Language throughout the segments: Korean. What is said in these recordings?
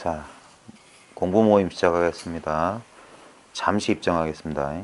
자, 공부 모임 시작하겠습니다. 잠시 입장하겠습니다.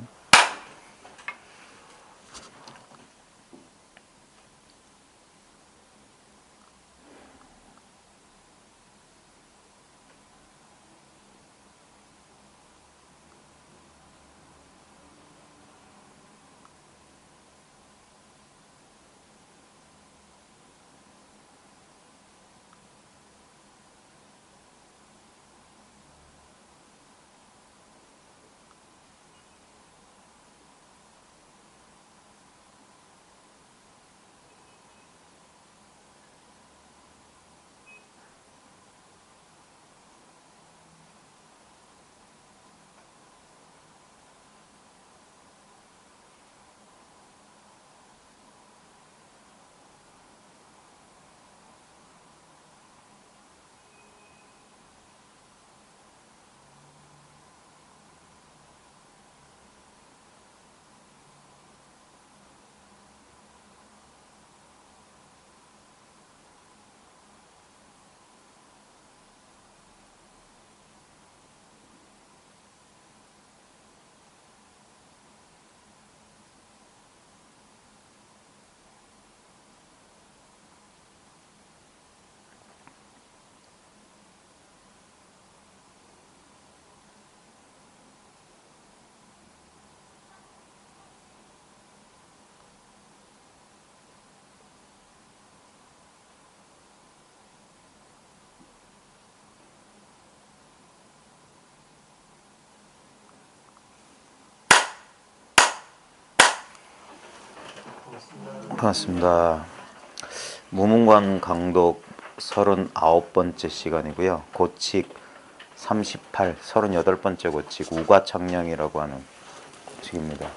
반갑습니다. 무문관 강독 39번째 시간이고요. 고칙 38, 38번째 고칙 우과청량이라고 하는 고칙입니다.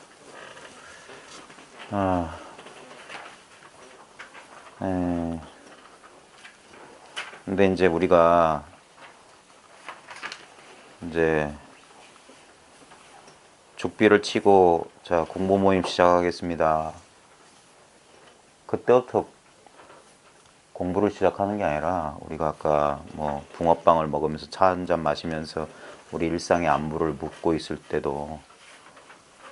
근데 이제 우리가 이제 죽비를 치고 자 공부 모임 시작하겠습니다. 그때부터 공부를 시작하는 게 아니라 우리가 아까 뭐 붕어빵을 먹으면서 차 한 잔 마시면서 우리 일상의 안부를 묻고 있을 때도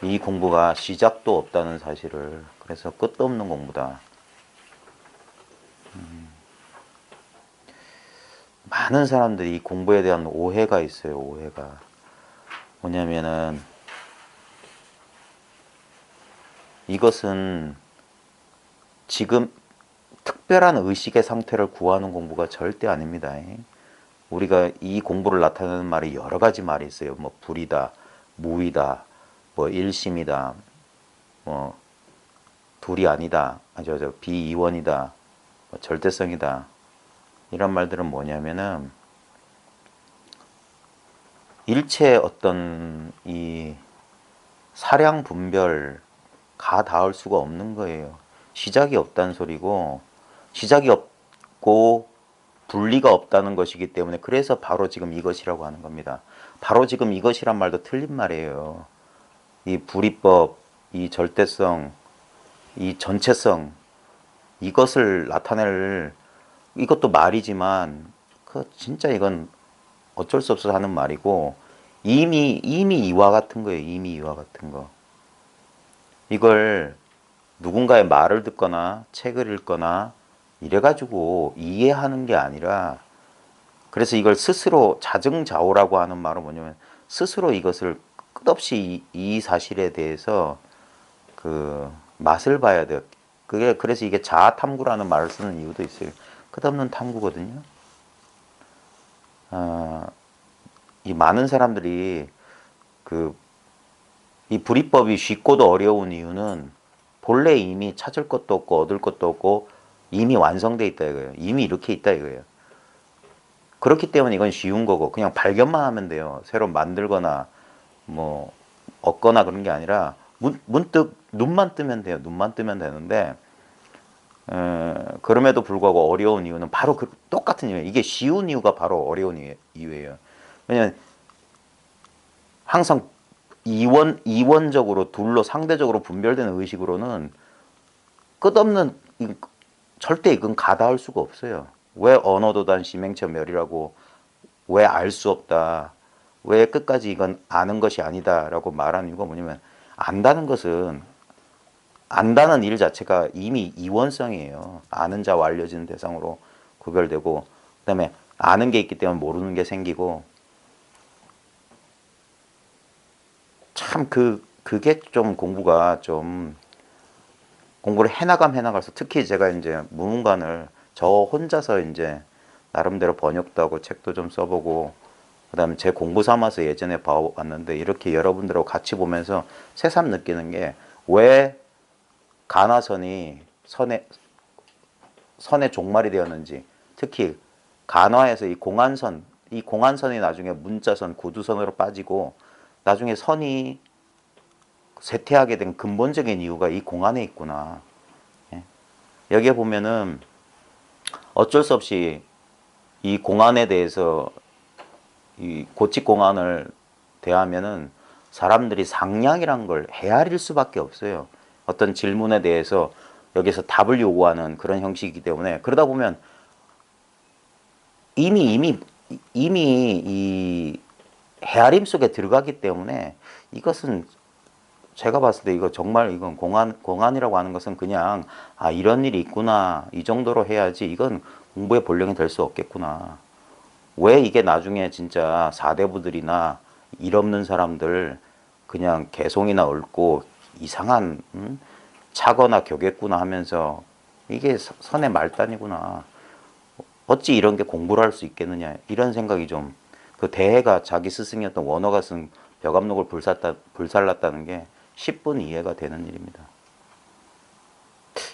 이 공부가 시작도 없다는 사실을, 그래서 끝도 없는 공부다. 많은 사람들이 이 공부에 대한 오해가 있어요. 오해가 뭐냐면은 이것은 지금 특별한 의식의 상태를 구하는 공부가 절대 아닙니다. 우리가 이 공부를 나타내는 말이 여러 가지 말이 있어요. 뭐 불이다, 무이다, 뭐 일심이다, 뭐 둘이 아니다, 비이원이다, 뭐 절대성이다. 이런 말들은 뭐냐면은 일체 어떤 이 사량 분별 가 닿을 수가 없는 거예요. 시작이 없다는 소리고, 시작이 없고 분리가 없다는 것이기 때문에, 그래서 바로 지금 이것이라고 하는 겁니다. 바로 지금 이것이란 말도 틀린 말이에요. 이 불이법, 이 절대성, 이 전체성, 이것을 나타낼, 이것도 말이지만 진짜 이건 어쩔 수 없어서 하는 말이고, 이미 이와 같은 거예요. 이미 이와 같은 거. 이걸 누군가의 말을 듣거나 책을 읽거나 이래가지고 이해하는 게 아니라, 그래서 이걸 스스로 자증자오라고 하는 말은 뭐냐면 스스로 이것을 끝없이 이 사실에 대해서 그 맛을 봐야 돼요. 그래서 이게 자아탐구라는 말을 쓰는 이유도 있어요. 끝없는 탐구거든요. 이 많은 사람들이 이 불이법이 쉽고도 어려운 이유는 본래 이미 찾을 것도 없고 얻을 것도 없고 이미 완성돼 있다 이거예요. 이미 이렇게 있다 이거예요. 그렇기 때문에 이건 쉬운 거고, 그냥 발견만 하면 돼요. 새로 만들거나 뭐 얻거나 그런 게 아니라 문득 눈만 뜨면 돼요. 눈만 뜨면 되는데, 그럼에도 불구하고 어려운 이유는 바로 똑같은 이유예요. 이게 쉬운 이유가 바로 어려운 이유예요. 왜냐면 항상 이원적으로 둘로 상대적으로 분별되는 의식으로는 끝없는, 절대 이건 가닿을 수가 없어요. 왜 언어도단 심행처멸이라고 왜 알 수 없다. 왜 끝까지 이건 아는 것이 아니다 라고 말하는 이유가 뭐냐면 안다는 것은 안다는 일 자체가 이미 이원성이에요. 아는 자와 알려지는 대상으로 구별되고 그다음에 아는 게 있기 때문에 모르는 게 생기고 참 그게 좀 공부가 좀 공부를 해나갈서 특히 제가 이제 무문관을 저 혼자서 이제 나름대로 번역도 하고 책도 좀 써보고 그다음에 제 공부 삼아서 예전에 봐왔는데 이렇게 여러분들하고 같이 보면서 새삼 느끼는 게 왜 간화선이 선의 종말이 되었는지 특히 간화에서 이 공안선이 나중에 문자선, 구두선으로 빠지고 나중에 선이 쇠퇴하게 된 근본적인 이유가 이 공안에 있구나. 예. 여기에 보면은 어쩔 수 없이 이 공안에 대해서 이 고칙 공안을 대하면은 사람들이 상냥이란 걸 헤아릴 수밖에 없어요. 어떤 질문에 대해서 여기서 답을 요구하는 그런 형식이기 때문에 그러다 보면 이미 이 헤아림 속에 들어가기 때문에 이것은 제가 봤을 때 이거 정말 이건 공안이라고 하는 것은 그냥 아 이런 일이 있구나 이 정도로 해야지 이건 공부의 본령이 될 수 없겠구나. 왜 이게 나중에 진짜 사대부들이나 일 없는 사람들 그냥 개송이나 얽고 이상한 차거나 격했구나 하면서 이게 선의 말단이구나. 어찌 이런 게 공부를 할 수 있겠느냐 이런 생각이 좀 그 대해가 자기 스승이었던 원어가 쓴 벽암록을 불살랐다는 게 10분 이해가 되는 일입니다.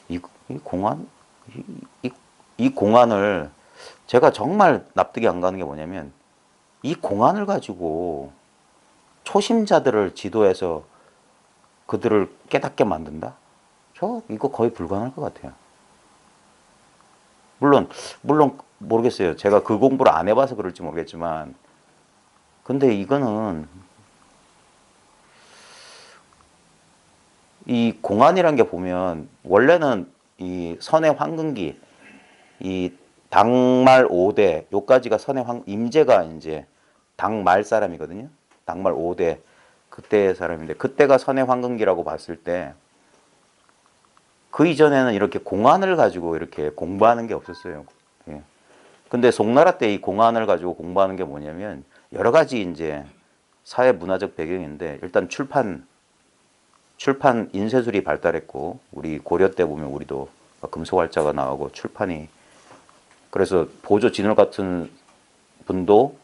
이 공안 이 공안을 제가 정말 납득이 안 가는 게 뭐냐면 이 공안을 가지고 초심자들을 지도해서 그들을 깨닫게 만든다? 저 이거 거의 불가능할 것 같아요. 물론 모르겠어요. 제가 그 공부를 안 해봐서 그럴지 모르겠지만 근데 이거는 이 공안이란 게 보면 원래는 이 선의 황금기 이 당말 5대 요까지가 임제가 이제 당말 사람이거든요. 당말 5대 그때의 사람인데 그때가 선의 황금기라고 봤을 때 그 이전에는 이렇게 공안을 가지고 이렇게 공부하는 게 없었어요. 예. 근데 송나라 때 이 공안을 가지고 공부하는 게 뭐냐면 여러 가지 이제 사회 문화적 배경인데 일단 출판 인쇄술이 발달했고 우리 고려 때 보면 우리도 금속활자가 나오고 출판이 그래서 보조 진울 같은 분도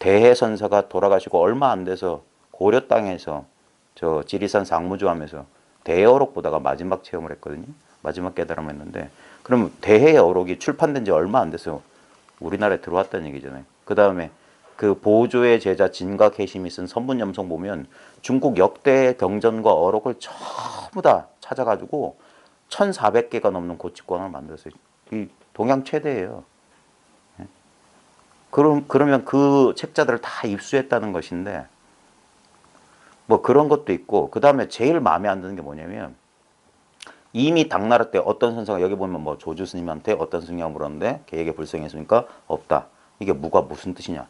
대해선사가 돌아가시고 얼마 안 돼서 고려 땅에서 저 지리산 상무주 하면서 대해 어록 보다가 마지막 체험을 했거든요. 마지막 깨달음을 했는데 그럼 대해 어록이 출판된 지 얼마 안 돼서 우리나라에 들어왔다는 얘기잖아요. 그 다음에 그 보조의 제자 진각해심이 쓴 선분염송 보면 중국 역대 경전과 어록을 전부 다 찾아가지고 1400개가 넘는 고치권을 만들었어요. 이 동양 최대예요. 그러면 그 책자들을 다 입수했다는 것인데 뭐 그런 것도 있고 그 다음에 제일 마음에 안 드는 게 뭐냐면 이미 당나라 때 어떤 선사가 여기 보면 뭐 조주 스님한테 어떤 스님이 물었는데 계획에 불성했습니까? 없다. 이게 무슨 뜻이냐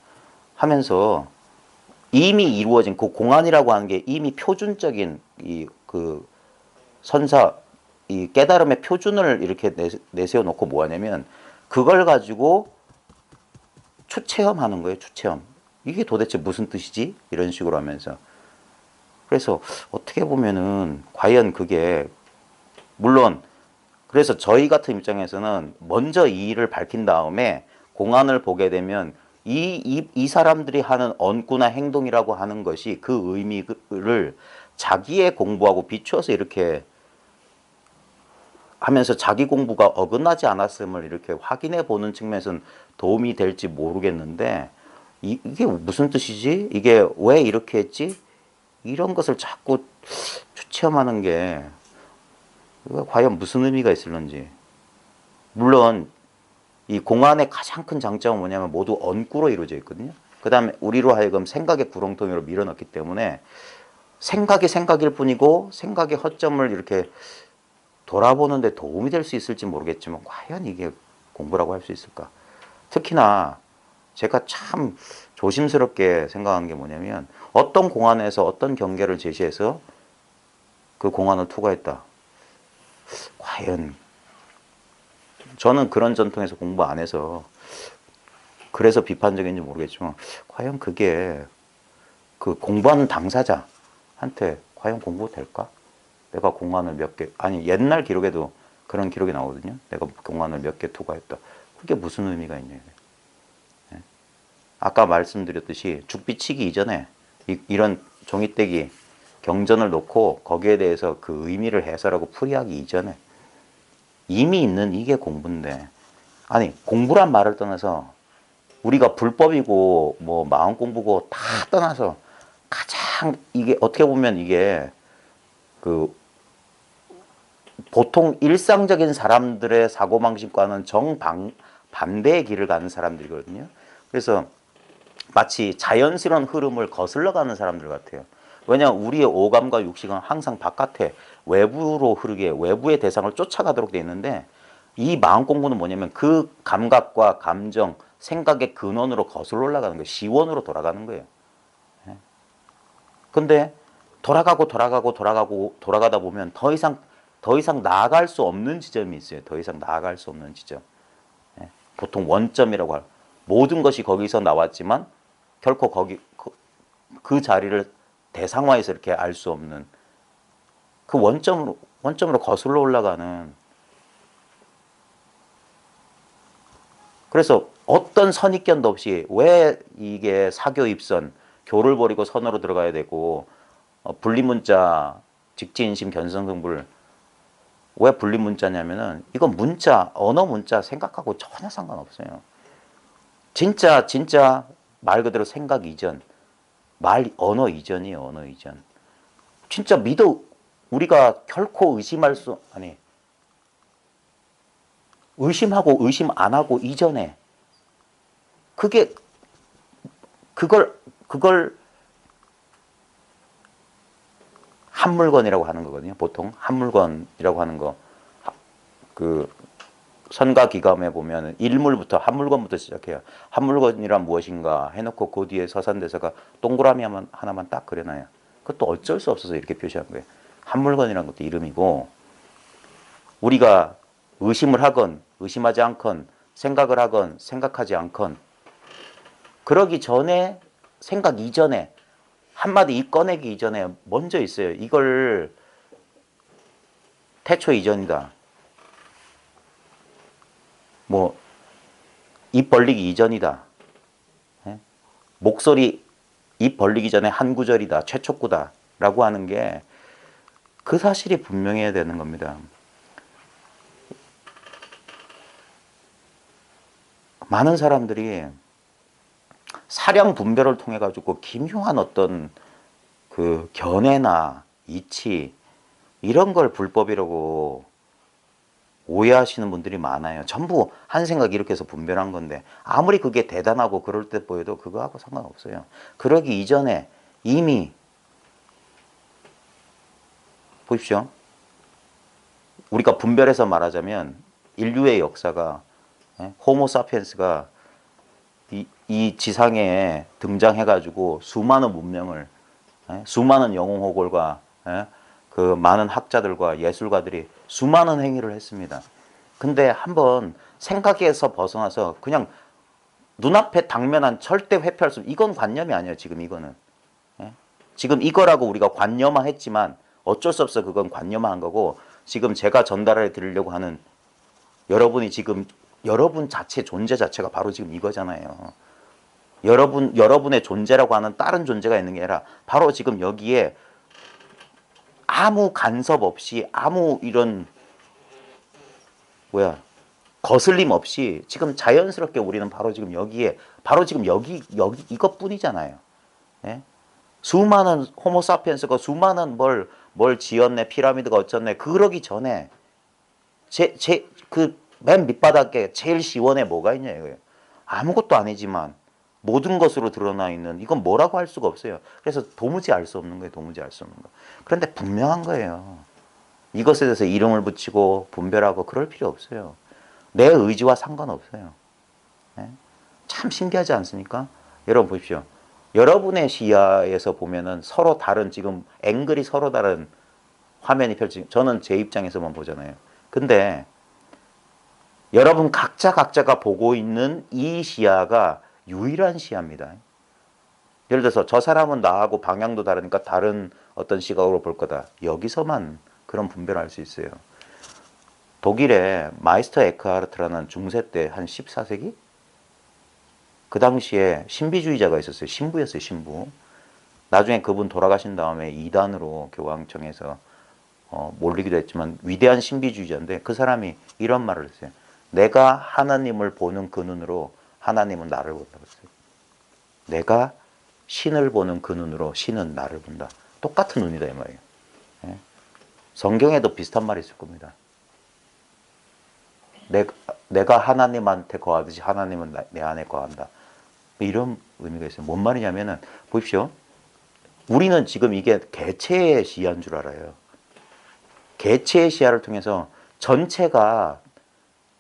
하면서 이미 이루어진 그 공안이라고 하는 게 이미 표준적인 이 그 선사 이 깨달음의 표준을 이렇게 내세워 놓고 뭐 하냐면 그걸 가지고 추체험하는 거예요. 추체험. 이게 도대체 무슨 뜻이지? 이런 식으로 하면서 그래서 어떻게 보면은 과연 그게 물론 그래서 저희 같은 입장에서는 먼저 이 일을 밝힌 다음에 공안을 보게 되면 이 사람들이 하는 언구나 행동이라고 하는 것이 그 의미를 자기의 공부하고 비추어서 이렇게 하면서 자기 공부가 어긋나지 않았음을 이렇게 확인해 보는 측면에서는 도움이 될지 모르겠는데 이게 무슨 뜻이지? 이게 왜 이렇게 했지? 이런 것을 자꾸 추체험하는 게 과연 무슨 의미가 있을런지. 물론 이 공안의 가장 큰 장점은 뭐냐면 모두 언구로 이루어져 있거든요. 그 다음에 우리로 하여금 생각의 구렁텅이로 밀어넣기 때문에 생각이 생각일 뿐이고 생각의 허점을 이렇게 돌아보는 데 도움이 될 수 있을지 모르겠지만 과연 이게 공부라고 할 수 있을까? 특히나 제가 참 조심스럽게 생각한 게 뭐냐면 어떤 공안에서 어떤 경계를 제시해서 그 공안을 투과했다. 과연 저는 그런 전통에서 공부 안 해서 그래서 비판적인지 모르겠지만 과연 그게 그 공부하는 당사자한테 과연 공부될까? 내가 공안을 몇 개, 아니 옛날 기록에도 그런 기록이 나오거든요. 내가 공안을 몇 개 투과했다. 그게 무슨 의미가 있냐. 아까 말씀드렸듯이 죽비치기 이전에 이런 종이떼기 경전을 놓고 거기에 대해서 그 의미를 해설하고 풀이하기 이전에 이미 있는 이게 공부인데, 아니 공부란 말을 떠나서 우리가 불법이고 뭐 마음 공부고 다 떠나서 가장 이게 어떻게 보면 이게 그 보통 일상적인 사람들의 사고방식과는 정반대의 길을 가는 사람들이거든요. 그래서 마치 자연스러운 흐름을 거슬러 가는 사람들 같아요. 왜냐하면 우리의 오감과 육식은 항상 바깥에 외부로 흐르게 외부의 대상을 쫓아가도록 돼 있는데, 이 마음 공부는 뭐냐면 그 감각과 감정, 생각의 근원으로 거슬러 올라가는 거예요. 시원으로 돌아가는 거예요. 근데 돌아가다 보면 더 이상 나아갈 수 없는 지점이 있어요. 더 이상 나아갈 수 없는 지점. 보통 원점이라고 할. 모든 것이 거기서 나왔지만 결코 그 자리를 대상화해서 이렇게 알 수 없는 그 원점으로 거슬러 올라가는. 그래서 어떤 선입견도 없이 왜 이게 사교 입선, 교를 버리고 선으로 들어가야 되고, 분리문자, 직지인심, 견성성불, 왜 분리문자냐면은 이건 문자, 언어 문자 생각하고 전혀 상관없어요. 진짜 말 그대로 생각 이전, 언어 이전이에요. 언어 이전. 진짜 우리가 결코 의심하고 의심 안 하고 이전에 그게 그걸 한물건이라고 하는 거거든요. 보통 한물건이라고 하는 거, 그 선가기감에 보면 일물부터 한물건부터 시작해요. 한물건이란 무엇인가 해놓고 그 뒤에 서산대사가 동그라미 하나만 딱 그려놔요. 그것도 어쩔 수 없어서 이렇게 표시한 거예요. 한물건이란 것도 이름이고, 우리가 의심을 하건 의심하지 않건 생각을 하건 생각하지 않건 그러기 전에, 생각 이전에, 한마디 입 꺼내기 이전에 먼저 있어요. 이걸 태초 이전이다. 뭐 입 벌리기 이전이다. 목소리 입 벌리기 전에 한 구절이다. 최초구다. 라고 하는 게 그 사실이 분명해야 되는 겁니다. 많은 사람들이 사량 분별을 통해 가지고 기묘한 어떤 그 견해나 이치 이런 걸 불법이라고 오해하시는 분들이 많아요. 전부 한 생각 이렇게 해서 분별한 건데 아무리 그게 대단하고 그럴 때 보여도 그거하고 상관없어요. 그러기 이전에 이미 보십시오. 우리가 분별해서 말하자면 인류의 역사가, 호모사피엔스가 이 지상에 등장해가지고 수많은 문명을, 수많은 영웅호걸과 그 많은 학자들과 예술가들이 수많은 행위를 했습니다. 근데 한번 생각에서 벗어나서 그냥 눈앞에 당면한 절대 회피할 수, 이건 관념이 아니에요. 지금 이거는. 지금 이거라고 우리가 관념화했지만 어쩔 수 없어. 그건 관념화한 거고, 지금 제가 전달해 드리려고 하는 여러분 자체 존재 자체가 바로 지금 이거잖아요. 여러분의 존재라고 하는 다른 존재가 있는 게 아니라 바로 지금 여기에 아무 간섭 없이 아무 이런 거슬림 없이 지금 자연스럽게 우리는 바로 지금 여기에 바로 지금 여기 이것뿐이잖아요. 예? 수많은 호모사피엔스가 수많은 뭘 지었네, 피라미드가 어쩌네. 그러기 전에 그 맨 밑바닥에 제일 시원해 뭐가 있냐 이거예요. 아무것도 아니지만 모든 것으로 드러나 있는, 이건 뭐라고 할 수가 없어요. 그래서 도무지 알 수 없는 거예요. 도무지 알 수 없는 거. 그런데 분명한 거예요. 이것에 대해서 이름을 붙이고 분별하고 그럴 필요 없어요. 내 의지와 상관없어요. 네? 참 신기하지 않습니까? 여러분 보십시오. 여러분의 시야에서 보면은 서로 다른 지금 앵글이 서로 다른 화면이 저는 제 입장에서만 보잖아요. 근데 여러분 각자가 보고 있는 이 시야가 유일한 시야입니다. 예를 들어서 저 사람은 나하고 방향도 다르니까 다른 어떤 시각으로 볼 거다. 여기서만 그런 분별을 할 수 있어요. 독일의 마이스터 에크하르트라는 중세 때 한 14세기? 그 당시에 신비주의자가 있었어요. 신부였어요, 신부. 나중에 그분 돌아가신 다음에 이단으로 교황청에서 몰리기도 했지만 위대한 신비주의자인데 그 사람이 이런 말을 했어요. 내가 하나님을 보는 그 눈으로 하나님은 나를 본다고 했어요. 내가 신을 보는 그 눈으로 신은 나를 본다. 똑같은 눈이다 이 말이에요. 예? 성경에도 비슷한 말이 있을 겁니다. 내가 하나님한테 거하듯이 하나님은 내 안에 거한다. 이런 의미가 있어요. 뭔 말이냐면은 보십시오. 우리는 지금 이게 개체의 시야인 줄 알아요. 개체의 시야를 통해서 전체가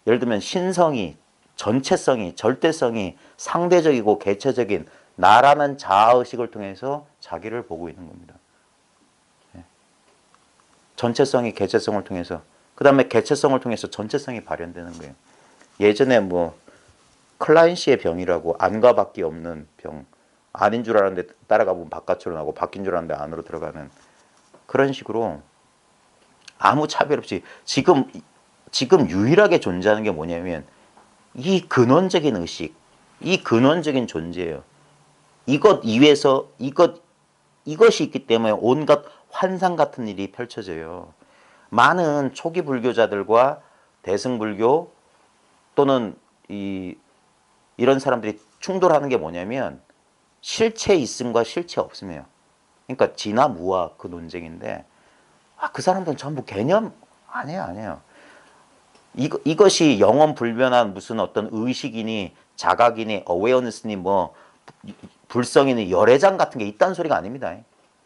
예를 들면 신성이, 전체성이, 절대성이 상대적이고 개체적인 나라는 자아의식을 통해서 자기를 보고 있는 겁니다. 전체성이 개체성을 통해서 그 다음에 개체성을 통해서 전체성이 발현되는 거예요. 예전에 뭐 클라인 씨의 병이라고 안과 밖에 없는 병 아닌 줄 알았는데 따라가 보면 바깥으로 나고 바뀐 줄 알았는데 안으로 들어가는 그런 식으로 아무 차별 없이 지금 유일하게 존재하는 게 뭐냐면 이 근원적인 의식, 이 근원적인 존재예요. 이것 이외에서 이것이 있기 때문에 온갖 환상 같은 일이 펼쳐져요. 많은 초기 불교자들과 대승불교 또는 이런 사람들이 충돌하는 게 뭐냐면 실체 있음과 실체 없음이에요. 그러니까 진화 무화 그 논쟁인데 그 사람들은 전부 개념 아니에요. 이것이 영원 불변한 무슨 어떤 의식이니 자각이니 어웨어니스니 뭐 불성이니 열애장 같은 게 있다는 소리가 아닙니다.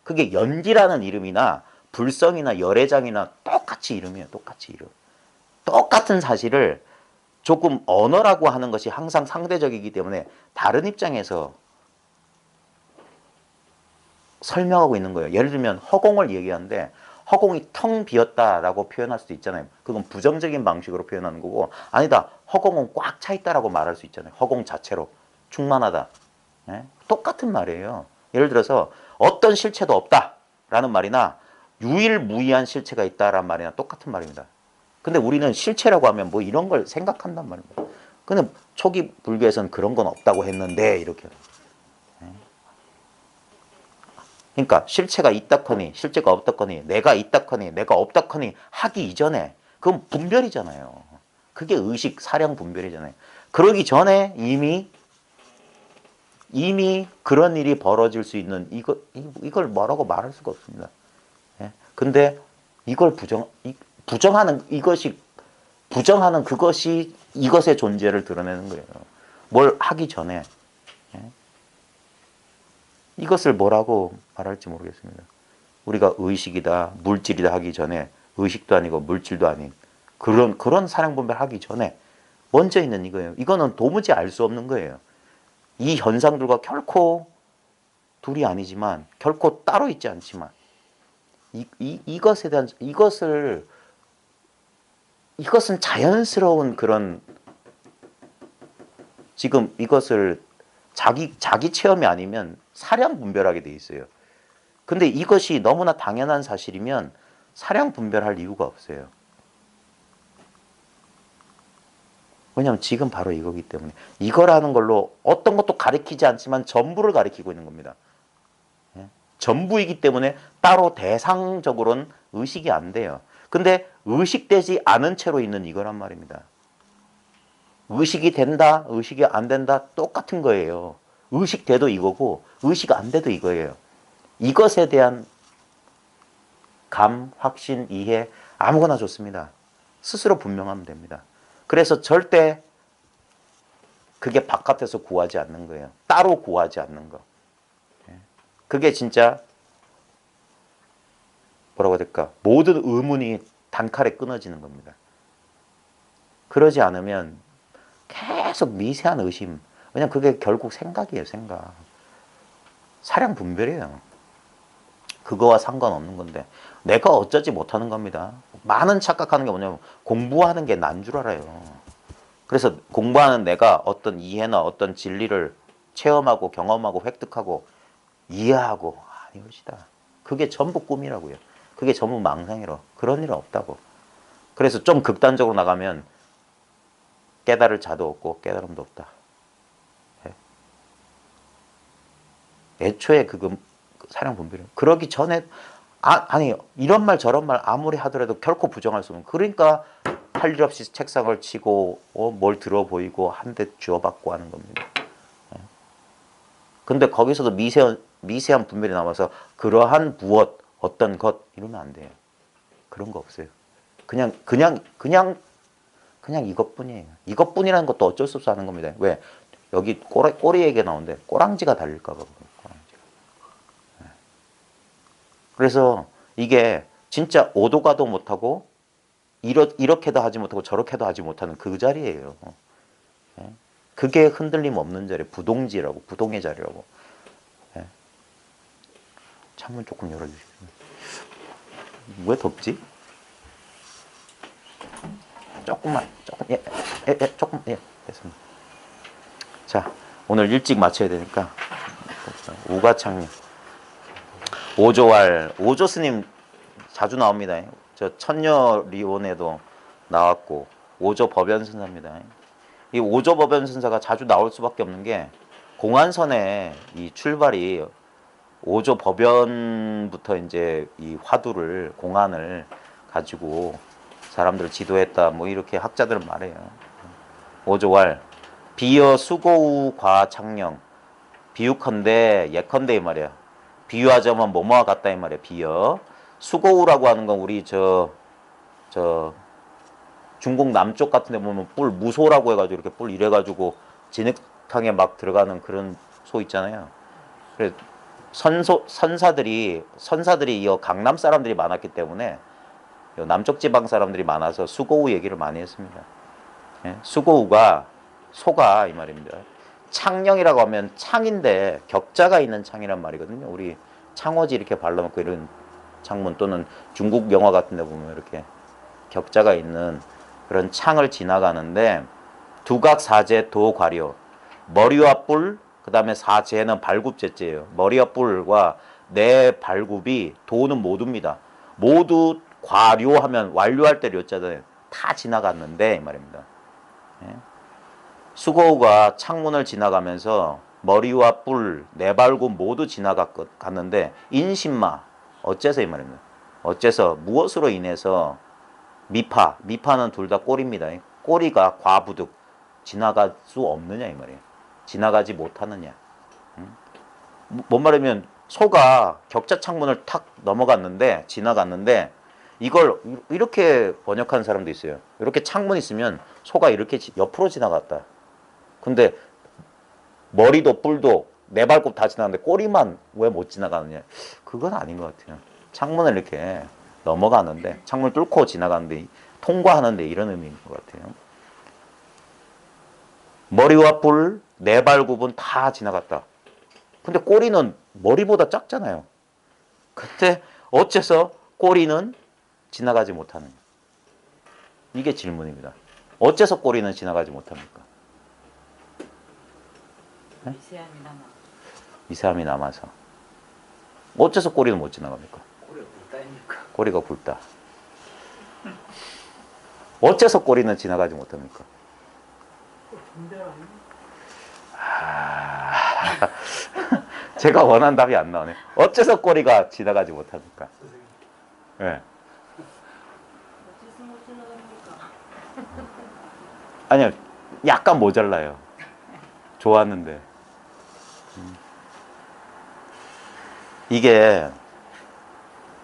그게 연기라는 이름이나 불성이나 열애장이나 똑같이 이름이에요. 똑같이 이름. 똑같은 사실을 조금 언어라고 하는 것이 항상 상대적이기 때문에 다른 입장에서 설명하고 있는 거예요. 예를 들면 허공을 얘기하는데 허공이 텅 비었다라고 표현할 수도 있잖아요. 그건 부정적인 방식으로 표현하는 거고 아니다. 허공은 꽉 차 있다라고 말할 수 있잖아요. 허공 자체로 충만하다. 네? 똑같은 말이에요. 예를 들어서 어떤 실체도 없다라는 말이나 유일무이한 실체가 있다라는 말이나 똑같은 말입니다. 근데 우리는 실체라고 하면 뭐 이런 걸 생각한단 말입니다. 근데 초기 불교에서는 그런 건 없다고 했는데 이렇게. 그러니까 실체가 있다커니 실체가 없다커니 내가 있다커니 내가 없다커니 하기 이전에 그건 분별이잖아요. 그게 의식 사량 분별이잖아요. 그러기 전에 이미 그런 일이 벌어질 수 있는 이걸 뭐라고 말할 수가 없습니다. 예? 근데 이걸 부정하는 그것이 이것의 존재를 드러내는 거예요. 뭘 하기 전에. 예? 이것을 뭐라고 말할지 모르겠습니다. 우리가 의식이다, 물질이다 하기 전에 의식도 아니고 물질도 아닌 그런 사량 분별하기 전에 먼저 있는 이거예요. 이거는 도무지 알 수 없는 거예요. 이 현상들과 결코 둘이 아니지만 결코 따로 있지 않지만 이것에 대한 이것은 자연스러운 그런 지금 이것을 자기 체험이 아니면 사량 분별하게 돼 있어요. 근데 이것이 너무나 당연한 사실이면 사량 분별할 이유가 없어요. 왜냐하면 지금 바로 이거기 때문에 이거라는 걸로 어떤 것도 가리키지 않지만 전부를 가리키고 있는 겁니다. 예? 전부이기 때문에 따로 대상적으로는 의식이 안 돼요. 근데 의식되지 않은 채로 있는 이거란 말입니다. 의식이 된다, 의식이 안 된다 똑같은 거예요. 의식돼도 이거고 의식 안 돼도 이거예요. 이것에 대한 감, 확신, 이해 아무거나 좋습니다. 스스로 분명하면 됩니다. 그래서 절대 그게 바깥에서 구하지 않는 거예요. 따로 구하지 않는 거. 그게 진짜 뭐라고 해야 될까? 모든 의문이 단칼에 끊어지는 겁니다. 그러지 않으면 계속 미세한 의심, 왜냐면 그게 결국 생각이에요, 생각. 사량 분별이에요. 그거와 상관없는 건데 내가 어쩌지 못하는 겁니다. 많은 착각하는 게 뭐냐면 공부하는 게 난 줄 알아요. 그래서 공부하는 내가 어떤 이해나 어떤 진리를 체험하고 경험하고 획득하고 이해하고 이것이다. 그게 전부 꿈이라고요. 그게 전부 망상이라. 그런 일은 없다고. 그래서 좀 극단적으로 나가면 깨달을 자도 없고 깨달음도 없다. 예? 애초에 그 사량 분별이 그러기 전에 아니 이런 말 저런 말 아무리 하더라도 결코 부정할 수 없는. 그러니까 할 일 없이 책상을 치고 뭘 들어 보이고 한 대 주워받고 하는 겁니다. 예? 근데 거기서도 미세한 분별이 남아서 그러한 무엇 어떤 것 이러면 안 돼요. 그런 거 없어요. 그냥 이것뿐이에요. 이것뿐이라는 것도 어쩔 수 없어 하는 겁니다. 왜? 여기 꼬리 얘기가 나오는데 꼬랑지가 달릴까 봐. 꼬랑지가. 네. 그래서 이게 진짜 오도 가도 못하고 이렇게도 하지 못하고 저렇게도 하지 못하는 그 자리예요. 네. 그게 흔들림 없는 자리, 부동지라고, 부동의 자리라고. 네. 창문 조금 열어주시죠. 왜 덥지? 조금, 됐습니다. 자, 오늘 일찍 마쳐야 되니까. 우가창님. 오조왈, 오조 스님 자주 나옵니다. 저 천녀리온에도 나왔고, 오조 법연선사입니다. 이 오조 법연선사가 자주 나올 수밖에 없는 게, 공안선의 이 출발이 오조 법연부터 이제 이 화두를, 공안을 가지고 사람들을 지도했다. 뭐 이렇게 학자들은 말해요. 오조왈 비여 수고우 과창령 비유컨대 예컨대 이 말이야. 비유하자면 뭐뭐와 같다 이 말이야. 비여 수고우라고 하는 건 우리 저 중국 남쪽 같은 데 보면 뿔 무소라고 해가지고 이렇게 뿔 이래가지고 진흙탕에 막 들어가는 그런 소 있잖아요. 그래 선사들이 이 강남 사람들이 많았기 때문에 남쪽 지방 사람들이 많아서 수고우 얘기를 많이 했습니다. 예? 수고우가 소가 이 말입니다. 창령이라고 하면 창인데 격자가 있는 창이란 말이거든요. 우리 창호지 이렇게 발라놓고 이런 창문 또는 중국 영화 같은 데 보면 이렇게 격자가 있는 그런 창을 지나가는데 두각 사제 도과료 머리와 뿔 그 다음에 사제는 발굽제제예요. 머리와 뿔과 내 발굽이 도는 모두입니다. 모두 과료하면 완료할 때 료자잖아요. 다 지나갔는데 이 말입니다. 예? 수고우가 창문을 지나가면서 머리와 뿔, 내발굽 모두 지나갔는데 인신마 어째서 이 말입니다. 어째서 무엇으로 인해서 미파는 둘 다 꼬리입니다. 꼬리가 과부득 지나갈 수 없느냐 이 말이에요. 지나가지 못하느냐. 뭔 말이면 소가 격자 창문을 탁 넘어갔는데 지나갔는데 이걸 이렇게 번역하는 사람도 있어요. 이렇게 창문 있으면 소가 이렇게 옆으로 지나갔다. 근데 머리도 뿔도 네 발굽 다 지나갔는데 꼬리만 왜 못 지나가느냐. 그건 아닌 것 같아요. 창문을 이렇게 넘어가는데 창문을 뚫고 지나가는데 통과하는데 이런 의미인 것 같아요. 머리와 뿔, 네 발굽은 다 지나갔다. 근데 꼬리는 머리보다 작잖아요. 근데 어째서 꼬리는 지나가지 못하느냐. 이게 질문입니다. 어째서 꼬리는 지나가지 못합니까? 네? 미세함이 남아서. 어째서 꼬리는 못 지나갑니까? 꼬리가 굵다니까. 꼬리가 굵다. 어째서 꼬리는 지나가지 못합니까? 제가 원하는 답이 안 나오네. 어째서 꼬리가 지나가지 못합니까? 네. 아니요, 약간 모자라요. 좋았는데. 이게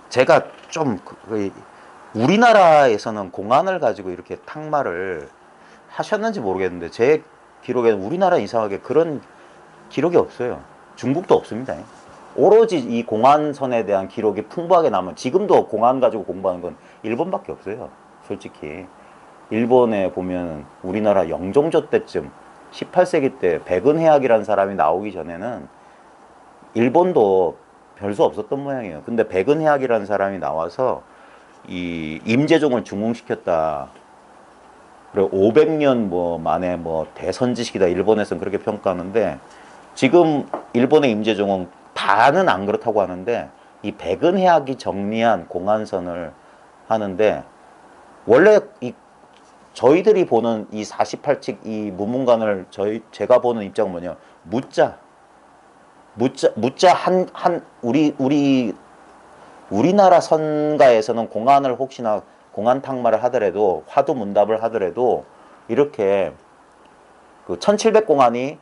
제가 좀 우리나라에서는 공안을 가지고 이렇게 탕마를 하셨는지 모르겠는데 제 기록에는 우리나라 이상하게 그런 기록이 없어요. 중국도 없습니다. 오로지 이 공안선에 대한 기록이 풍부하게 남은 지금도 공안 가지고 공부하는 건 일본밖에 없어요. 솔직히 일본에 보면 우리나라 영종조 때쯤 18세기 때 백은해학이라는 사람이 나오기 전에는 일본도 별 수 없었던 모양이에요. 근데 백은해학이라는 사람이 나와서 이 임재종을 중흥시켰다. 그리고 500년 뭐 만에 뭐 대선지식이다. 일본에서는 그렇게 평가하는데 지금 일본의 임재종은 다는 안 그렇다고 하는데 이 백은해학이 정리한 공안선을 하는데 원래 이 저희들이 보는 이 48칙 이 무문관을 제가 보는 입장은 뭐냐 무자 우리나라 선가에서는 공안을 혹시나 공안 탕마를 하더라도 화두 문답을 하더라도 이렇게 그 1700공안이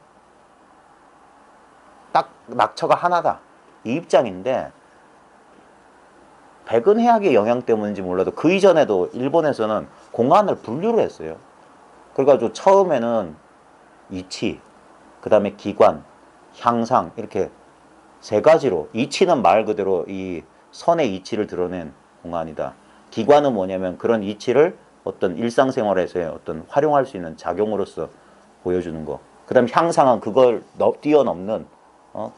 딱 낙처가 하나다 이 입장인데 백은해학의 영향 때문인지 몰라도 그 이전에도 일본에서는 공안을 분류를 했어요. 그래가지고 처음에는 이치, 그 다음에 기관, 향상 이렇게 세 가지로 이치는 말 그대로 이 선의 이치를 드러낸 공안이다. 기관은 뭐냐면 그런 이치를 어떤 일상생활에서의 어떤 활용할 수 있는 작용으로서 보여주는 거. 그 다음 향상은 그걸 뛰어넘는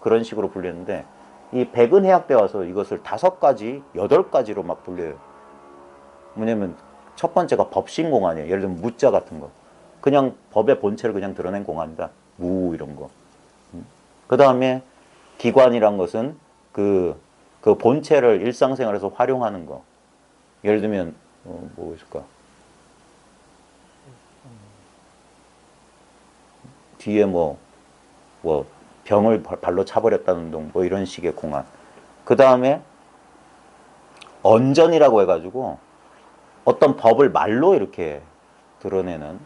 그런 식으로 불렸는데 이 백은해학 때 와서 이것을 5가지, 8가지로 막 불려요. 뭐냐면 첫 번째가 법신공안이에요. 예를 들면 무자 같은 거. 그냥 법의 본체를 그냥 드러낸 공안이다. 무 이런 거. 그 다음에 기관이란 것은 그 본체를 일상생활에서 활용하는 거. 예를 들면 뭐 있을까? 뒤에 뭐 병을 발로 차버렸다는 둥 뭐 이런 식의 공안. 그 다음에 언전이라고 해가지고 어떤 법을 말로 이렇게 드러내는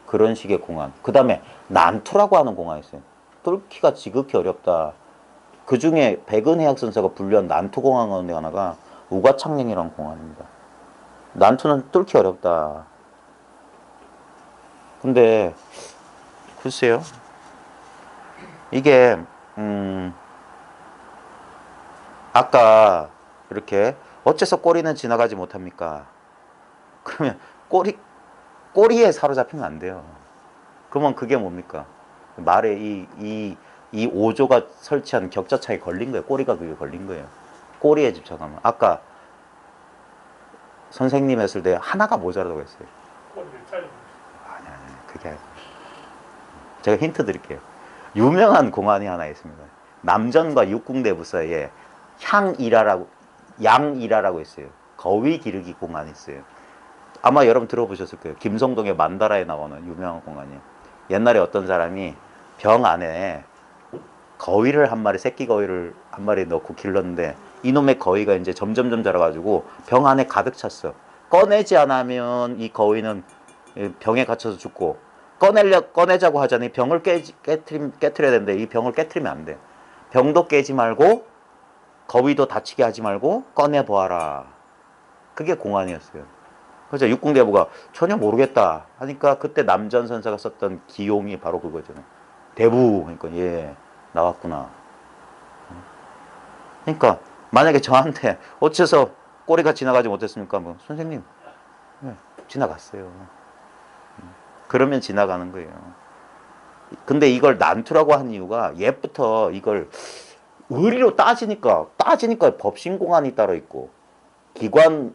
그런 식의 공안. 그 다음에 난투라고 하는 공안이 있어요. 뚫기가 지극히 어렵다. 그 중에 백은해학 선사가 분류한 난투 공안 가운데 하나가 우가창령이라는 공안입니다. 난투는 뚫기 어렵다. 근데 글쎄요. 이게 아까 이렇게 어째서 꼬리는 지나가지 못합니까? 그러면 꼬리에 사로잡히면 안 돼요. 그러면 그게 뭡니까? 말에 이 오조가 설치한 격자차에 걸린 거예요. 꼬리가 그게 걸린 거예요. 꼬리에 집착하면. 아까 선생님 했을 때 하나가 모자라다고 했어요. 아니, 그게 아니고. 제가 힌트 드릴게요. 유명한 공안이 하나 있습니다. 남전과 육궁대부 사이에 양일화라고 있어요. 거위 기르기 공안이 있어요. 아마 여러분 들어보셨을 거예요. 김성동의 만다라에 나오는 유명한 공안이에요. 옛날에 어떤 사람이 병 안에 거위를 한 마리, 새끼 거위를 한 마리 넣고 길렀는데 이놈의 거위가 이제 점점점 자라가지고 병 안에 가득 찼어. 꺼내지 않으면 이 거위는 병에 갇혀서 죽고 꺼내자고 하자니 병을 깨트려야 되는데 이 병을 깨트리면 안 돼. 병도 깨지 말고 거위도 다치게 하지 말고 꺼내보아라. 그게 공안이었어요. 그래서 육궁대부가 전혀 모르겠다 하니까 그때 남전선사가 썼던 기용이 바로 그거잖아요. 대부 그러니까 예 나왔구나. 그러니까 만약에 저한테 어째서 꼬리가 지나가지 못했습니까? 뭐 선생님 네, 지나갔어요. 그러면 지나가는 거예요. 근데 이걸 난투라고 한 이유가 옛부터 이걸 의리로 따지니까 법신공안이 따로 있고 기관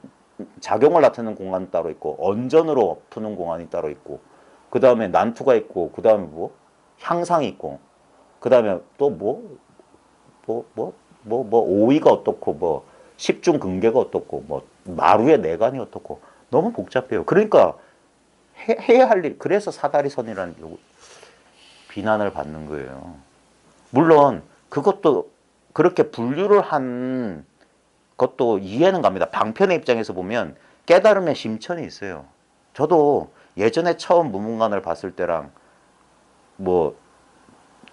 작용을 나타내는 공안이 따로 있고 언전으로 푸는 공안이 따로 있고 그 다음에 난투가 있고 그 다음에 뭐 향상이 있고 그 다음에 또 오이가 어떻고 뭐 십중근계가 어떻고 뭐 마루의 내관이 어떻고 너무 복잡해요. 그러니까 해야 할 일, 그래서 사다리선이라는 비난을 받는 거예요. 물론 그것도 그렇게 분류를 한 것도 이해는 갑니다. 방편의 입장에서 보면 깨달음의 심천이 있어요. 저도 예전에 처음 무문관을 봤을 때랑 뭐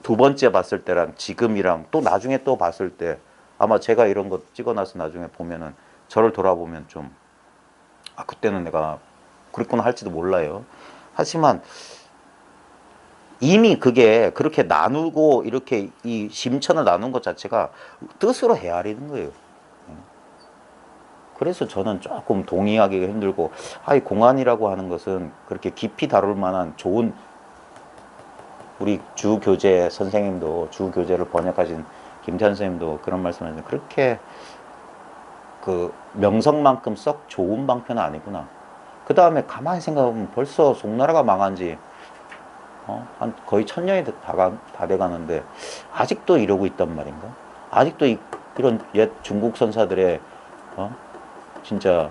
두 번째 봤을 때랑 지금이랑 또 나중에 또 봤을 때 아마 제가 이런 거 찍어놔서 나중에 보면은 저를 돌아보면 좀 그때는 내가 그랬구나 할지도 몰라요. 하지만 이미 그게 그렇게 나누고 이렇게 이 심천을 나눈 것 자체가 뜻으로 헤아리는 거예요. 그래서 저는 조금 동의하기가 힘들고 이 공안이라고 하는 것은 그렇게 깊이 다룰 만한 좋은 우리 주교재 선생님도, 주교재를 번역하신 김태현 선생님도 그런 말씀하셨는데, 그렇게 그 명성만큼 썩 좋은 방편은 아니구나. 그 다음에 가만히 생각해보면 벌써 송나라가 망한 지 한 거의 1000년이 다 돼가는데 아직도 이러고 있단 말인가? 아직도 이런 옛 중국 선사들의 진짜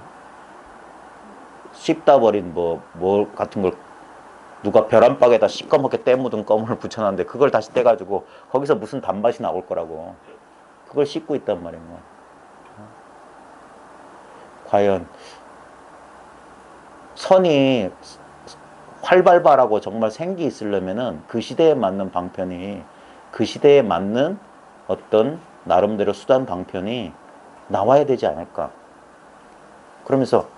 씹다 버린 뭐 같은 걸 누가 벼란박에다 시꺼멓게 때 묻은 껌을 붙여놨는데 그걸 다시 떼가지고 거기서 무슨 단맛이 나올 거라고 그걸 씹고 있단 말인가? 과연 선이 활발하고 정말 생기 있으려면은 그 시대에 맞는 방편이, 그 시대에 맞는 어떤 나름대로 수단 방편이 나와야 되지 않을까. 그러면서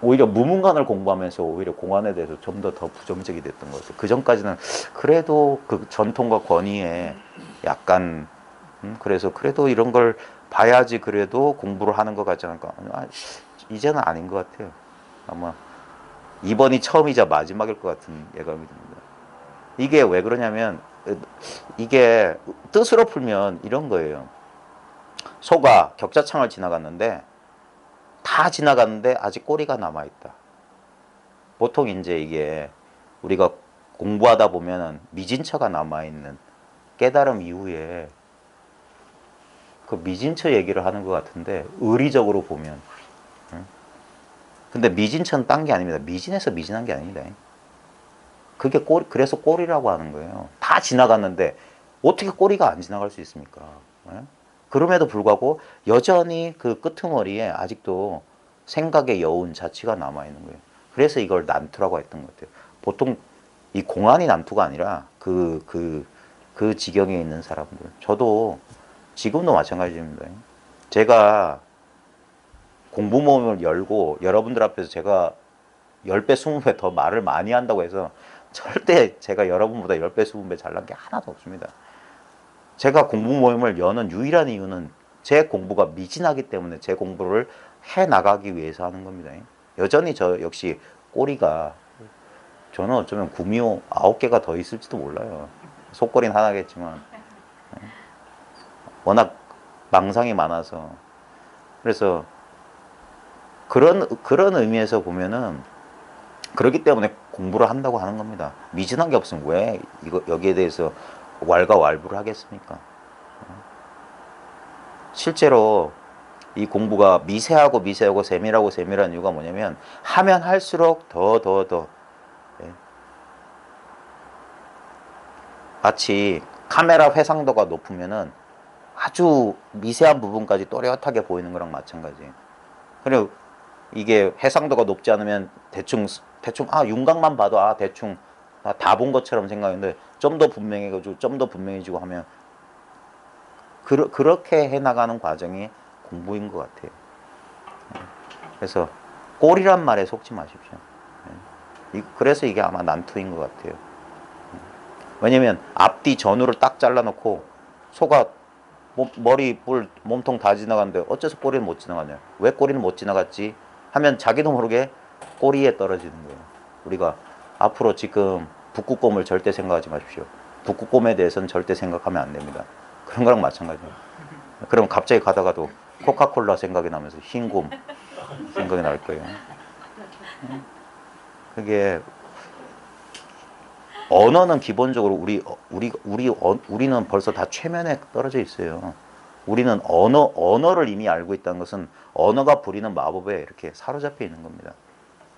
오히려 무문관을 공부하면서 오히려 공안에 대해서 좀 더 부정적이 됐던 것 같아요. 그 전까지는 그래도 그 전통과 권위에 약간 그래서 그래도 이런 걸 봐야지 그래도 공부를 하는 것 같지 않을까. 이제는 아닌 것 같아요. 아마 이번이 처음이자 마지막일 것 같은 예감이 듭니다. 이게 왜 그러냐면 이게 뜻으로 풀면 이런 거예요. 소가 격자창을 지나갔는데 다 지나갔는데 아직 꼬리가 남아있다. 보통 이제 이게 우리가 공부하다 보면은 미진처가 남아있는 깨달음 이후에 그 미진처 얘기를 하는 것 같은데 의리적으로 보면 근데 미진처는 딴 게 아닙니다. 미진해서 미진한 게 아닙니다. 그게 꼬리, 그래서 꼬리라고 하는 거예요. 다 지나갔는데 어떻게 꼬리가 안 지나갈 수 있습니까? 그럼에도 불구하고 여전히 그 끄트머리에 아직도 생각의 여운 자취가 남아있는 거예요. 그래서 이걸 난투라고 했던 것 같아요. 보통 이 공안이 난투가 아니라 그 지경에 있는 사람들. 저도 지금도 마찬가지입니다. 제가 공부 모임을 열고 여러분들 앞에서 제가 10배, 20배 더 말을 많이 한다고 해서 절대 제가 여러분보다 10배, 20배 잘난 게 하나도 없습니다. 제가 공부 모임을 여는 유일한 이유는 제 공부가 미진하기 때문에 제 공부를 해 나가기 위해서 하는 겁니다. 여전히 저 역시 꼬리가 저는 어쩌면 구미호 9개가 더 있을지도 몰라요. 속꼬리는 하나겠지만 워낙 망상이 많아서 그래서 그런 의미에서 보면은 그렇기 때문에 공부를 한다고 하는 겁니다. 미진한 게 없으면 왜 여기에 대해서 왈가왈부를 하겠습니까? 실제로 이 공부가 미세하고 미세하고 세밀하고 세밀한 이유가 뭐냐면 하면 할수록 더 마치 카메라 회상도가 높으면은 아주 미세한 부분까지 또렷하게 보이는 거랑 마찬가지예요. 그리고 이게 해상도가 높지 않으면 대충 윤곽만 봐도 대충 다 본 것처럼 생각했는데 좀 더 분명해가지고 좀 더 분명해지고 하면 그렇게 해나가는 과정이 공부인 것 같아요. 그래서 꼴이란 말에 속지 마십시오. 그래서 이게 아마 난투인 것 같아요. 왜냐면 앞뒤 전후를 딱 잘라놓고 소가 머리, 뿔, 몸통 다 지나갔는데 어째서 꼬리는 못 지나가냐? 왜 꼬리는 못 지나갔지? 하면 자기도 모르게 꼬리에 떨어지는 거예요. 우리가 앞으로 지금 북극곰을 절대 생각하지 마십시오. 북극곰에 대해서는 절대 생각하면 안 됩니다. 그런 거랑 마찬가지예요. 그럼 갑자기 가다가도 코카콜라 생각이 나면서 흰 곰 생각이 날 거예요. 그게 언어는 기본적으로 우리는 벌써 다 최면에 떨어져 있어요. 우리는 언어를 이미 알고 있다는 것은 언어가 부리는 마법에 이렇게 사로잡혀 있는 겁니다.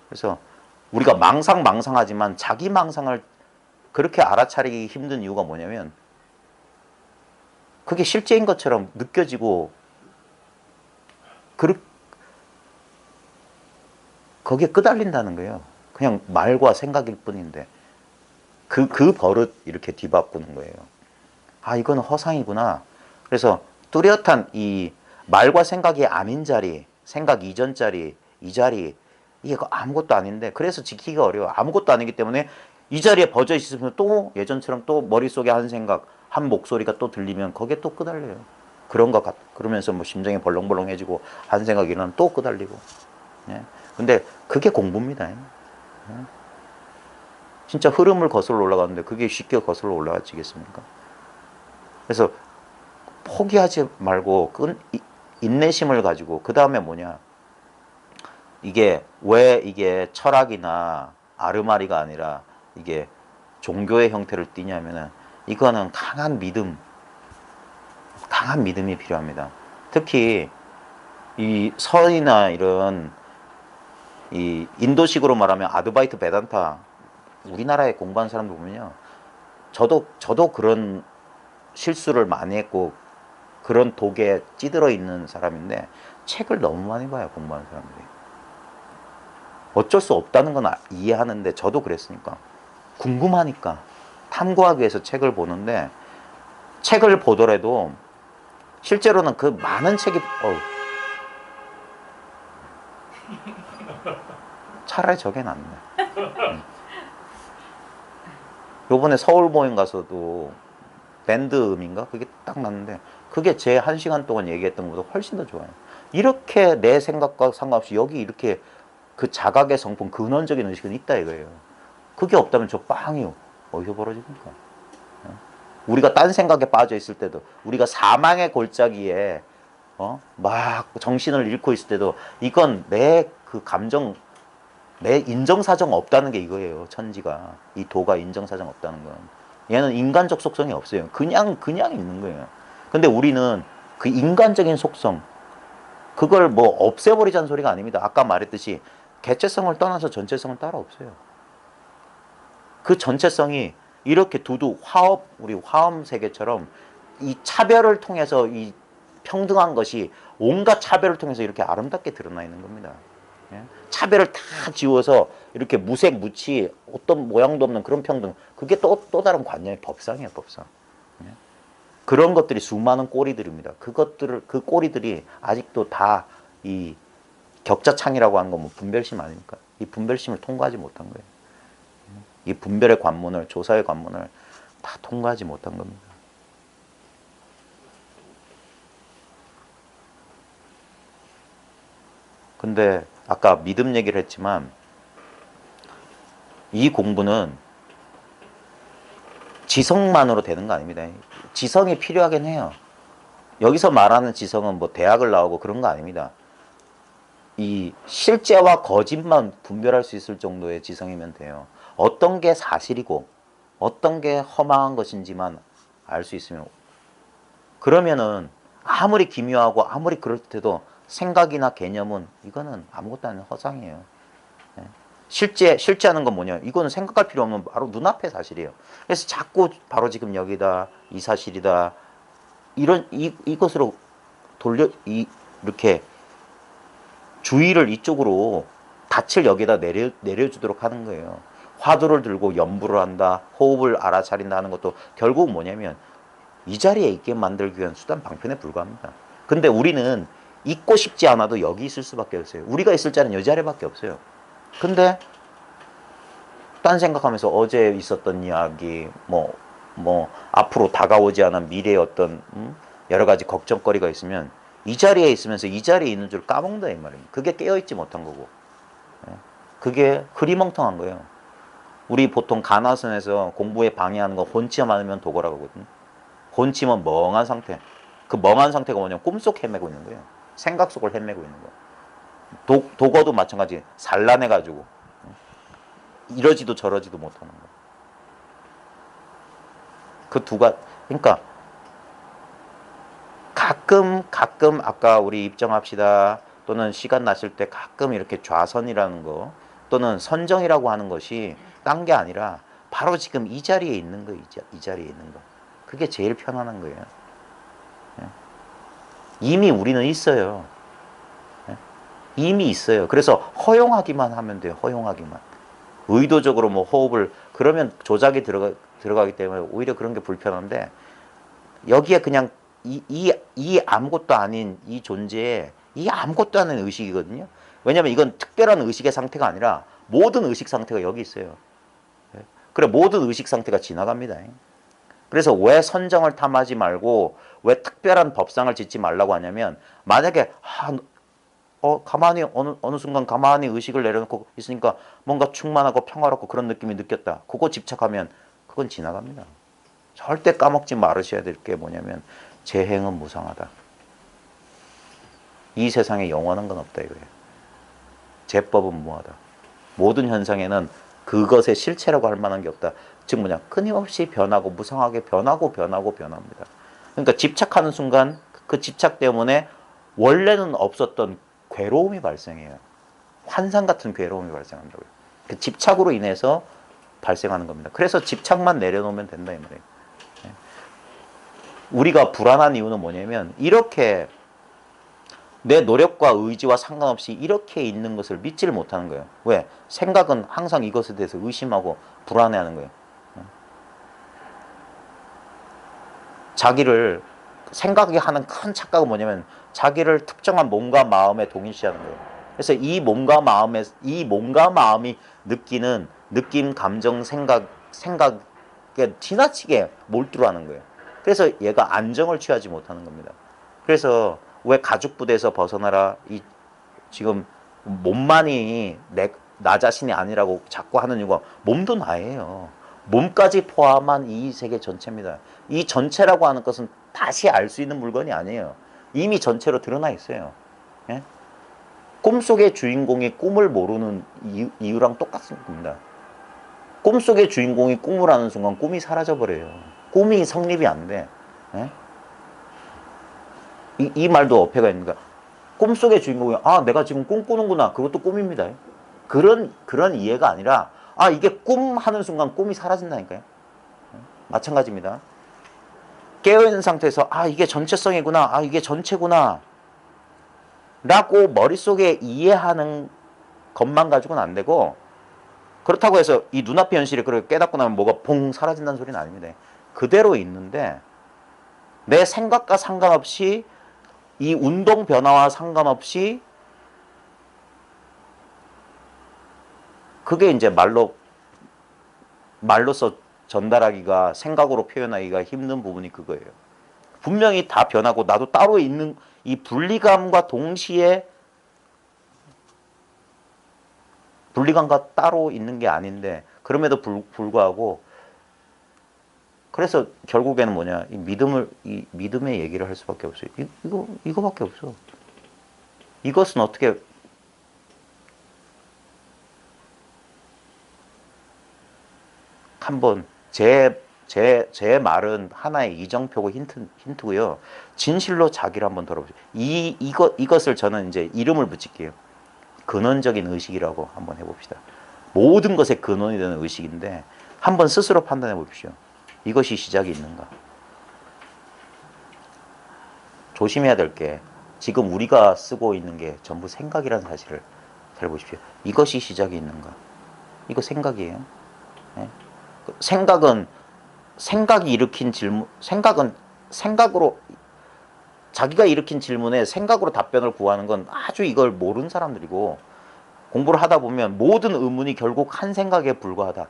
그래서 우리가 망상하지만 자기 망상을 그렇게 알아차리기 힘든 이유가 뭐냐면 그게 실제인 것처럼 느껴지고 거기에 끄달린다는 거예요. 그냥 말과 생각일 뿐인데 그 버릇 이렇게 뒤바꾸는 거예요. 이건 허상이구나. 그래서 뚜렷한 이 말과 생각이 아닌 자리, 생각 이전 자리, 이 자리 이게 아무것도 아닌데 그래서 지키기가 어려워. 아무것도 아니기 때문에 이 자리에 버져 있으면 또 예전처럼 또 머릿속에 한 생각, 한 목소리가 또 들리면 거기에 또 끄달려요. 그러면서 뭐 심장이 벌렁벌렁해지고 한 생각이 일어나면 또 끄달리고. 예. 근데 그게 공부입니다. 예. 진짜 흐름을 거슬러 올라가는데 그게 쉽게 거슬러 올라가지겠습니까? 그래서 포기하지 말고 인내심을 가지고 그 다음에 뭐냐? 이게 왜 이게 철학이나 아르마리가 아니라 이게 종교의 형태를 띠냐면은 이거는 강한 믿음이 필요합니다. 특히 이 서이나 이런 이 인도식으로 말하면 아드바이트 베단타 우리나라에 공부한 사람들 보면요. 저도 그런 실수를 많이 했고 그런 독에 찌들어 있는 사람인데 책을 너무 많이 봐요, 공부하는 사람들이. 어쩔 수 없다는 건 이해하는데 저도 그랬으니까. 궁금하니까 탐구하기 위해서 책을 보는데 책을 보더라도 실제로는 그 많은 책이 차라리 저게 낫네. 요번에 서울 모임 가서도 밴드 음인가? 그게 딱 났는데 그게 제 1시간 동안 얘기했던 것보다 훨씬 더 좋아요. 이렇게 내 생각과 상관없이 여기 이렇게 그 자각의 성품, 근원적인 의식은 있다 이거예요. 그게 없다면 저 빵이 어디서 벌어집니까? 우리가 딴 생각에 빠져 있을 때도 우리가 사망의 골짜기에 막 정신을 잃고 있을 때도 이건 내 그 감정 내 인정사정 없다는 게 이거예요. 천지가 이 도가 인정사정 없다는 건 얘는 인간적 속성이 없어요. 그냥 있는 거예요. 근데 우리는 그 인간적인 속성 그걸 뭐 없애버리자는 소리가 아닙니다. 아까 말했듯이 개체성을 떠나서 전체성은 따로 없어요. 그 전체성이 이렇게 두두 우리 화엄 세계처럼 이 차별을 통해서 이 평등한 것이 온갖 차별을 통해서 이렇게 아름답게 드러나 있는 겁니다. 차별을 다 지워서 이렇게 무색 무치 어떤 모양도 없는 그런 평등 그게 또 다른 관념의 법상이에요. 법상. 그런 것들이 수많은 꼬리들입니다. 그 꼬리들이 아직도 다 이 격자창이라고 하는 건 뭐 분별심 아닙니까? 이 분별심을 통과하지 못한 거예요. 이 분별의 관문을 조사의 관문을 다 통과하지 못한 겁니다. 근데 아까 믿음 얘기를 했지만 이 공부는 지성만으로 되는 거 아닙니다. 지성이 필요하긴 해요. 여기서 말하는 지성은 뭐 대학을 나오고 그런 거 아닙니다. 이 실제와 거짓만 분별할 수 있을 정도의 지성이면 돼요. 어떤 게 사실이고 어떤 게 허망한 것인지만 알 수 있으면 그러면은 아무리 기묘하고 아무리 그럴때도 생각이나 개념은 이거는 아무것도 아닌 허상이에요. 실제하는 건 뭐냐? 이거는 생각할 필요 없는 바로 눈앞의 사실이에요. 그래서 자꾸 바로 지금 여기다 이 사실이다 이것으로 이렇게 주의를 이쪽으로 닻을 여기다 내려주도록 하는 거예요. 화두를 들고 염불을 한다, 호흡을 알아차린다 하는 것도 결국 뭐냐면 이 자리에 있게 만들기 위한 수단 방편에 불과합니다. 근데 우리는 있고 싶지 않아도 여기 있을 수밖에 없어요. 우리가 있을 자리는 이 자리밖에 없어요. 근데 딴 생각하면서 어제 있었던 이야기, 앞으로 다가오지 않은 미래의 어떤 여러 가지 걱정거리가 있으면 이 자리에 있으면서 이 자리에 있는 줄 까먹는다 이 말입니다. 그게 깨어있지 못한 거고 그게 흐리멍텅한 거예요. 우리 보통 간화선에서 공부에 방해하는 거 혼치만 않으면 도거라고 하거든요. 혼치면 멍한 상태. 그 멍한 상태가 뭐냐면 꿈속 헤매고 있는 거예요. 생각 속을 헤매고 있는 거예요. 도거도 마찬가지. 산란해가지고 이러지도 저러지도 못하는 거예요. 그 그러니까 가끔 아까 우리 입정합시다 또는 시간 났을 때 가끔 이렇게 좌선이라는 거 또는 선정이라고 하는 것이 딴 게 아니라 바로 지금 이 자리에 있는 거, 이 자리에 있는 거. 그게 제일 편안한 거예요. 이미 우리는 있어요. 이미 있어요. 그래서 허용하기만 하면 돼요. 허용하기만. 의도적으로 뭐 호흡을 그러면 조작이 들어가기 때문에 오히려 그런 게 불편한데 여기에 그냥 이 아무것도 아닌 이 존재에 이 아무것도 아닌 의식이거든요. 왜냐하면 이건 특별한 의식의 상태가 아니라 모든 의식 상태가 여기 있어요. 그래 모든 의식 상태가 지나갑니다. 그래서 왜 선정을 탐하지 말고 왜 특별한 법상을 짓지 말라고 하냐면 만약에 가만히 어느 순간 가만히 의식을 내려놓고 있으니까 뭔가 충만하고 평화롭고 그런 느낌이 느꼈다. 그거 집착하면 그건 지나갑니다. 절대 까먹지 말으셔야 될 게 뭐냐면 재행은 무상하다. 이 세상에 영원한 건 없다 이거예요. 제법은 무하다. 모든 현상에는 그것의 실체라고 할 만한 게 없다. 즉 뭐냐, 끊임없이 변하고 무상하게 변합니다. 그러니까 집착하는 순간 그 집착 때문에 원래는 없었던 괴로움이 발생해요. 환상 같은 괴로움이 발생한다고요. 그 집착으로 인해서 발생하는 겁니다. 그래서 집착만 내려놓으면 된다 이 말이에요. 우리가 불안한 이유는 뭐냐면 이렇게 내 노력과 의지와 상관없이 이렇게 있는 것을 믿지를 못하는 거예요. 왜? 생각은 항상 이것에 대해서 의심하고 불안해하는 거예요. 자기를 생각이 하는 큰 착각은 뭐냐면 자기를 특정한 몸과 마음에 동일시하는 거예요. 그래서 이 몸과 마음이 느끼는 느낌, 감정, 생각에 지나치게 몰두하는 거예요. 그래서 얘가 안정을 취하지 못하는 겁니다. 그래서 왜 가죽 부대에서 벗어나라, 지금 몸만이 나 자신이 아니라고 자꾸 하는 이유가 몸도 나예요. 몸까지 포함한 이 세계 전체입니다. 이 전체라고 하는 것은 다시 알 수 있는 물건이 아니에요. 이미 전체로 드러나 있어요. 예? 꿈속의 주인공이 꿈을 모르는 이유랑 똑같은 겁니다. 꿈속의 주인공이 꿈을 하는 순간 꿈이 사라져버려요. 꿈이 성립이 안 돼. 예? 이 말도 어폐가 있는가? 꿈속의 주인공이 내가 지금 꿈꾸는구나. 그것도 꿈입니다. 그런 이해가 아니라 이게 꿈 하는 순간 꿈이 사라진다니까요. 마찬가지입니다. 깨어있는 상태에서 이게 전체성이구나. 이게 전체구나. 라고 머릿속에 이해하는 것만 가지고는 안 되고, 그렇다고 해서 이 눈앞의 현실이 그렇게 깨닫고 나면 뭐가 봉 사라진다는 소리는 아닙니다. 그대로 있는데 내 생각과 상관없이 이 운동 변화와 상관없이 그게 이제 말로서 전달하기가, 생각으로 표현하기가 힘든 부분이 그거예요. 분명히 다 변하고 나도 따로 있는 이 분리감과 동시에 분리감과 따로 있는 게 아닌데, 그럼에도 불구하고, 그래서 결국에는 뭐냐, 이 믿음의 얘기를 할 수밖에 없어요. 이거밖에 없어. 이것은 어떻게, 한번 제 말은 하나의 이정표고 힌트고요. 진실로 자기를 한번 돌아보세요. 이것을 저는 이제 이름을 붙일게요. 근원적인 의식이라고 한번 해봅시다. 모든 것의 근원이 되는 의식인데 한번 스스로 판단해 보십시오. 이것이 시작이 있는가? 조심해야 될 게, 지금 우리가 쓰고 있는 게 전부 생각이라는 사실을 잘 보십시오. 이것이 시작이 있는가? 이거 생각이에요. 네? 생각이 일으킨 질문, 생각으로 자기가 일으킨 질문에 생각으로 답변을 구하는 건 아주 이걸 모르는 사람들이고, 공부를 하다 보면 모든 의문이 결국 한 생각에 불과하다.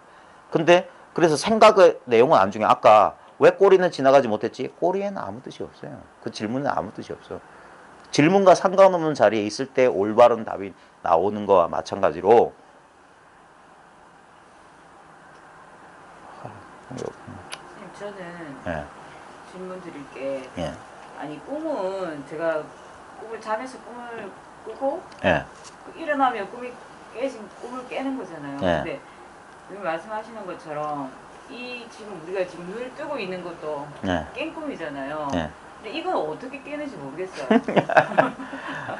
근데 그래서 생각의 내용은 안 중요해. 아까 왜 꼬리는 지나가지 못했지? 꼬리에는 아무 뜻이 없어요. 그 질문은 아무 뜻이 없어. 질문과 상관없는 자리에 있을 때 올바른 답이 나오는 거와 마찬가지로, 저는 질문 드릴게. 예. 아니, 꿈은 제가 잠에서 꿈을 꾸고 예. 일어나면 꿈을 깨는 거잖아요. 예. 근데 지금 말씀하시는 것처럼 지금 우리가 지금 눈을 뜨고 있는 것도 깬 꿈이잖아요. 근데 이건 어떻게 깨는지 모르겠어요.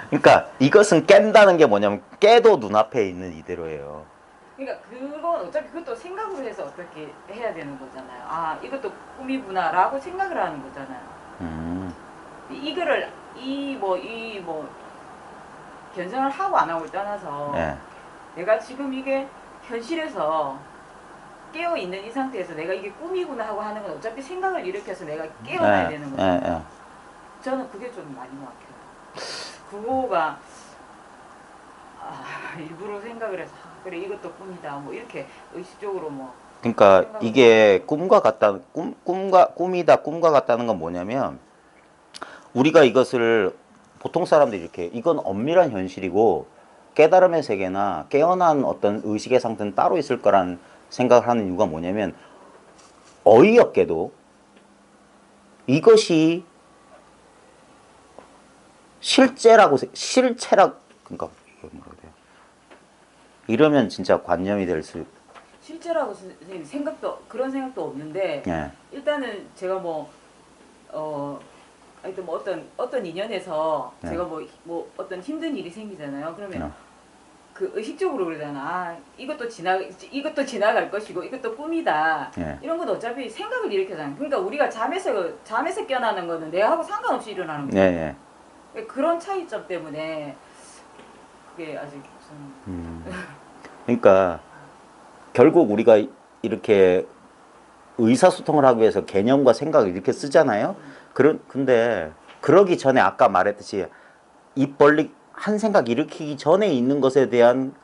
그러니까 이것은 깬다는 게 뭐냐면 깨도 눈앞에 있는 이대로예요. 그러니까 그건 어차피 그것도 생각으로 해서 어떻게 해야 되는 거잖아요. 이것도 꿈이구나 라고 생각을 하는 거잖아요. 이거를 견성을 하고 안 하고를 떠나서 내가 지금 이게 현실에서 깨어 있는 이 상태에서 내가 이게 꿈이구나 하고 하는 건 어차피 생각을 일으켜서 내가 깨어나야 되는 거잖아요. 저는 그게 좀 많이 막혀요. 그거가 일부러 생각을 해서 그래 이것도 꿈이다 뭐 이렇게 의식적으로 그러니까 이게 꿈과 같다는 건 뭐냐면, 우리가 이것을 보통 사람들이 이렇게 이건 엄밀한 현실이고 깨달음의 세계나 깨어난 어떤 의식의 상태는 따로 있을 거라는 생각을 하는 이유가 뭐냐면 어이없게도 이것이 실체라고 그러니까 이러면 진짜 관념이 될 수. 실제라고 선생님 그런 생각도 없는데 예. 일단은 제가 하여튼 뭐 어떤 인연에서 네. 제가 뭐 어떤 힘든 일이 생기잖아요. 그러면 네. 그 의식적으로 그러잖아. 아, 이것도 지나갈 것이고 이것도 꿈이다. 네. 이런 건 어차피 생각을 일으켜잖아. 그러니까 우리가 잠에서 깨어나는 거는 내하고 상관없이 일어나는 거야. 예, 예. 그런 차이점 때문에 그게 아직 그러니까 결국 우리가 이렇게 의사소통을 하기 위해서 개념과 생각을 이렇게 쓰잖아요. 근데 그러기 전에 아까 말했듯이 입 벌리 한 생각 일으키기 전에 있는 것에 대한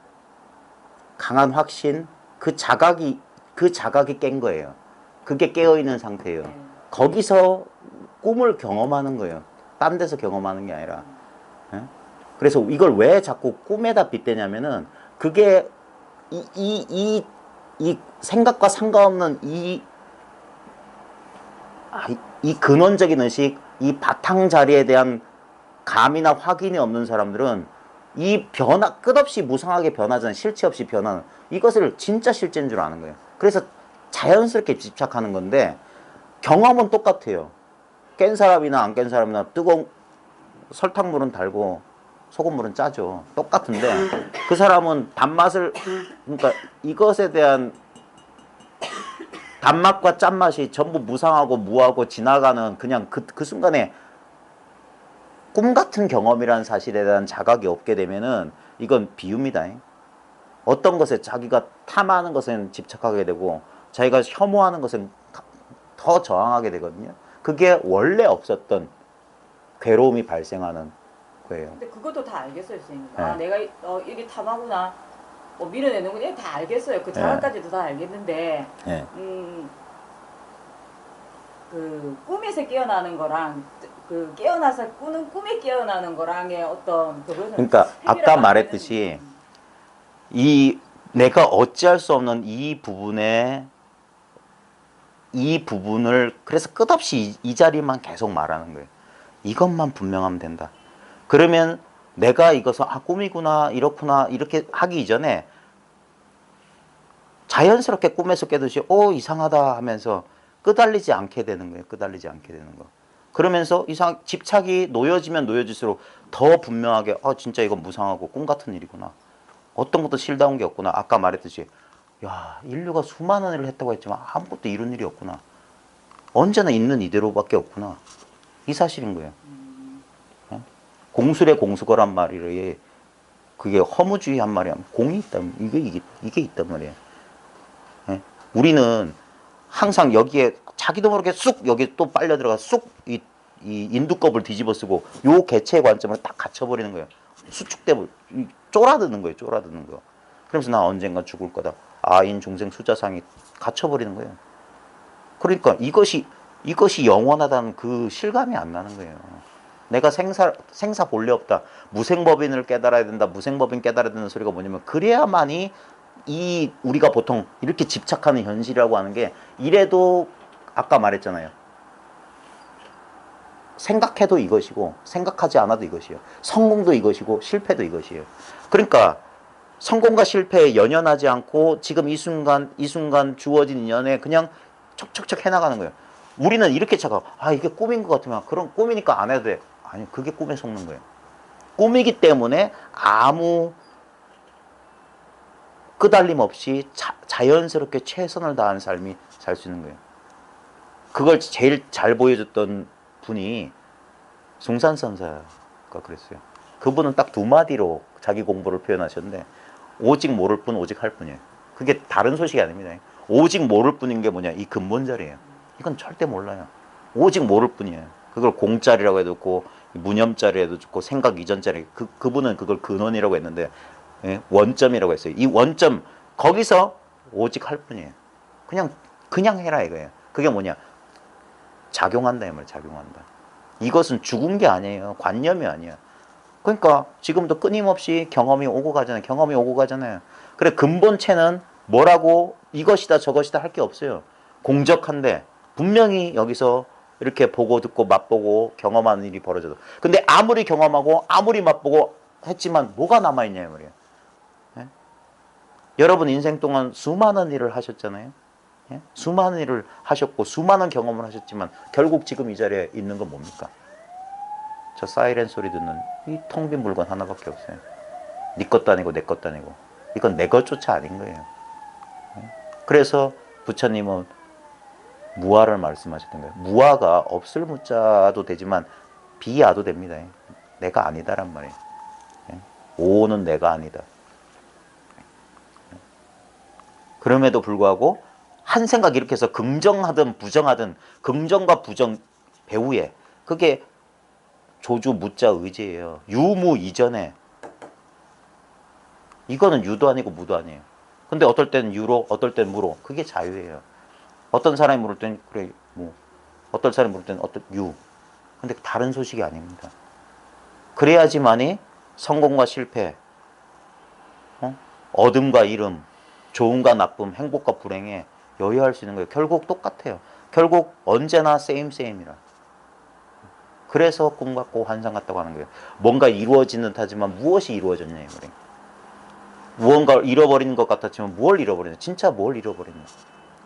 강한 확신, 그 자각이 깬 거예요. 그게 깨어 있는 상태예요. 거기서 꿈을 경험하는 거예요. 딴 데서 경험하는 게 아니라. 예? 그래서 이걸 왜 자꾸 꿈에다 빗대냐면은 그게 이 생각과 상관없는 이 근원적인 의식, 이 바탕 자리에 대한 감이나 확인이 없는 사람들은 이 끝없이 무상하게 변하잖아요. 실체 없이 변하는. 이것을 진짜 실제인 줄 아는 거예요. 그래서 자연스럽게 집착하는 건데 경험은 똑같아요. 깬 사람이나 안 깬 사람이나 뜨거운 설탕물은 달고 소금물은 짜죠. 똑같은데 그 사람은 그러니까 이것에 대한 단맛과 짠맛이 전부 무상하고 무하고 지나가는 그냥 그 순간에 꿈 같은 경험이라는 사실에 대한 자각이 없게 되면은 이건 비유입니다. 어떤 것에 자기가 탐하는 것엔 집착하게 되고 자기가 혐오하는 것은 더 저항하게 되거든요. 그게 원래 없었던 괴로움이 발생하는 거예요. 근데 그것도 다 알겠어요, 선생님. 네. 아, 내가 이게 탐하구나. 밀어내는구나. 다 알겠어요. 그 자각까지도 다 알겠는데, 네. 그 꿈에서 깨어나는 거랑 그 깨어나서 꾸는 꿈에 깨어나는 거랑의 어떤 그거는 그러니까 아까 말했듯이 이 내가 어찌할 수 없는 이 부분을 그래서 끝없이 이 자리만 계속 말하는 거예요. 이것만 분명하면 된다. 그러면 내가 이것을 꿈이구나 이렇구나 이렇게 하기 이전에 자연스럽게 꿈에서 깨듯이 이상하다 하면서 끄달리지 않게 되는 거예요. 끄달리지 않게 되는 거. 그러면서 집착이 놓여지면 놓여질수록 더 분명하게 진짜 이건 무상하고 꿈 같은 일이구나. 어떤 것도 실다운 게 없구나. 아까 말했듯이 야 인류가 수많은 일을 했다고 했지만 아무것도 이룬 일이 없구나. 언제나 있는 이대로밖에 없구나. 이 사실인 거예요. 공술의 공수거란 말이래. 그게 허무주의한 말이야. 공이 있다. 이게 있단 말이에요. 우리는 항상 여기에 자기도 모르게 쑥 여기 또 빨려 들어가 쑥 이 인두껍을 뒤집어 쓰고 요 개체의 관점을 딱 갇혀버리는 거예요. 수축되고 쫄아드는 거예요. 쫄아드는 거. 그러면서 나 언젠가 죽을 거다. 아인 중생 수자상이 갇혀버리는 거예요. 그러니까 이것이 영원하다는 그 실감이 안 나는 거예요. 내가 생사 본래 없다. 무생법인을 깨달아야 된다. 무생법인 깨달아야 된다는 소리가 뭐냐면 그래야만이 우리가 보통 이렇게 집착하는 현실이라고 하는 게 이래도 아까 말했잖아요. 생각해도 이것이고 생각하지 않아도 이것이에요. 성공도 이것이고 실패도 이것이에요. 그러니까 성공과 실패에 연연하지 않고 지금 이 순간 주어진 인연에 그냥 척척척 해나가는 거예요. 우리는 이렇게 착각하고 이게 꿈인 것 같으면 그럼 꿈이니까 안 해도 돼. 아니 그게 꿈에 속는 거예요. 꿈이기 때문에 아무 끄달림 없이 자연스럽게 최선을 다하는 삶이 살 수 있는 거예요. 그걸 제일 잘 보여줬던 분이 숭산선사가 그랬어요. 그분은 딱 두 마디로 자기 공부를 표현하셨는데 오직 모를 뿐 오직 할 뿐이에요. 그게 다른 소식이 아닙니다. 오직 모를 뿐인 게 뭐냐? 이 근본자리예요. 이건 절대 몰라요. 오직 모를 뿐이에요. 그걸 공자리라고 해도 좋고 무념자리 해도 좋고 생각 이전자리 그분은 그걸 근원이라고 했는데 원점이라고 했어요. 이 원점 거기서 오직 할 뿐이에요. 그냥 해라 이거예요. 그게 뭐냐? 작용한다 이 말. 작용한다. 이것은 죽은 게 아니에요. 관념이 아니야. 그러니까 지금도 끊임없이 경험이 오고 가잖아요. 경험이 오고 가잖아요. 그래 근본체는 뭐라고 이것이다 저것이다 할 게 없어요. 공적한데 분명히 여기서 이렇게 보고 듣고 맛보고 경험하는 일이 벌어져도 근데 아무리 경험하고 아무리 맛보고 했지만 뭐가 남아있냐 이 말이에요. 예? 여러분 인생 동안 수많은 일을 하셨잖아요. 예? 수많은 일을 하셨고 수많은 경험을 하셨지만 결국 지금 이 자리에 있는 건 뭡니까? 저 사이렌 소리 듣는 이 텅 빈 물건 하나밖에 없어요. 네 것도 아니고 내 것도 아니고 이건 내 것조차 아닌 거예요. 그래서 부처님은 무아를 말씀하셨던 거예요. 무아가 없을 무자도 되지만 비아도 됩니다. 내가 아니다란 말이에요. 오는 내가 아니다. 그럼에도 불구하고 한 생각 이렇게 해서 긍정하든 부정하든 긍정과 부정 배후에 그게 조주 무자 의지예요. 유무 이전에 이거는 유도 아니고 무도 아니에요. 근데 어떨 때는 유로 어떨 때는 무로 그게 자유예요. 어떤 사람이 물을 땐 그래 무 어떤 사람이 물을 땐 어떤 유 근데 다른 소식이 아닙니다. 그래야지만이 성공과 실패 어둠과 이름 좋음과 나쁨 행복과 불행에 여유할 수 있는 거예요. 결국 똑같아요. 결국 언제나 세임이라. 그래서 꿈 같고 환상 같다고 하는 거예요. 뭔가 이루어지는 듯하지만 무엇이 이루어졌냐 이 말이에요. 무언가를 잃어버리는 것 같았지만 뭘 잃어버리냐. 진짜 뭘 잃어버리냐.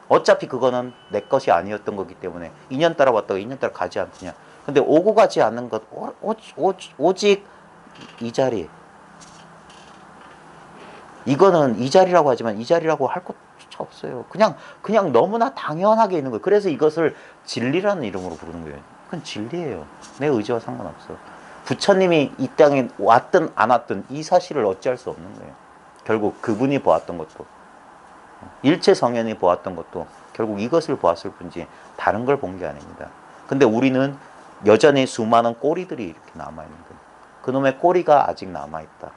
어차피 그거는 내 것이 아니었던 거기 때문에 2년 따라 왔다가 2년 따라 가지 않느냐. 근데 오고 가지 않는 것 오직 이 자리. 이거는 이 자리라고 하지만 이 자리라고 할 것조차 없어요. 그냥 너무나 당연하게 있는 거예요. 그래서 이것을 진리라는 이름으로 부르는 거예요. 그건 진리예요. 내 의지와 상관없어. 부처님이 이 땅에 왔든 안 왔든 이 사실을 어찌할 수 없는 거예요. 결국 그분이 보았던 것도 일체 성현이 보았던 것도 결국 이것을 보았을 뿐이지 다른 걸 본 게 아닙니다. 근데 우리는 여전히 수많은 꼬리들이 이렇게 남아있는 거예요. 그놈의 꼬리가 아직 남아있다.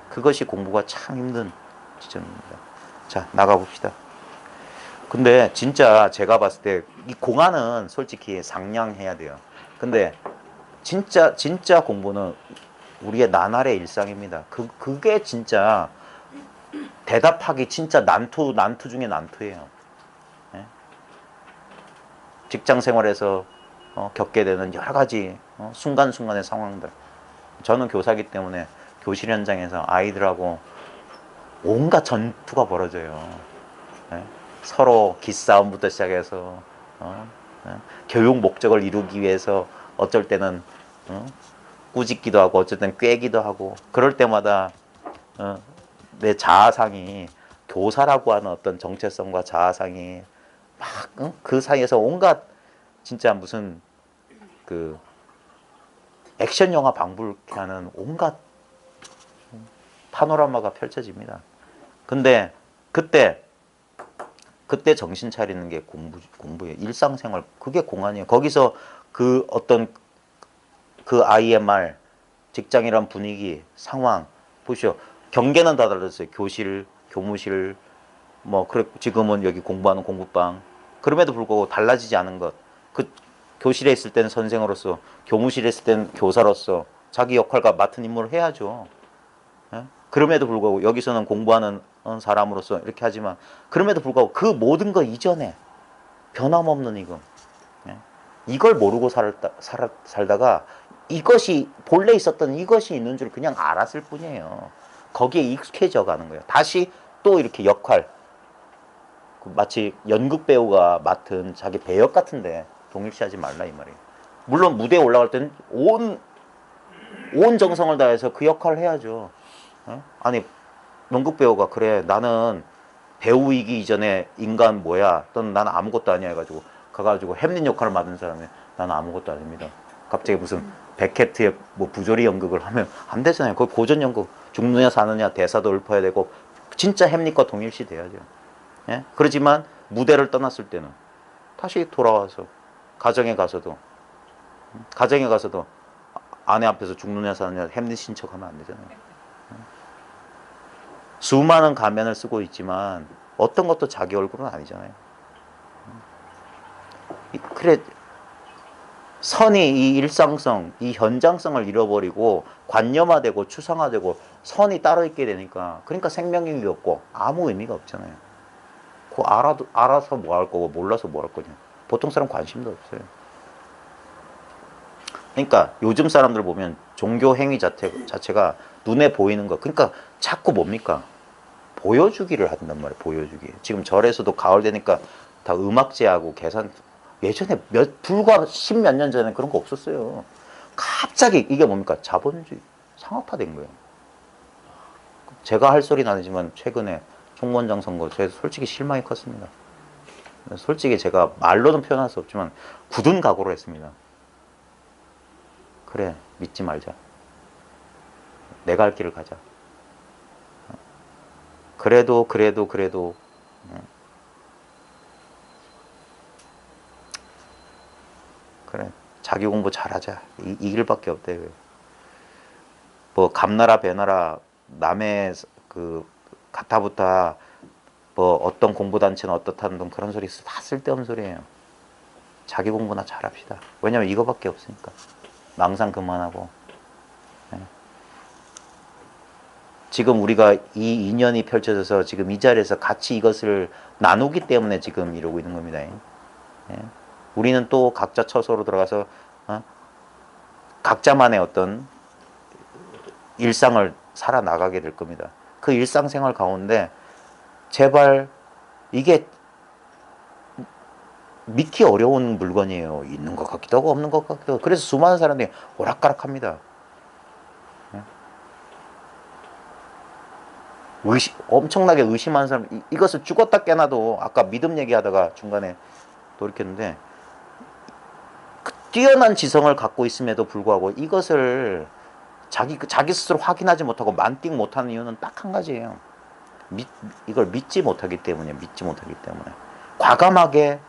그것이 공부가 참 힘든 지점입니다. 자, 나가봅시다. 근데 진짜 제가 봤을 때 이 공안은 솔직히 상냥해야 돼요. 근데 진짜 공부는 우리의 나날의 일상입니다. 그게 진짜 대답하기 진짜 난투 중에 난투예요. 예? 직장 생활에서 겪게 되는 여러 가지 순간순간의 상황들. 저는 교사기 때문에 교실 현장에서 아이들하고 온갖 전투가 벌어져요. 예? 서로 기싸움부터 시작해서 교육 목적을 이루기 위해서 어쩔 때는 꾸짖기도 하고 어쩔 때는 꾀기도 하고 그럴 때마다 내 자아상이 교사라고 하는 어떤 정체성과 자아상이 막 그 사이에서 온갖 진짜 무슨 그 액션 영화 방불케 하는 온갖 파노라마가 펼쳐집니다. 근데 그때 정신 차리는 게 공부예요. 일상생활 그게 공안이에요. 거기서 그 어떤 그 아이의 말, 직장이란 분위기, 상황 보시오. 경계는 다 달랐어요. 교실, 교무실, 뭐 그래 지금은 여기 공부하는 공부방. 그럼에도 불구하고 달라지지 않은 것. 그 교실에 있을 때는 선생으로서, 교무실에 있을 때는 교사로서 자기 역할과 맡은 임무를 해야죠. 예? 그럼에도 불구하고 여기서는 공부하는 사람으로서 이렇게 하지만 그럼에도 불구하고 그 모든 것 이전에 변함없는 이거. 예? 이걸 모르고 살다가 이것이 본래 있었던 이것이 있는 줄 그냥 알았을 뿐이에요. 거기에 익숙해져 가는 거예요. 다시 또 이렇게 역할 마치 연극 배우가 맡은 자기 배역 같은데 동일시하지 말라 이 말이에요. 물론 무대에 올라갈 때는 온 정성을 다해서 그 역할을 해야죠. 아니 연극 배우가 그래 나는 배우이기 이전에 인간 뭐야 또는 나는 아무것도 아니야 해가지고 가가지고 햄릿 역할을 맡은 사람이 나는 아무것도 아닙니다. 갑자기 무슨 베케트의 뭐 부조리 연극을 하면 안 되잖아요. 그거 고전 연극 죽느냐 사느냐 대사도 읊어야 되고 진짜 햄릿과 동일시 돼야죠. 예? 그렇지만 무대를 떠났을 때는 다시 돌아와서 가정에 가서도 아내 앞에서 죽느냐 사느냐 햄릿인 척하면 안 되잖아요. 수많은 가면을 쓰고 있지만 어떤 것도 자기 얼굴은 아니잖아요. 그래 선이 이 일상성, 이 현장성을 잃어버리고 관념화되고 추상화되고 선이 따로 있게 되니까 그러니까 생명력이 없고 아무 의미가 없잖아요. 그 알아서 뭐 할 거고 몰라서 뭐 할 거냐. 보통 사람 관심도 없어요. 그러니까 요즘 사람들 보면 종교 행위 자체가 눈에 보이는 거. 그러니까 자꾸 뭡니까? 보여주기를 한단 말이에요. 보여주기. 지금 절에서도 가을 되니까 다 음악제하고 계산. 예전에 불과 십몇 년 전에 그런 거 없었어요. 갑자기 이게 뭡니까? 자본주의 상업화된 거예요. 제가 할 소리는 아니지만 최근에 총무원장 선거 저희 솔직히 실망이 컸습니다. 솔직히 제가 말로는 표현할 수 없지만 굳은 각오로 했습니다. 그래, 믿지 말자. 내가 할 길을 가자. 그래도 그래, 자기 공부 잘하자. 이 길밖에 없대. 뭐 감나라 배나라 남의 그 가타부타 뭐 어떤 공부단체는 어떻다는 등 그런 소리 다 쓸데없는 소리예요. 자기 공부나 잘합시다. 왜냐면 이거밖에 없으니까. 망상 그만하고. 네. 지금 우리가 이 인연이 펼쳐져서 지금 이 자리에서 같이 이것을 나누기 때문에 지금 이러고 있는 겁니다. 네. 우리는 또 각자 처소로 들어가서 각자만의 어떤 일상을 살아나가게 될 겁니다. 그 일상생활 가운데 제발 이게 믿기 어려운 물건이에요. 있는 것 같기도 하고 없는 것 같기도 하고. 그래서 수많은 사람들이 오락가락합니다. 엄청나게 의심하는 사람, 이것을 죽었다 깨나도 아까 믿음 얘기하다가 중간에 돌이켰는데 뛰어난 지성을 갖고 있음에도 불구하고 이것을 자기 스스로 확인하지 못하고 만띵 못하는 이유는 딱 한 가지예요. 이걸 믿지 못하기 때문에. 과감하게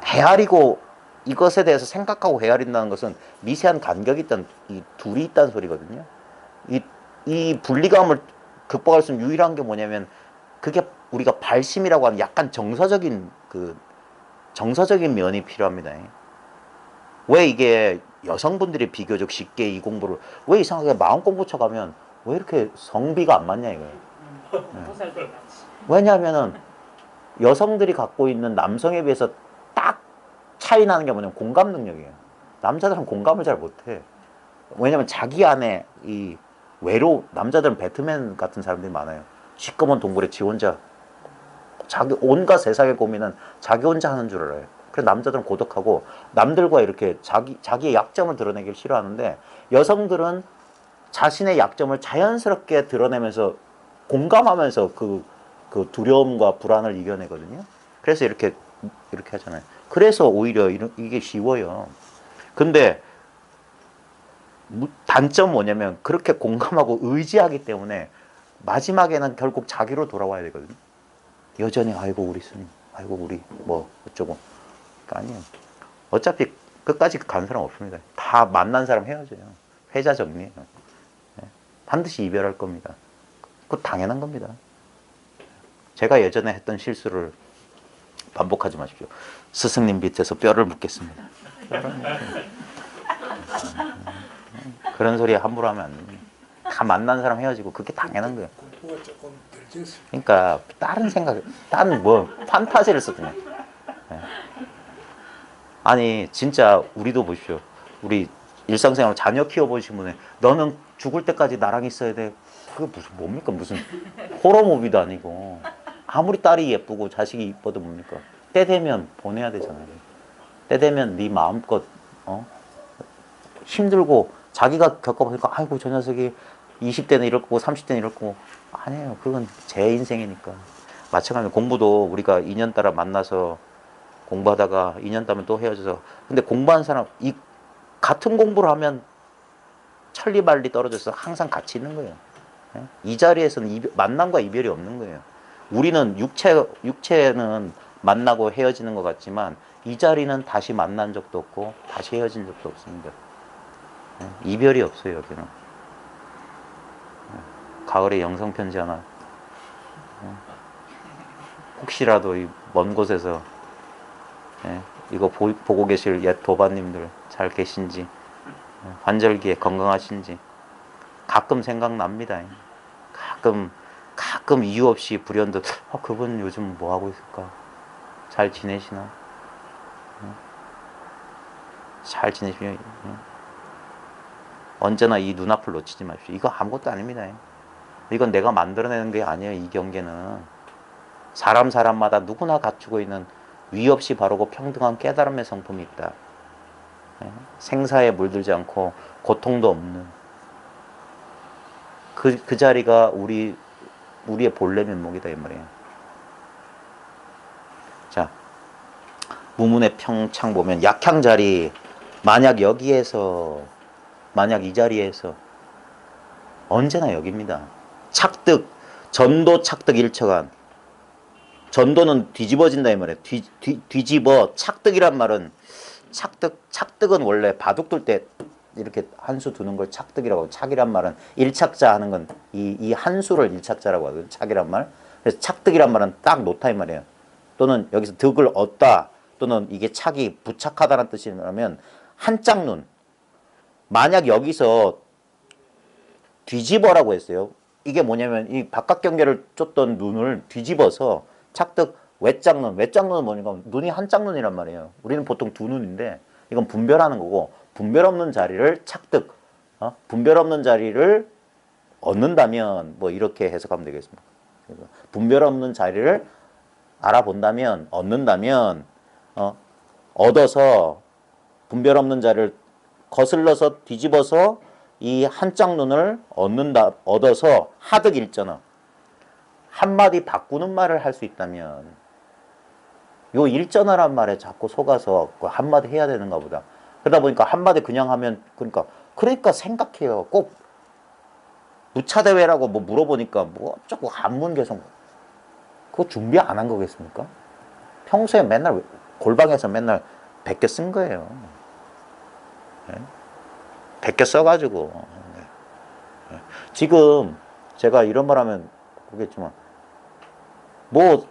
헤아리고 이것에 대해서 생각하고 헤아린다는 것은 미세한 간격이 있다는, 이 둘이 있다는 소리거든요. 이 분리감을 극복할 수 있는 유일한 게 뭐냐면 그게 우리가 발심이라고 하는 약간 정서적인 면이 필요합니다. 왜 이게 여성분들이 비교적 쉽게 이 공부를 왜 이상하게 마음 공부 쳐가면 왜 이렇게 성비가 안 맞냐 이거예요. 왜냐하면은 여성들이 갖고 있는 남성에 비해서 딱 차이 나는 게 뭐냐면 공감 능력이에요. 남자들은 공감을 잘 못해. 왜냐면 자기 안에 이 남자들은 배트맨 같은 사람들이 많아요. 시꺼먼 동굴에 지 혼자 자기 온갖 세상의 고민은 자기 혼자 하는 줄 알아요. 그래서 남자들은 고독하고 남들과 이렇게 자기의 약점을 드러내기를 싫어하는데 여성들은 자신의 약점을 자연스럽게 드러내면서 공감하면서 그 두려움과 불안을 이겨내거든요. 그래서 이렇게 하잖아요. 그래서 오히려 이게 쉬워요. 근데 단점 뭐냐면 그렇게 공감하고 의지하기 때문에 마지막에는 결국 자기로 돌아와야 되거든요. 여전히 아이고 우리 스님, 아이고 우리 뭐 어쩌고. 아니에요. 어차피 끝까지 가는 사람 없습니다. 다 만난 사람 헤어져요. 회자 정리해요. 반드시 이별할 겁니다. 그거 당연한 겁니다. 제가 예전에 했던 실수를 반복하지 마십시오. 스승님 밑에서 뼈를 묻겠습니다. 그런 소리 함부로 하면 안 됩니다. 다 만난 사람 헤어지고 그게 당연한 거예요. 그러니까 다른 뭐 판타지를 썼더니. 아니 진짜 우리도 보십시오. 우리 일상생활 자녀 키워보신 분에 너는 죽을 때까지 나랑 있어야 돼. 그게 뭡니까? 무슨 호러무비도 아니고. 아무리 딸이 예쁘고 자식이 이뻐도 뭡니까? 때 되면 보내야 되잖아요. 때 되면 네 마음껏 힘들고 자기가 겪어보니까 아이고 저 녀석이 20대는 이럴 거고 30대는 이럴 거고. 아니에요. 그건 제 인생이니까. 마찬가지로 공부도 우리가 2년 따라 만나서 공부하다가 2년 따면 또 헤어져서. 근데 공부하는 사람 같은 공부를 하면 천리발리 떨어져서 항상 같이 있는 거예요. 이 자리에서는 만남과 이별이 없는 거예요. 우리는 육체는 만나고 헤어지는 것 같지만 이 자리는 다시 만난 적도 없고 다시 헤어진 적도 없습니다. 이별이 없어요. 여기는. 가을에 영상편지 하나. 혹시라도 이 먼 곳에서 예, 이거 보고 계실 옛 도반님들 잘 계신지, 예, 환절기에 건강하신지 가끔 생각납니다. 가끔 이유 없이 불현듯 그분 요즘 뭐 하고 있을까? 잘 지내시나? 잘 지내시면 언제나 이 눈앞을 놓치지 마십시오. 이거 아무것도 아닙니다. 이건 내가 만들어내는 게 아니에요. 이 경계는 사람마다 누구나 갖추고 있는 위 없이 바르고 평등한 깨달음의 성품이 있다. 생사에 물들지 않고 고통도 없는 그 자리가 우리의 본래 면목이다 이 말이에요. 자, 무문의 평창 보면 약향 자리, 만약 이 자리에서 언제나 여기입니다. 착득, 전도 착득 일처간. 전도는 뒤집어진다 이 말이에요. 뒤집어. 착득이란 말은 착득은 원래 바둑둘 때 이렇게 한 수 두는 걸 착득이라고 하고, 착이란 말은 일착자 하는 건 이 한 수를 일착자라고 하거든요. 착이란 말. 그래서 착득이란 말은 딱 놓다 이 말이에요. 또는 여기서 득을 얻다, 또는 이게 착이 부착하다는 뜻이라면 한짝눈. 만약 여기서 뒤집어라고 했어요. 이게 뭐냐면 이 바깥 경계를 쫓던 눈을 뒤집어서 착득 외짝눈은 뭐니까 눈이 한짝눈이란 말이에요. 우리는 보통 두 눈인데 이건 분별하는 거고, 분별 없는 자리를 착득, 분별 없는 자리를 얻는다면 뭐 이렇게 해석하면 되겠습니다. 분별 없는 자리를 알아본다면, 얻는다면, 얻어서 분별 없는 자리를 거슬러서 뒤집어서 이 한짝 눈을 얻어서 하득 일전어. 한마디 바꾸는 말을 할 수 있다면, 요 일전어란 말에 자꾸 속아서 그 한마디 해야 되는가 보다. 그러다 보니까 한마디 그냥 하면, 그러니까 생각해요. 꼭 무차대회라고 뭐 물어보니까 뭐 어쩌고 한문 개성, 그거 준비 안 한 거겠습니까? 평소에 맨날 골방에서 맨날 베껴 쓴 거예요. 네? 베껴 써가지고. 네. 지금 제가 이런 말 하면 그렇겠지만, 뭐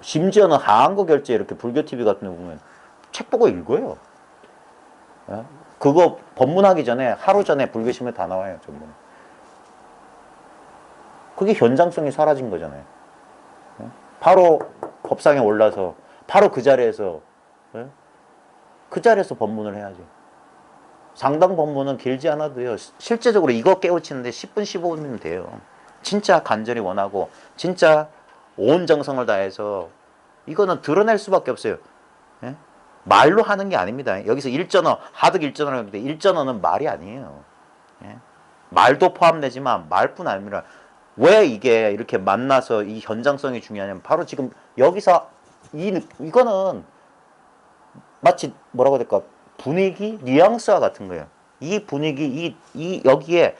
심지어는 하한거 결제 이렇게 불교 TV 같은 데 보면 책 보고 읽어요. 네? 그거 법문하기 전에 하루 전에 불교심에 다 나와요. 전부. 그게 현장성이 사라진 거잖아요. 네? 바로 법상에 올라서 바로 그 자리에서 법문을 해야죠. 상당 법문은 길지 않아도요. 실제적으로 이거 깨우치는데 10분 15분이면 돼요. 진짜 간절히 원하고 진짜 온 정성을 다해서 이거는 드러낼 수밖에 없어요. 예? 말로 하는 게 아닙니다. 여기서 일전어, 하득 일전어라고 하는데 일전어는 말이 아니에요. 예? 말도 포함되지만 말뿐 아니라 왜 이게 이렇게 만나서 이 현장성이 중요하냐면 바로 지금 여기서 이거는 마치 뭐라고 해야 될까, 분위기 뉘앙스와 같은 거예요. 이 분위기 여기에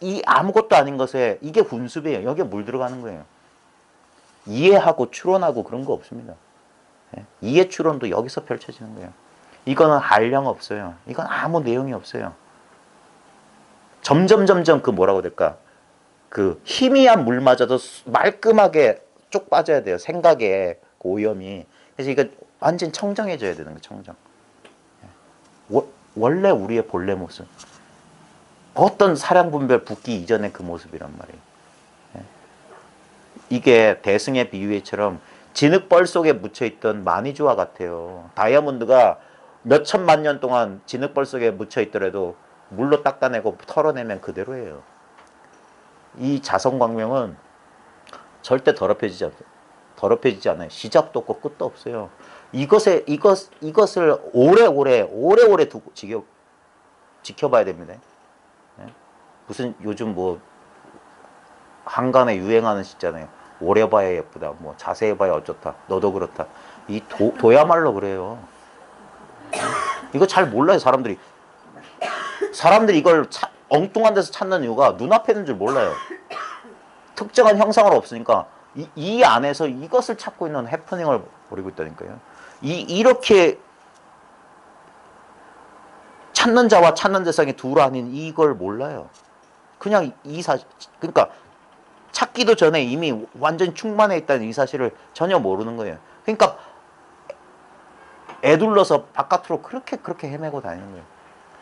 이 아무것도 아닌 것에 이게 훈습이에요. 여기에 물 들어가는 거예요. 이해하고 추론하고 그런 거 없습니다. 이해 추론도 여기서 펼쳐지는 거예요. 이거는 한량 없어요. 이건 아무 내용이 없어요. 점점 그 뭐라고 해야 될까, 그 희미한 물마저도 말끔하게 쭉 빠져야 돼요. 생각에 그 오염이. 그래서 이거 완전 청정해져야 되는 거예요. 청정. 원래 우리의 본래 모습, 어떤 사량 분별 붙기 이전의 그 모습이란 말이에요. 이게 대승의 비유회처럼 진흙벌 속에 묻혀있던 마니주와 같아요. 다이아몬드가 몇 천만 년 동안 진흙벌 속에 묻혀있더라도 물로 닦아내고 털어내면 그대로예요. 이 자성광명은 절대 더럽혀지지 않아요. 시작도 없고 끝도 없어요. 이것을 오래오래 두고 지켜봐야 됩니다. 무슨 요즘 뭐 한간에 유행하는 시 있잖아요. 오래 봐야 예쁘다, 뭐 자세히 봐야 어쩌다, 너도 그렇다. 이 도야말로 그래요. 이거 잘 몰라요. 사람들이 이걸 엉뚱한 데서 찾는 이유가 눈앞에 있는 줄 몰라요. 특정한 형상은 없으니까 이 안에서 이것을 찾고 있는 해프닝을 벌이고 있다니까요. 이렇게 찾는 자와 찾는 대상이 둘 아닌 이걸 몰라요. 그냥 그러니까 찾기도 전에 이미 완전 충만해 있다는 이 사실을 전혀 모르는 거예요. 그러니까 애둘러서 바깥으로 그렇게 헤매고 다니는 거예요.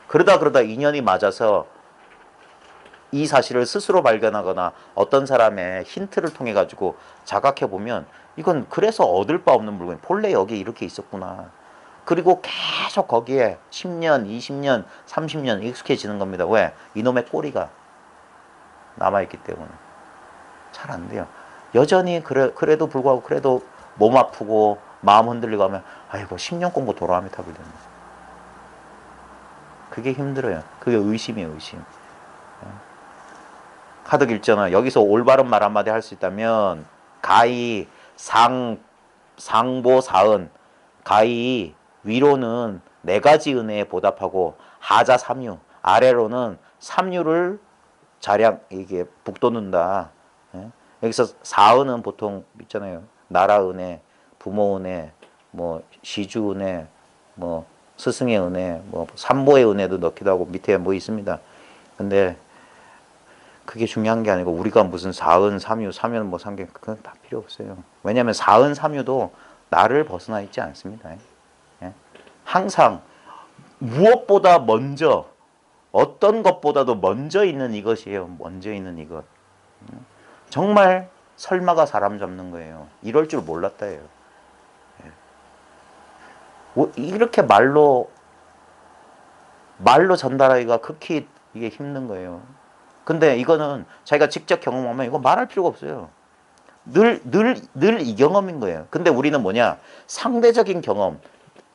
그러다 인연이 맞아서 이 사실을 스스로 발견하거나 어떤 사람의 힌트를 통해 가지고 자각해 보면 이건 그래서 얻을 바 없는 물건이 본래 여기 이렇게 있었구나. 그리고 계속 거기에 10년, 20년, 30년 익숙해지는 겁니다. 왜? 이놈의 꼬리가 남아있기 때문에. 잘 안 돼요. 여전히 그래도 불구하고 그래도 몸 아프고 마음 흔들리고 하면 아이고 10년 공부 돌아가며 답을 듣는 거예요. 그게 힘들어요. 그게 의심이에요. 의심. 카드 길잖아. 여기서 올바른 말 한마디 할 수 있다면 가히 상보 사은 가히 위로는 네 가지 은혜에 보답하고 하자 삼유 아래로는 삼유를 자량 이게 북돋는다. 예? 여기서 사은은 보통 있잖아요. 나라 은혜, 부모 은혜, 뭐 시주 은혜, 뭐 스승의 은혜, 뭐 삼보의 은혜도 넣기도 하고 밑에 뭐 있습니다. 근데 그게 중요한 게 아니고 우리가 무슨 사은, 삼유, 사면 뭐 삼계 그건 다 필요 없어요. 왜냐하면 사은, 삼유도 나를 벗어나 있지 않습니다. 예? 항상 무엇보다 먼저 어떤 것보다도 먼저 있는 이것이에요. 먼저 있는 이것. 정말 설마가 사람 잡는 거예요. 이럴 줄 몰랐다예요. 이렇게 말로 전달하기가 극히 이게 힘든 거예요. 근데 이거는 자기가 직접 경험하면 이거 말할 필요가 없어요. 늘 이 경험인 거예요. 근데 우리는 뭐냐? 상대적인 경험.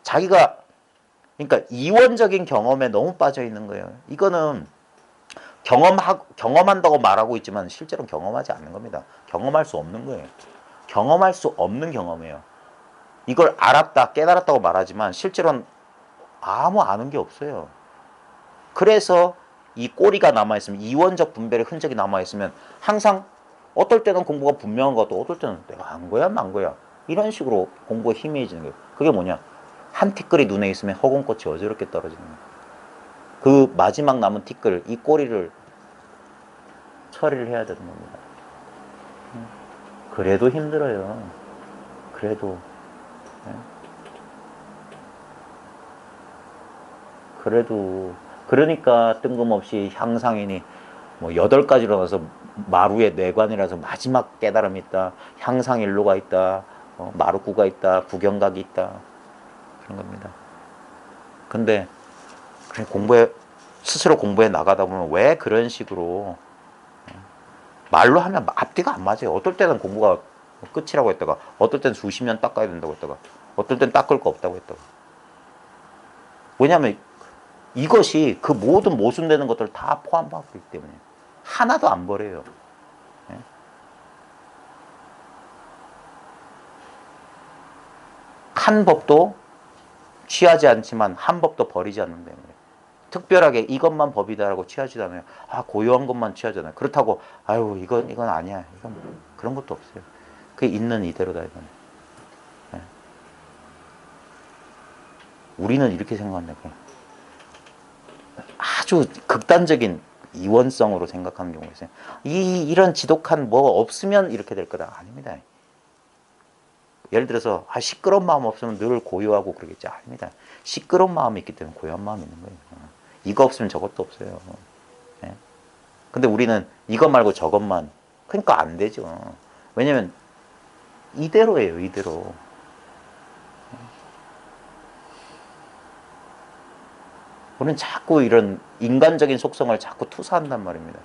자기가, 그러니까 이원적인 경험에 너무 빠져 있는 거예요. 이거는 경험한다고 말하고 있지만 실제로 경험하지 않는 겁니다. 경험할 수 없는 거예요. 경험할 수 없는 경험이에요. 이걸 알았다, 깨달았다고 말하지만 실제로는 아무 아는 게 없어요. 그래서 이 꼬리가 남아있으면, 이원적 분별의 흔적이 남아있으면 항상 어떨 때는 공부가 분명한 것도 어떨 때는 내가 안 거야, 만 거야. 이런 식으로 공부가 희미해지는 거예요. 그게 뭐냐? 한 티끌이 눈에 있으면 허공꽃이 어지럽게 떨어지는 거예요. 그 마지막 남은 티끌, 이 꼬리를 처리를 해야 되는 겁니다. 그래도 힘들어요. 그래도. 그러니까 뜬금없이 향상인이 뭐 8가지로 나와서 마루의 뇌관이라서 마지막 깨달음이 있다. 향상일로가 있다. 마루구가 있다. 구경각이 있다. 그런 겁니다. 근데 스스로 공부해 나가다 보면 왜 그런 식으로 말로 하면 앞뒤가 안 맞아요. 어떨 때는 공부가 끝이라고 했다가 어떨 때는 수십 년 닦아야 된다고 했다가 어떨 땐 닦을 거 없다고 했다가. 왜냐하면 이것이 그 모든 모순되는 것들을 다 포함하고 있기 때문에 하나도 안 버려요. 한 법도 취하지 않지만 한 법도 버리지 않는다는 거예요. 특별하게 이것만 법이다라고 취하지도 않아요. 고요한 것만 취하잖아요. 그렇다고 아유 이건 아니야. 이건 그런 것도 없어요. 그게 있는 이대로다 이거는. 우리는 이렇게 생각한다. 아주 극단적인 이원성으로 생각하는 경우가 있어요. 이런 지독한 뭐 없으면 이렇게 될 거다. 아닙니다. 예를 들어서 시끄러운 마음 없으면 늘 고요하고 그러겠지. 아닙니다. 시끄러운 마음이 있기 때문에 고요한 마음이 있는 거예요. 이거 없으면 저것도 없어요. 근데 우리는 이것 말고 저것만. 그러니까 안 되죠. 왜냐면 이대로예요. 이대로. 우리는 자꾸 이런 인간적인 속성을 자꾸 투사한단 말입니다.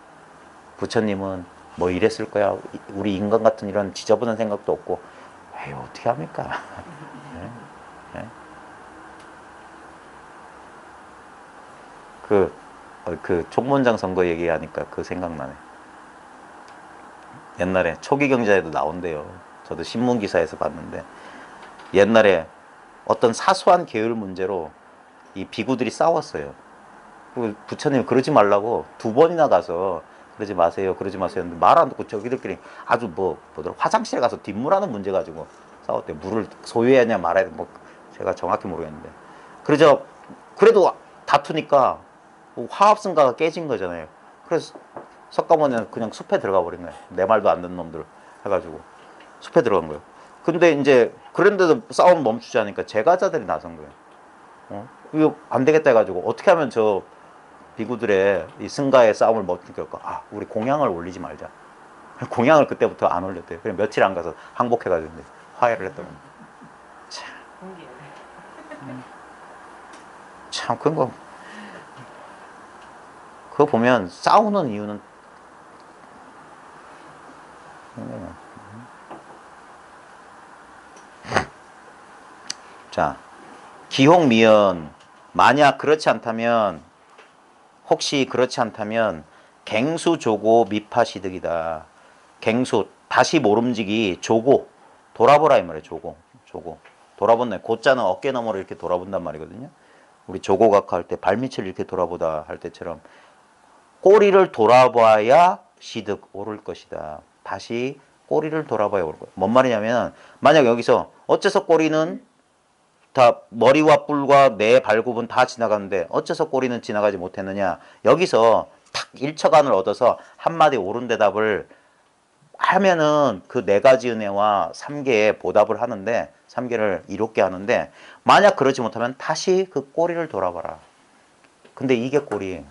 부처님은 뭐 이랬을 거야. 우리 인간 같은 이런 지저분한 생각도 없고. 에이, 어떻게 합니까? 그 총무원장 선거 얘기하니까 그 생각나네. 옛날에 초기 경제에도 나온대요. 저도 신문 기사에서 봤는데 옛날에 어떤 사소한 계율 문제로 이 비구들이 싸웠어요. 부처님 그러지 말라고 2번이나 가서 그러지 마세요, 그러지 마세요. 근데 말 안 듣고 저기들끼리 아주 뭐더라 화장실에 가서 뒷물하는 문제 가지고 싸웠대. 물을 소유해야 하냐 말아야 돼. 뭐 제가 정확히 모르겠는데. 그래도 다투니까 화합승가가 깨진 거잖아요. 그래서 석가모니는 그냥 숲에 들어가 버린 거예요. 내 말도 안 듣는 놈들 해가지고 숲에 들어간 거예요. 근데 이제 그런데도 싸움 멈추지 않으니까 제가자들이 나선 거예요. 이거 안 되겠다 해가지고 어떻게 하면 저 비구들의 이 승가의 싸움을 멈출까? 우리 공양을 올리지 말자. 공양을 그때부터 안 올렸대요. 그냥 며칠 안 가서 항복해가지고 이제 화해를 했던 겁니다. 참 그런 거 그거 보면 싸우는 이유는 자 기홍미연 만약 그렇지 않다면 혹시 그렇지 않다면 갱수조고 미파시득이다. 갱수 다시 모름지기 조고 돌아보라 이 말이에요. 조고 돌아본다. 고자는 어깨 너머로 이렇게 돌아본단 말이거든요. 우리 조고각 할 때 발밑을 이렇게 돌아보다 할 때처럼 꼬리를 돌아봐야 시득 오를 것이다. 다시 꼬리를 돌아봐야 오를 거야. 뭔 말이냐면 만약 여기서 어째서 꼬리는 다 머리와 뿔과 내 발굽은 다 지나갔는데 어째서 꼬리는 지나가지 못했느냐. 여기서 탁 일처간을 얻어서 한마디 옳은 대답을 하면은 그 네 가지 은혜와 3개의 보답을 하는데 3개를 이롭게 하는데 만약 그러지 못하면 다시 그 꼬리를 돌아봐라. 근데 이게 꼬리예요.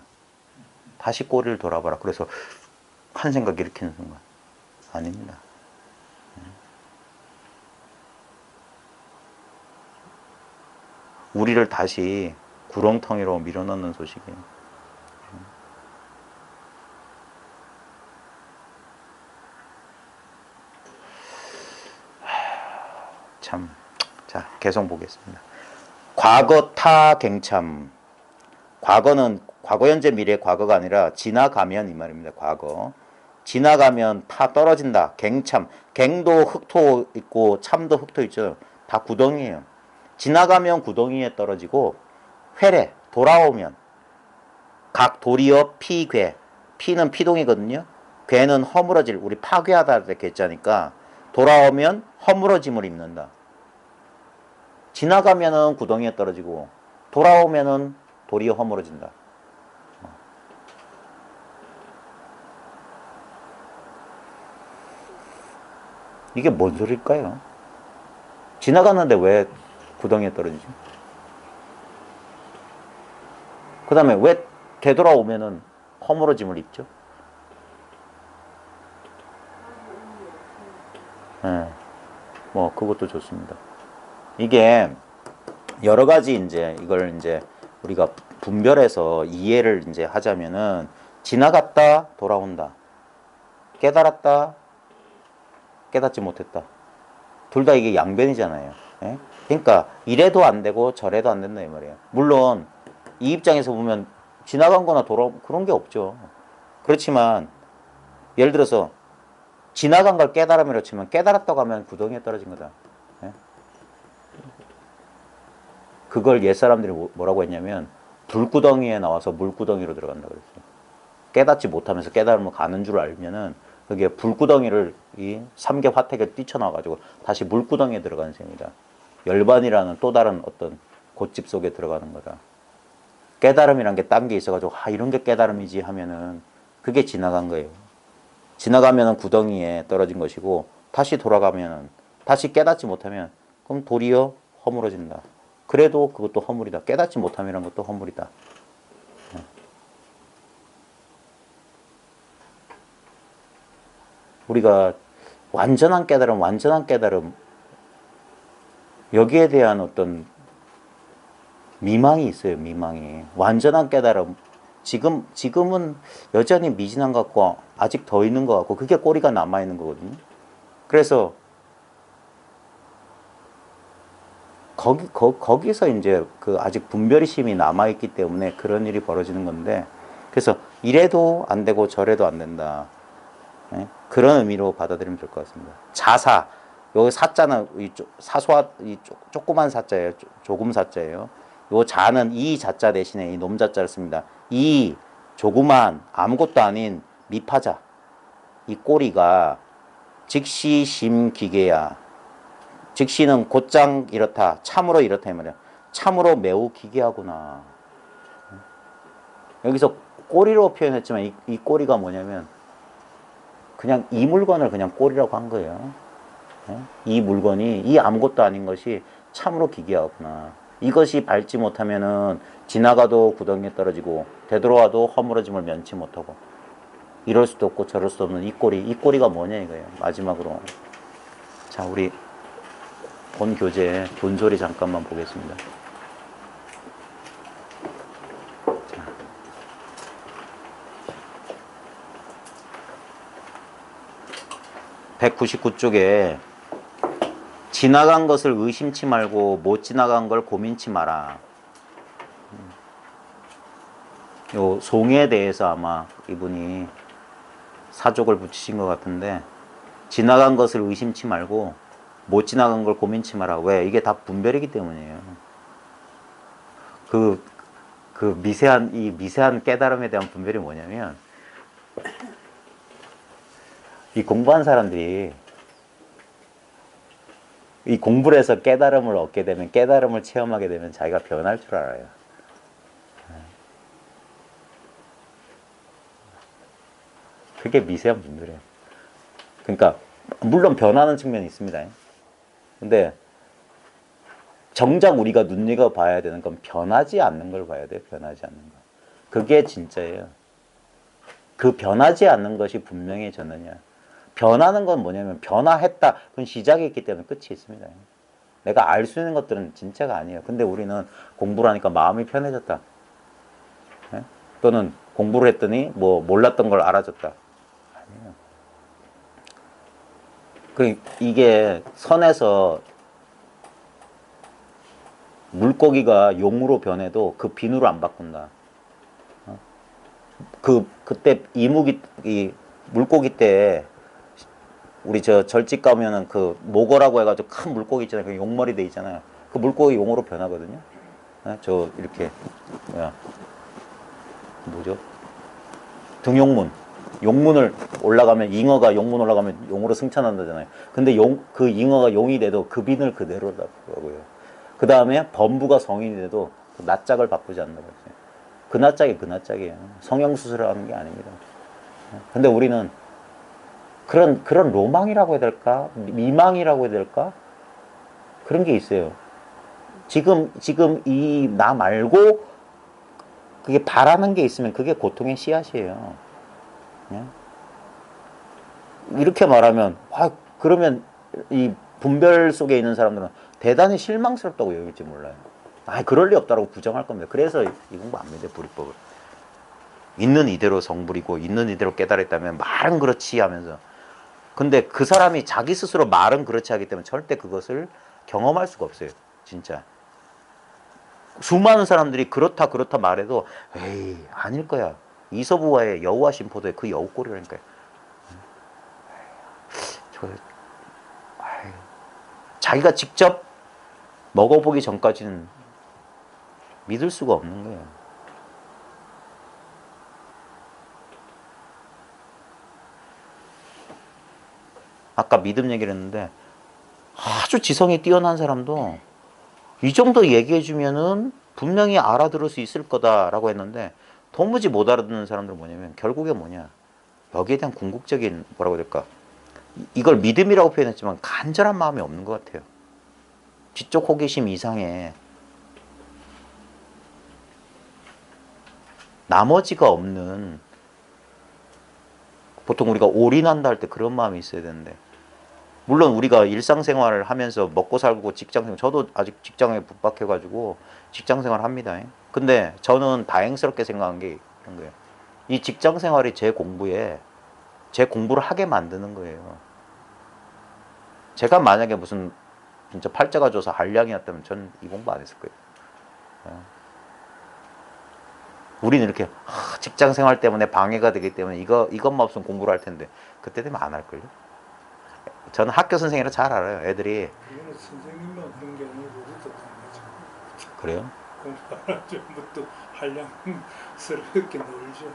다시 꼬리를 돌아봐라. 그래서 한 생각 일으키는 순간 아닙니다. 우리를 다시 구렁텅이로 밀어넣는 소식이에요. 참, 자 계속 보겠습니다. 과거 타 갱참. 과거는 과거 현재 미래 과거가 아니라 지나가면 이 말입니다. 과거 지나가면 타 떨어진다. 갱참 갱도 흑토 있고 참도 흑토 있죠. 다 구덩이에요. 지나가면 구덩이에 떨어지고 회래 돌아오면 각 도리어 피괴 피는 피동이거든요. 괴는 허물어질 우리 파괴하다 이렇게 했자니까 돌아오면 허물어짐을 입는다. 지나가면은 구덩이에 떨어지고 돌아오면은 도리어 허물어진다. 이게 뭔 소리일까요? 지나갔는데 왜 구덩이에 떨어지지? 그 다음에 왜 되돌아오면은 허물어짐을 입죠? 네. 뭐 그것도 좋습니다. 이게 여러 가지 이제 이걸 이제 우리가 분별해서 이해를 이제 하자면은 지나갔다 돌아온다. 깨달았다 깨닫지 못했다. 둘 다 이게 양변이잖아요. 예? 그러니까 이래도 안 되고 저래도 안 된다 이 말이에요. 물론 이 입장에서 보면 지나간 거나 그런 게 없죠. 그렇지만 예를 들어서 지나간 걸 깨달음이라고 치면 깨달았다고 하면 구덩이에 떨어진 거다. 예? 그걸 옛사람들이 뭐라고 했냐면 불구덩이에 나와서 물구덩이로 들어간다 그랬어요. 깨닫지 못하면서 깨달음을 가는 줄 알면은 그게 불구덩이를 이 삼계 화택에 뛰쳐나와가지고 다시 물구덩이에 들어가는 셈이다. 열반이라는 또 다른 어떤 곳집 속에 들어가는 거다. 깨달음이란 게 딴 게 있어가지고 이런 게 깨달음이지 하면은 그게 지나간 거예요. 지나가면은 구덩이에 떨어진 것이고 다시 돌아가면은 다시 깨닫지 못하면 그럼 도리어 허물어진다. 그래도 그것도 허물이다. 깨닫지 못함이란 것도 허물이다. 우리가 완전한 깨달음 여기에 대한 어떤 미망이 있어요. 미망이. 완전한 깨달음 지금은 여전히 미진한 것 같고 아직 더 있는 것 같고 그게 꼬리가 남아있는 거거든요. 그래서 거기서 이제 그 아직 분별의심이 남아있기 때문에 그런 일이 벌어지는 건데 그래서 이래도 안 되고 저래도 안 된다. 네? 그런 의미로 받아들이면 될 것 같습니다. 자사 여기 사자는 조그만 사자예요. 조금 사자예요. 요 자는 이 자자 대신에 이 놈자자를 씁니다. 이 조그만 아무것도 아닌 미파자 이 꼬리가 즉시 심기계야. 즉시는 곧장 이렇다. 참으로 이렇다 이 말이야. 참으로 매우 기괴하구나. 여기서 꼬리로 표현했지만 이 꼬리가 뭐냐면 그냥 이 물건을 그냥 꼬리라고 한 거예요. 이 물건이 이 아무것도 아닌 것이 참으로 기괴하구나. 이것이 밟지 못하면은 지나가도 구덩이에 떨어지고 되돌아와도 허물어짐을 면치 못하고 이럴 수도 없고 저럴 수도 없는 이 꼬리가 뭐냐 이거예요. 마지막으로 자 우리 본 교재 본소리 잠깐만 보겠습니다. 199쪽에 지나간 것을 의심치 말고 못 지나간 걸 고민치 마라. 요 송에 대해서 아마 이분이 사족을 붙이신 것 같은데 지나간 것을 의심치 말고 못 지나간 걸 고민치 마라. 왜? 이게 다 분별이기 때문이에요. 이 미세한 깨달음에 대한 분별이 뭐냐면 이 공부한 사람들이 이 공부를 해서 깨달음을 얻게 되면 깨달음을 체험하게 되면 자기가 변할 줄 알아요. 그게 미세한 분들이에요. 그러니까 물론 변하는 측면이 있습니다. 근데 정작 우리가 눈여겨봐야 되는 건 변하지 않는 걸 봐야 돼요. 변하지 않는 거. 그게 진짜예요. 그 변하지 않는 것이 분명히 저는요. 변하는 건 뭐냐면 변화했다. 그건 시작이 있기 때문에 끝이 있습니다. 내가 알 수 있는 것들은 진짜가 아니에요. 근데 우리는 공부를 하니까 마음이 편해졌다. 또는 공부를 했더니 뭐 몰랐던 걸 알아졌다. 아니에요. 이게 선에서 물고기가 용으로 변해도 그 비누를 안 바꾼다. 그때 이 물고기 때 우리 저 절집 가면은 그 모거라고 해가지고 큰 물고기 있잖아요. 그 용머리 돼 있잖아요. 그 물고기 용으로 변하거든요. 저 이렇게 뭐죠? 등용문. 용문을 올라가면 잉어가 용문 올라가면 용으로 승천한다잖아요. 근데 그 잉어가 용이 돼도 그 비늘 그대로라고요. 그 다음에 범부가 성인이 돼도 그 낯짝을 바꾸지 않는다고 했어요. 그 낯짝이 그 낯짝이에요. 성형수술을 하는 게 아닙니다. 근데 우리는 그런 로망이라고 해야 될까? 미망이라고 해야 될까? 그런 게 있어요. 지금 이 나 말고 그게 바라는 게 있으면 그게 고통의 씨앗이에요. 이렇게 말하면 그러면 이 분별 속에 있는 사람들은 대단히 실망스럽다고 여길지 몰라요. 그럴 리 없다고 부정할 겁니다. 그래서 이 공부 안 믿어요. 불법을. 있는 이대로 성불이고 있는 이대로 깨달았다면 말은 그렇지 하면서 근데 그 사람이 자기 스스로 말은 그렇지 하기 때문에 절대 그것을 경험할 수가 없어요. 진짜. 수많은 사람들이 그렇다 말해도 에이 아닐 거야. 이서부와의 여우와 심포도의 그 여우꼴이라니까요. 자기가 직접 먹어보기 전까지는 믿을 수가 없는 거예요. 아까 믿음 얘기를 했는데 아주 지성이 뛰어난 사람도 이 정도 얘기해 주면은 분명히 알아들을 수 있을 거다라고 했는데 도무지 못 알아듣는 사람들은 뭐냐면 결국에 뭐냐 여기에 대한 궁극적인 뭐라고 해야 될까 이걸 믿음이라고 표현했지만 간절한 마음이 없는 것 같아요. 지적 호기심 이상의 나머지가 없는 보통 우리가 올인한다 할 때 그런 마음이 있어야 되는데 물론 우리가 일상생활을 하면서 먹고 살고 직장생활 저도 아직 직장에 붙박혀가지고 직장생활 합니다. 근데 저는 다행스럽게 생각한 게 이런 거예요. 이 직장생활이 제 공부를 하게 만드는 거예요. 제가 만약에 무슨 진짜 팔자가 줘서 한량이었다면 전 이 공부 안 했을 거예요. 우리는 이렇게 직장생활 때문에 방해가 되기 때문에 이것만 없으면 공부를 할 텐데 그때 되면 안 할걸요. 저는 학교 선생님이라 잘 알아요. 애들이 선생님만 그런 게 아니고 우리도 그런 거죠. 그래요? 공부 안 하죠. 뭐또 한량스럽게 놀죠.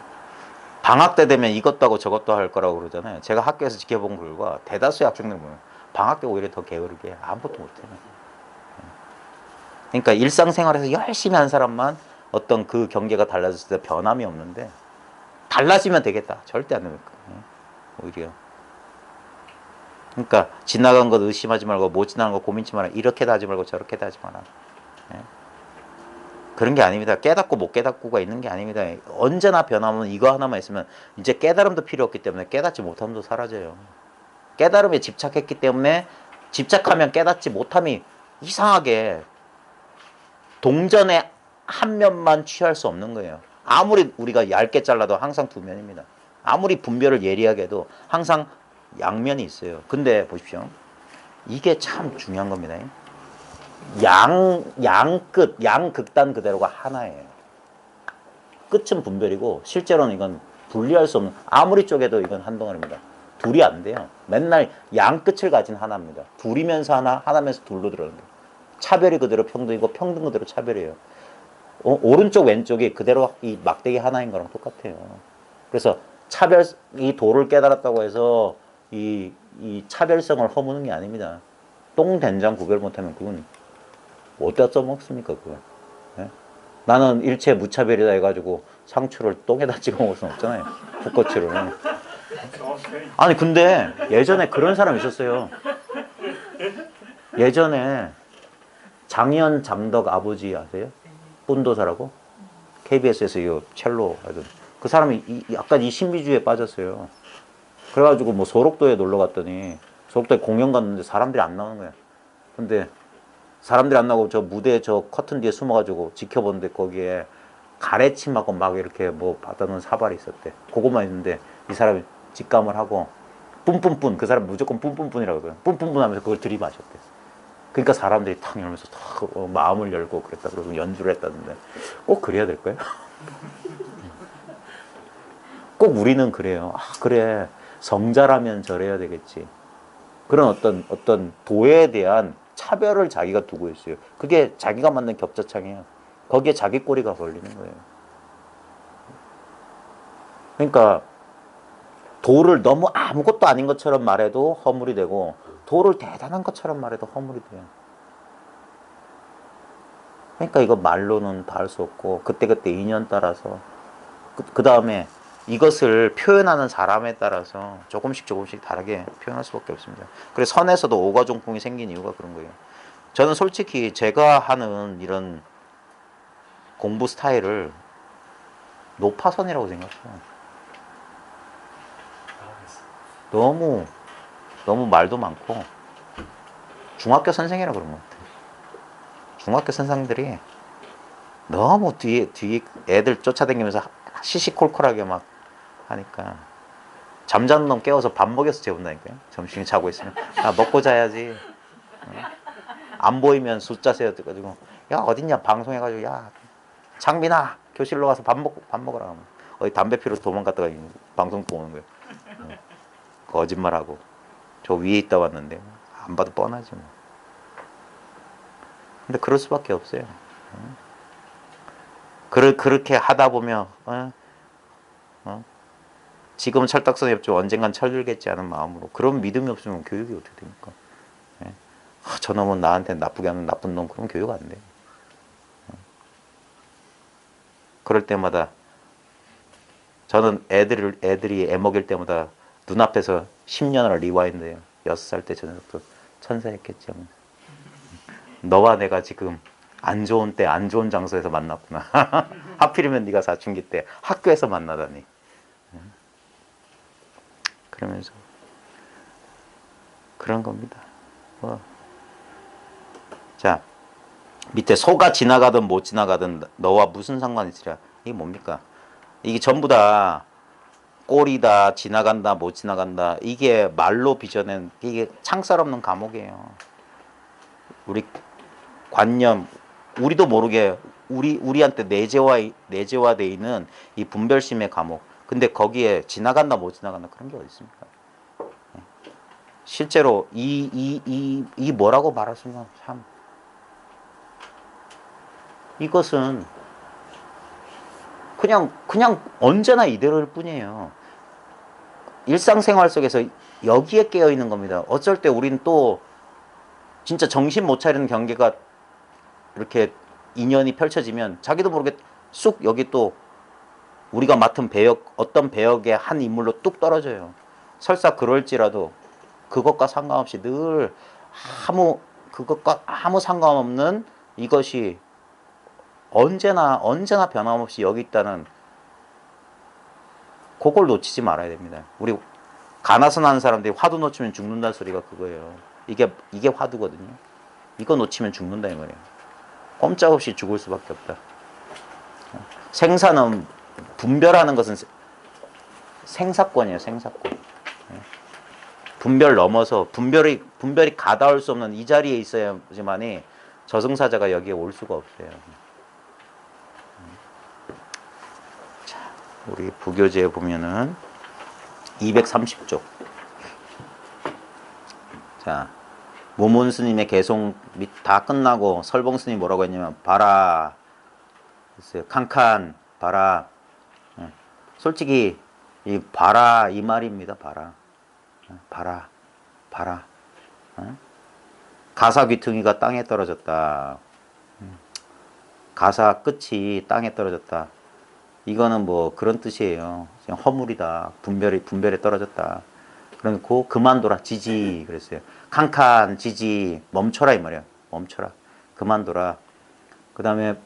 방학 때 되면 이것도 하고 저것도 할 거라고 그러잖아요. 제가 학교에서 지켜본 결과 대다수의 학생들은 뭐예요? 방학 때 오히려 더 게으르게 아무것도 못해요. 그러니까 일상생활에서 열심히 한 사람만 어떤 그 경계가 달라졌을 때 변함이 없는데 달라지면 되겠다. 절대 안 됩니다. 오히려. 그러니까 지나간 것 의심하지 말고 못 지나간 거 고민치 마라. 이렇게도 하지 말고 저렇게도 하지 마라. 예? 그런 게 아닙니다. 깨닫고 못 깨닫고가 있는 게 아닙니다. 언제나 변하면 이거 하나만 있으면 이제 깨달음도 필요 없기 때문에 깨닫지 못함도 사라져요. 깨달음에 집착했기 때문에 집착하면 깨닫지 못함이 이상하게 동전의 한 면만 취할 수 없는 거예요. 아무리 우리가 얇게 잘라도 항상 두 면입니다. 아무리 분별을 예리하게 해도 항상 양면이 있어요. 근데 보십시오. 이게 참 중요한 겁니다. 양극단 그대로가 하나예요. 끝은 분별이고 실제로는 이건 분리할 수 없는, 아무리 쪼개도 이건 한 덩어리입니다. 둘이 안 돼요. 맨날 양끝을 가진 하나입니다. 둘이면서 하나, 하나면서 둘로 들어가는 거예요. 차별이 그대로 평등이고 평등 그대로 차별이에요. 오른쪽 왼쪽이 그대로 이 막대기 하나인 거랑 똑같아요. 그래서 이 도를 깨달았다고 해서 이 차별성을 허무는 게 아닙니다. 똥 된장 구별 못하면 그건 어디다 써먹습니까 그거. 예? 나는 일체 무차별이다 해가지고 상추를 똥에다 찍어 먹을 수는 없잖아요. 붓고추를. 아니 근데 예전에 그런 사람 있었어요. 예전에 장현 장덕 아버지 아세요? 본도사라고? KBS에서 이 첼로 하던 그 사람이 약간 이 신비주의에 빠졌어요. 그래가지고 뭐 소록도에 놀러 갔더니 소록도에 공연 갔는데 사람들이 안 나오는 거야. 근데 사람들이 안 나오고 저 무대 저 커튼 뒤에 숨어가지고 지켜보는데 거기에 가래침하고 막 이렇게 뭐 받아놓은 사발이 있었대. 그것만 있는데 이 사람이 직감을 하고 뿜뿜뿜, 그 사람 무조건 뿜뿜뿜이라고 그래요. 뿜뿜뿜 하면서 그걸 들이마셨대. 그러니까 사람들이 탁 열면서 탁 마음을 열고 그랬다. 그러고 연주를 했다는데 꼭 그래야 될 거예요? 꼭 우리는 그래요. 아, 그래. 성자라면 저래야 되겠지. 그런 어떤 도에 대한 차별을 자기가 두고 있어요. 그게 자기가 만든 겹자창이에요. 거기에 자기 꼬리가 걸리는 거예요. 그러니까 도를 너무 아무것도 아닌 것처럼 말해도 허물이 되고 도를 대단한 것처럼 말해도 허물이 돼요. 그러니까 이거 말로는 다 할 수 없고 그때그때 인연 따라서 그 다음에 이것을 표현하는 사람에 따라서 조금씩 다르게 표현할 수밖에 없습니다. 그래서 선에서도 오가종풍이 생긴 이유가 그런 거예요. 저는 솔직히 제가 하는 이런 공부 스타일을 노파선이라고 생각해요. 너무 말도 많고 중학교 선생이라 그런 것 같아요. 중학교 선생들이 너무 뒤에 애들 쫓아다니면서 시시콜콜하게 막 하니까 잠자는 놈 깨워서 밥 먹여서 재운다니까요. 점심에 자고 있으면 야 먹고 자야지. 안 보이면 숫자 세워가지고 야 어딨냐 방송해가지고 야 장민아 교실로 가서 밥 먹으라. 어디 담배 피러 도망갔다가 방송 보는 거예요. 거짓말하고 저 위에 있다 왔는데 안 봐도 뻔하지 뭐. 근데 그럴 수밖에 없어요. 그렇게 하다 보면 지금은 철딱선이 없죠. 언젠간 철들겠지 하는 마음으로 그런 믿음이 없으면 교육이 어떻게 됩니까? 예? 저놈은 나한테 나쁘게 하는 나쁜 놈 그럼 교육 안 돼. 그럴 때마다 저는 애들이 애 먹일 때마다 눈앞에서 10년을 리와인드해요. 6살 때 저녁부터 천사했겠지 하면서. 너와 내가 지금 안 좋은 때 안 좋은 장소에서 만났구나. 하필이면 네가 사춘기 때 학교에서 만나다니. 그러면서 그런 겁니다. 자 밑에 소가 지나가든 못 지나가든 너와 무슨 상관이 있으랴. 이게 뭡니까? 이게 전부 다 꼴이다, 지나간다, 못 지나간다. 이게 말로 빚어낸 이게 창살 없는 감옥이에요. 우리 관념, 우리도 모르게 우리한테 내재화돼 있는 이 분별심의 감옥. 근데 거기에 지나간다, 못 지나간다 그런 게 어디 있습니까? 실제로 이 뭐라고 말할 수는 참 이것은 그냥 언제나 이대로일 뿐이에요. 일상생활 속에서 여기에 깨어 있는 겁니다. 어쩔 때 우린 또 진짜 정신 못 차리는 경계가 이렇게 인연이 펼쳐지면 자기도 모르게 쑥 여기 또 우리가 맡은 배역 어떤 배역의 한 인물로 뚝 떨어져요. 설사 그럴지라도 그것과 상관없이 늘 그것과 아무 상관없는 이것이 언제나 변함없이 여기 있다는 그걸 놓치지 말아야 됩니다. 우리 가나서 나는 사람들이 화두 놓치면 죽는다는 소리가 그거예요. 이게 화두거든요. 이거 놓치면 죽는다 이 말이에요. 꼼짝없이 죽을 수밖에 없다. 생사는 분별하는 것은 생사권이에요. 생사권. 분별 넘어서 분별이 가다올 수 없는 이 자리에 있어야지만이 저승사자가 여기에 올 수가 없어요. 자, 우리 부교재에 보면은 230쪽. 자, 모문 스님의 개송 다 끝나고 설봉 스님이 뭐라고 했냐면 봐라, 칸칸 봐라. 솔직히 이 봐라 이 말입니다. 봐라. 가사 귀퉁이가 땅에 떨어졌다. 가사 끝이 땅에 떨어졌다. 이거는 뭐 그런 뜻이에요. 그냥 허물이다. 분별에 떨어졌다. 그러고 그만둬라. 지지 그랬어요. 칸칸 지지 멈춰라 이 말이야. 멈춰라. 그만둬라. 그 다음에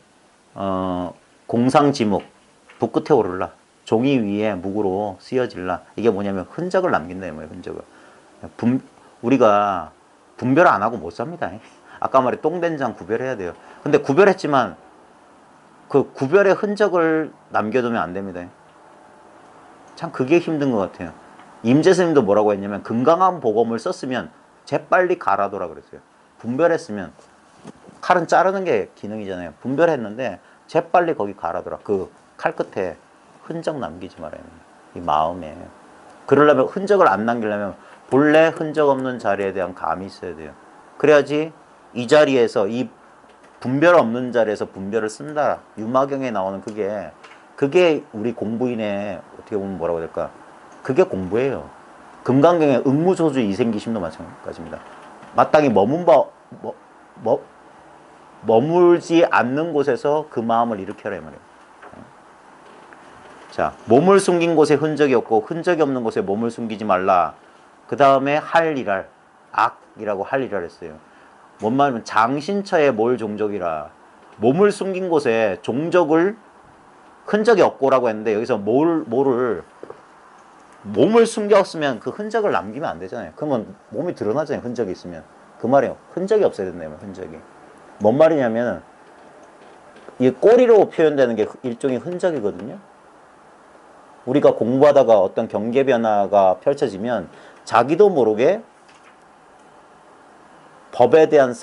공상지묵 붓 끝에 오르라. 종이 위에 묵으로 쓰여질라. 이게 뭐냐면 흔적을 남긴다 이 말이에요. 흔적을. 우리가 분별 안 하고 못 삽니다. 아까 말해 똥된장 구별해야 돼요. 근데 구별했지만 그 구별의 흔적을 남겨두면 안 됩니다. 참 그게 힘든 것 같아요. 임재스님도 뭐라고 했냐면 건강한 복음을 썼으면 재빨리 갈아둬라 그랬어요. 분별했으면 칼은 자르는 게 기능이잖아요. 분별했는데 재빨리 거기 갈아둬라. 그 칼 끝에 흔적 남기지 말아야 돼요. 이 마음에. 그러려면 흔적을 안 남기려면 본래 흔적 없는 자리에 대한 감이 있어야 돼요. 그래야지 이 자리에서 이 분별 없는 자리에서 분별을 쓴다. 유마경에 나오는 그게 우리 공부인의 어떻게 보면 뭐라고 해야 될까? 그게 공부예요. 금강경의 응무소주 이생기심도 마찬가지입니다. 마땅히 머물지 않는 곳에서 그 마음을 일으켜라 이 말이에요. 자, 몸을 숨긴 곳에 흔적이 없고 흔적이 없는 곳에 몸을 숨기지 말라. 그 다음에 할일할 악이라고 할일할 했어요. 뭔 말이면 장신처에 몰 종족이라. 몸을 숨긴 곳에 종족을 흔적이 없고라고 했는데 여기서 몸을 숨겼으면 그 흔적을 남기면 안 되잖아요. 그러면 몸이 드러나잖아요. 흔적이 있으면. 그 말이에요. 흔적이 없어야 된다면 흔적이. 뭔 말이냐면 이 꼬리로 표현되는 게 일종의 흔적이거든요. 우리가 공부하다가 어떤 경계 변화가 펼쳐지면 자기도 모르게 법에 대한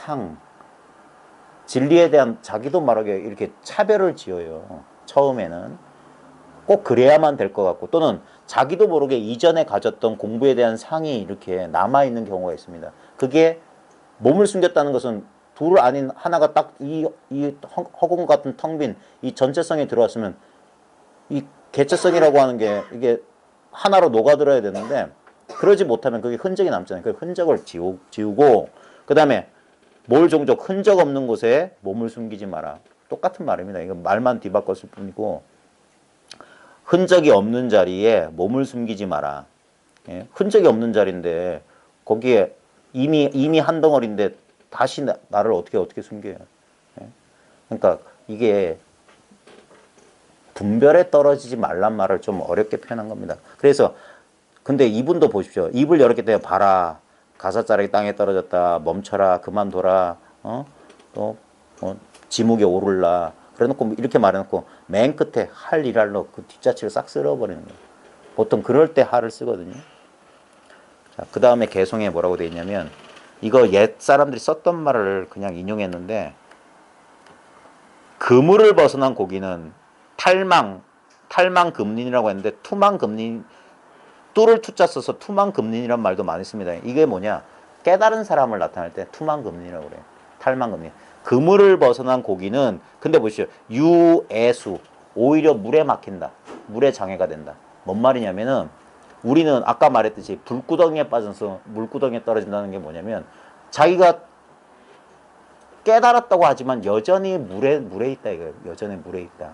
진리에 대한 자기도 모르게 이렇게 차별을 지어요. 처음에는. 꼭 그래야만 될 것 같고 또는 자기도 모르게 이전에 가졌던 공부에 대한 상이 이렇게 남아있는 경우가 있습니다. 그게 몸을 숨겼다는 것은 둘 아닌 하나가 딱 이 허공 같은 텅 빈 이 전체성에 들어왔으면 이 개체성이라고 하는 게 이게 하나로 녹아들어야 되는데 그러지 못하면 그게 흔적이 남잖아요. 그 흔적을 지우고 그 다음에 몰 종족 흔적 없는 곳에 몸을 숨기지 마라. 똑같은 말입니다. 이건 말만 뒤바꿨을 뿐이고 흔적이 없는 자리에 몸을 숨기지 마라. 예? 흔적이 없는 자리인데 거기에 이미 한 덩어리인데 다시 나를 어떻게 숨겨요. 예? 그러니까 이게 분별에 떨어지지 말란 말을 좀 어렵게 표현한 겁니다. 그래서 근데 이분도 보십시오. 입을 열었기 때문에 봐라. 가사자락이 땅에 떨어졌다. 멈춰라. 그만둬라. 지묵에 오를라. 그래놓고 이렇게 말해놓고 맨 끝에 할 일할로 그 뒷자치를 싹 쓸어버리는 거예요. 보통 그럴 때 할을 쓰거든요. 자, 그 다음에 개송에 뭐라고 되어 있냐면 이거 옛 사람들이 썼던 말을 그냥 인용했는데 그물을 벗어난 고기는 탈망금린이라고 했는데 투망금린 뚜를 투자 써서 투망금린이란 말도 많이 씁니다. 이게 뭐냐? 깨달은 사람을 나타낼 때 투망금린이라고 그래요. 탈망금린. 그물을 벗어난 고기는 근데 보시죠. 유애수 오히려 물에 막힌다. 물에 장애가 된다. 뭔 말이냐면은 우리는 아까 말했듯이 불구덩이에 빠져서 물구덩이에 떨어진다는 게 뭐냐면 자기가 깨달았다고 하지만 여전히 물에 있다 이거예요. 여전히 물에 있다.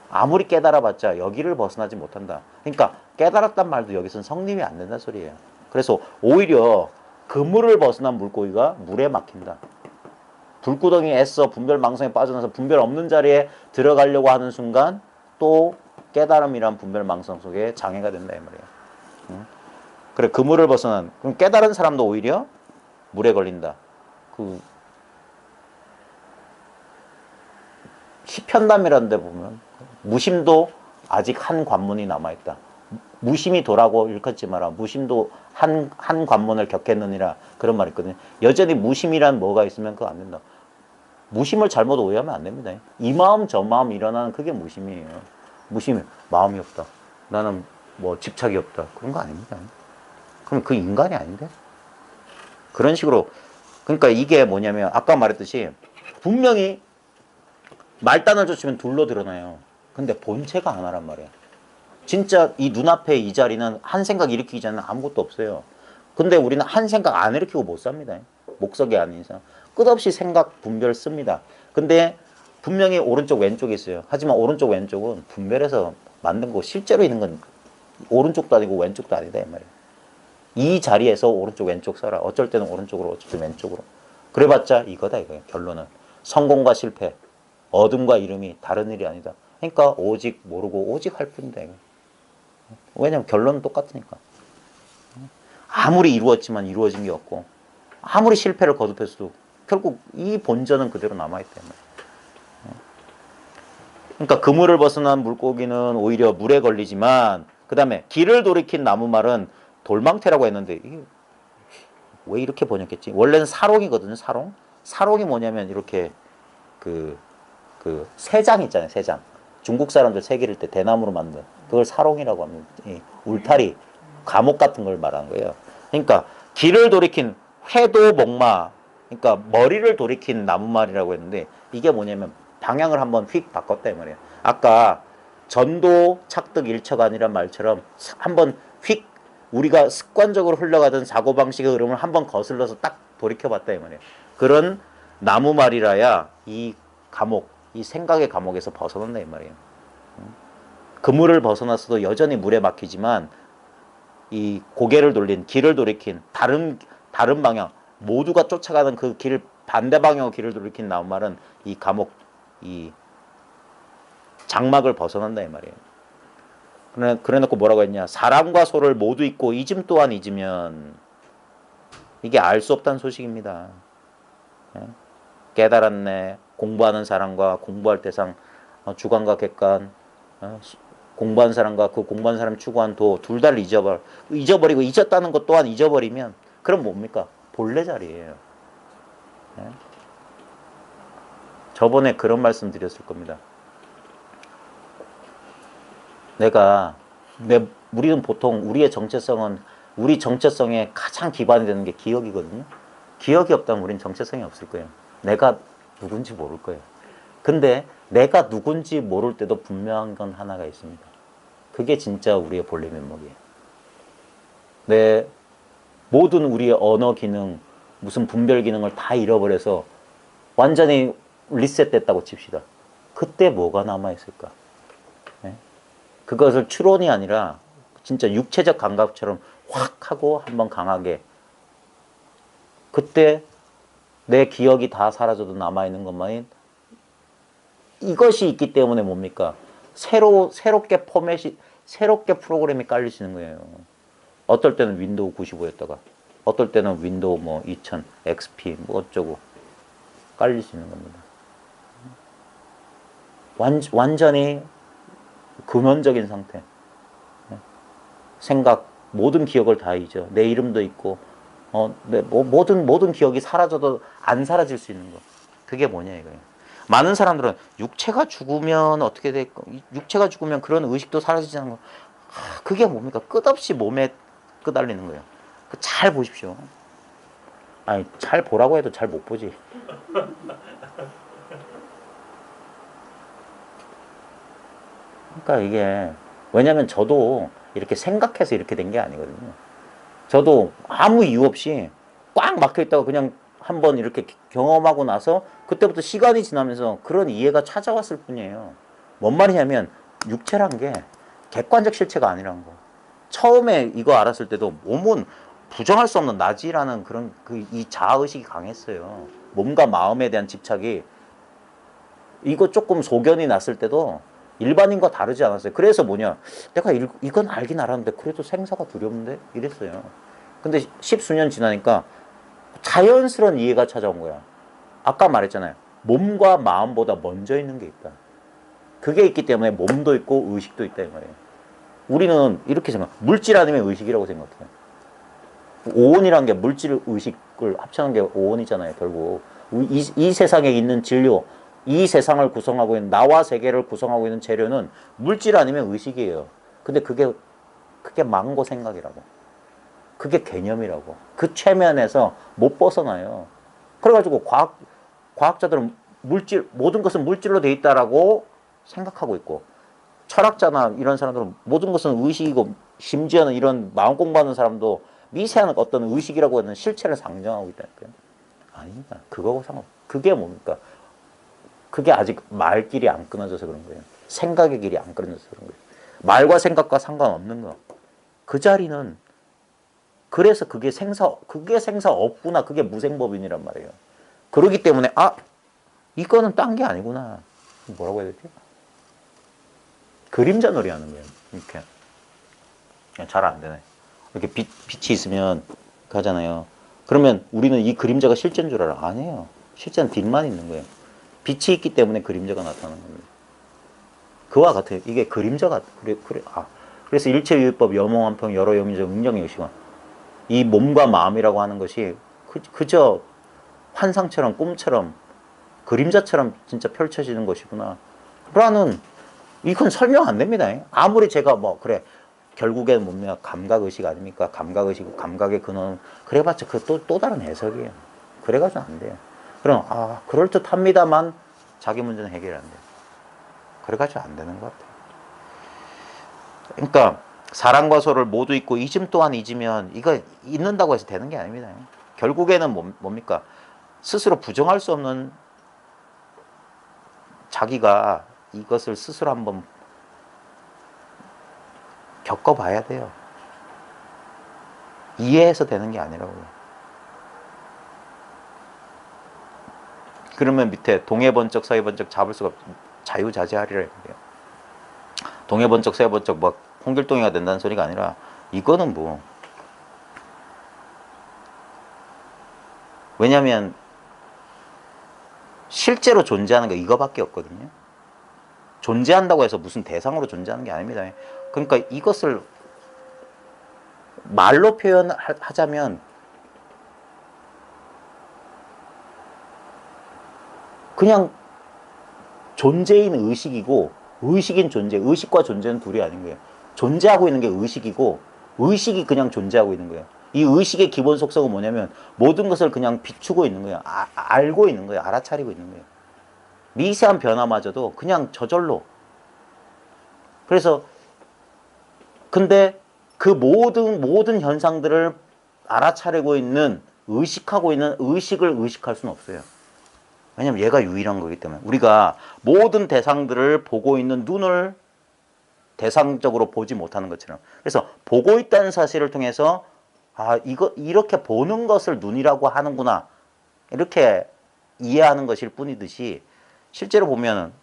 아무리 깨달아봤자 여기를 벗어나지 못한다. 그러니까 깨달았단 말도 여기서는 성립이 안 된다는 소리예요. 그래서 오히려 그물을 벗어난 물고기가 물에 막힌다. 불구덩이에 애써 분별망상에 빠져나서 분별 없는 자리에 들어가려고 하는 순간 또 깨달음이란 분별망상 속에 장애가 된다 이 말이에요. 응? 그래 그물을 벗어난 그럼 깨달은 사람도 오히려 물에 걸린다. 그 시편담이라는 데 보면 무심도 아직 한 관문이 남아있다. 무심히 도라고 일컫지 마라. 무심도 한 관문을 겪겠느니라. 그런 말이 있거든요. 여전히 무심이란 뭐가 있으면 그거 안 된다. 무심을 잘못 오해하면 안 됩니다. 이 마음 저 마음 일어나는 그게 무심이에요. 무심이 마음이 없다. 나는 뭐 집착이 없다. 그런 거 아닙니다. 그럼 그 인간이 아닌데? 그런 식으로 그러니까 이게 뭐냐면 아까 말했듯이 분명히 말단을 쫓으면 둘로 드러나요. 근데 본체가 하나란 말이야. 진짜 이 눈앞에 이 자리는 한 생각 일으키기 전에는 아무것도 없어요. 근데 우리는 한 생각 안 일으키고 못 삽니다. 목석이 아닌 이상. 끝없이 생각 분별 씁니다. 근데 분명히 오른쪽 왼쪽이 있어요. 하지만 오른쪽 왼쪽은 분별해서 만든 거고 실제로 있는 건 오른쪽도 아니고 왼쪽도 아니다 이 말이에요. 이 자리에서 오른쪽 왼쪽 써라. 어쩔 때는 오른쪽으로 어쩔 때는 왼쪽으로. 그래봤자 이거다 이거예요. 결론은. 성공과 실패, 어둠과 이름이 다른 일이 아니다. 그러니까 오직 모르고 오직 할 뿐이다 이거. 왜냐면 결론은 똑같으니까. 아무리 이루었지만 이루어진 게 없고 아무리 실패를 거듭했어도 결국 이 본전은 그대로 남아있다. 그러니까 그물을 벗어난 물고기는 오히려 물에 걸리지만 그 다음에 길을 돌이킨 나무말은 돌망태라고 했는데 이게 왜 이렇게 번역했지? 원래는 사롱이거든요. 사롱. 사롱이 뭐냐면 이렇게 그 새장 있잖아요. 새장. 중국 사람들 새 기를 때 대나무로 만든 그걸 사롱이라고 합니다. 이 울타리, 감옥 같은 걸 말하는 거예요. 그러니까 길을 돌이킨 회도 목마, 그러니까 머리를 돌이킨 나무말이라고 했는데 이게 뭐냐면 방향을 한번 휙 바꿨다 이 말이에요. 아까 전도 착득 일처간이란 말처럼 한번 휙 우리가 습관적으로 흘러가던 사고방식의 흐름을 한번 거슬러서 딱 돌이켜봤다 이 말이에요. 그런 나무말이라야 이 감옥, 이 생각의 감옥에서 벗어난다 이 말이에요. 그물을 벗어났어도 여전히 물에 막히지만 이 고개를 돌린 길을 돌이킨 다른 방향 모두가 쫓아가는 그 길 반대 방향으로 길을 돌이킨 나무말은 이 감옥 이 장막을 벗어난다 이 말이에요. 그래 놓고 뭐라고 했냐? 사람과 소를 모두 잊고 잊음 또한 잊으면 이게 알 수 없다는 소식입니다. 깨달았네. 공부하는 사람과 공부할 대상 주관과 객관 공부한 사람과 그 공부한 사람이 추구한 도 둘 다 잊어버리고 잊었다는 것 또한 잊어버리면 그럼 뭡니까? 본래 자리예요. 저번에 그런 말씀 드렸을 겁니다. 우리는 보통 우리의 정체성은 우리 정체성의 가장 기반이 되는 게 기억이거든요. 기억이 없다면 우리는 정체성이 없을 거예요. 내가 누군지 모를 거예요. 근데 내가 누군지 모를 때도 분명한 건 하나가 있습니다. 그게 진짜 우리의 본래 면목이에요. 모든 우리의 언어 기능, 무슨 분별 기능을 다 잃어버려서 완전히 리셋됐다고 칩시다. 그때 뭐가 남아있을까? 그것을 추론이 아니라 진짜 육체적 감각처럼 확 하고 한번 강하게 그때 내 기억이 다 사라져도 남아있는 것만이 이것이 있기 때문에 뭡니까? 새롭게 프로그램이 깔리시는 거예요. 어떨 때는 윈도우 95였다가 어떨 때는 윈도우 뭐 2000, XP 뭐 어쩌고 깔리시는 겁니다. 완전히 근원적인 상태. 생각, 모든 기억을 다 잊어. 내 이름도 있고, 모든 기억이 사라져도 안 사라질 수 있는 거. 그게 뭐냐 이거예요. 많은 사람들은 육체가 죽으면 어떻게 될까? 육체가 죽으면 그런 의식도 사라지지 않는 거. 그게 뭡니까? 끝없이 몸에 끄달리는 거예요. 잘 보십시오. 아니, 잘 보라고 해도 잘 못 보지. 그러니까 이게 왜냐면 저도 이렇게 생각해서 이렇게 된 게 아니거든요. 저도 아무 이유 없이 꽉 막혀 있다가 그냥 한번 이렇게 경험하고 나서 그때부터 시간이 지나면서 그런 이해가 찾아왔을 뿐이에요. 뭔 말이냐면 육체란 게 객관적 실체가 아니라는 거. 처음에 이거 알았을 때도 몸은 부정할 수 없는 나지라는 그런 이 자아의식이 강했어요. 몸과 마음에 대한 집착이. 이거 조금 소견이 났을 때도 일반인과 다르지 않았어요. 그래서 뭐냐, 내가 이건 알긴 알았는데 그래도 생사가 두렵는데 이랬어요. 근데 십수년 지나니까 자연스러운 이해가 찾아온 거야. 아까 말했잖아요. 몸과 마음보다 먼저 있는 게 있다. 그게 있기 때문에 몸도 있고 의식도 있다 이 말이에요. 우리는 이렇게 생각, 물질 아니면 의식이라고 생각해요. 오온이란 게 물질 의식을 합쳐놓은 게 오온이잖아요. 결국 이 세상에 있는 진료, 이 세상을 구성하고 있는, 나와 세계를 구성하고 있는 재료는 물질 아니면 의식이에요. 근데 그게 망고 생각이라고, 그게 개념이라고, 그 최면에서 못 벗어나요. 그래가지고 과학자들은 모든 것은 물질로 돼 있다라고 생각하고 있고, 철학자나 이런 사람들은 모든 것은 의식이고, 심지어는 이런 마음 공부하는 사람도 미세한 어떤 의식이라고 하는 실체를 상정하고 있다니까요. 아닙니다. 그거하고 상관없어요. 그게 뭡니까? 그게 아직 말길이 안 끊어져서 그런 거예요. 생각의 길이 안 끊어져서 그런 거예요. 말과 생각과 상관없는 거. 그 자리는, 그래서 그게 생사 없구나. 그게 무생법인이란 말이에요. 그러기 때문에, 이거는 딴 게 아니구나. 뭐라고 해야 되지? 그림자 놀이 하는 거예요. 이렇게. 잘 안 되네. 이렇게 빛이 있으면 가잖아요. 그러면 우리는 이 그림자가 실제인 줄 알아. 아니에요. 실제는 빛만 있는 거예요. 빛이 있기 때문에 그림자가 나타나는 겁니다. 그와 같아요. 이게 그림자가, 그래. 그래서 일체유의법, 염호환평, 여러 영의적, 응정의식원. 이 몸과 마음이라고 하는 것이 그저 환상처럼, 꿈처럼, 그림자처럼 진짜 펼쳐지는 것이구나 라는, 이건 설명 안 됩니다. 아무리 제가 그래, 결국에는 뭡니까? 감각의식 아닙니까? 감각의식, 감각의 근원. 그래봤자 또 다른 해석이에요. 그래가지고 안 돼요. 그럼, 그럴듯합니다만 자기 문제는 해결이 안 돼요. 그래가지고 안 되는 것 같아요. 그러니까 사랑과 소를 모두 잊고 잊음 또한 잊으면 이거 잊는다고 해서 되는 게 아닙니다. 결국에는 뭡니까? 스스로 부정할 수 없는 자기가 이것을 스스로 한번 겪어봐야 돼요. 이해해서 되는 게 아니라고요. 그러면 밑에 동해번쩍 서해번쩍 잡을 수가 없죠. 자유자재하리라 했는데요. 동해번쩍 서해번쩍 홍길동이가 된다는 소리가 아니라, 이거는 왜냐면 실제로 존재하는 게 이거밖에 없거든요. 존재한다고 해서 무슨 대상으로 존재하는 게 아닙니다. 그러니까 이것을 말로 표현하자면 그냥 존재인 의식이고, 의식인 존재, 의식과 존재는 둘이 아닌 거예요. 존재하고 있는 게 의식이고, 의식이 그냥 존재하고 있는 거예요. 이 의식의 기본 속성은 뭐냐면 모든 것을 그냥 비추고 있는 거예요. 알고 있는 거예요. 알아차리고 있는 거예요. 미세한 변화마저도 그냥 저절로. 그래서 근데 그 모든 현상들을 알아차리고 있는, 의식하고 있는 의식을 의식할 수는 없어요. 왜냐면 얘가 유일한 거기 때문에. 우리가 모든 대상들을 보고 있는 눈을 대상적으로 보지 못하는 것처럼. 그래서 보고 있다는 사실을 통해서 이렇게 보는 것을 눈이라고 하는구나, 이렇게 이해하는 것일 뿐이듯이, 실제로 보면은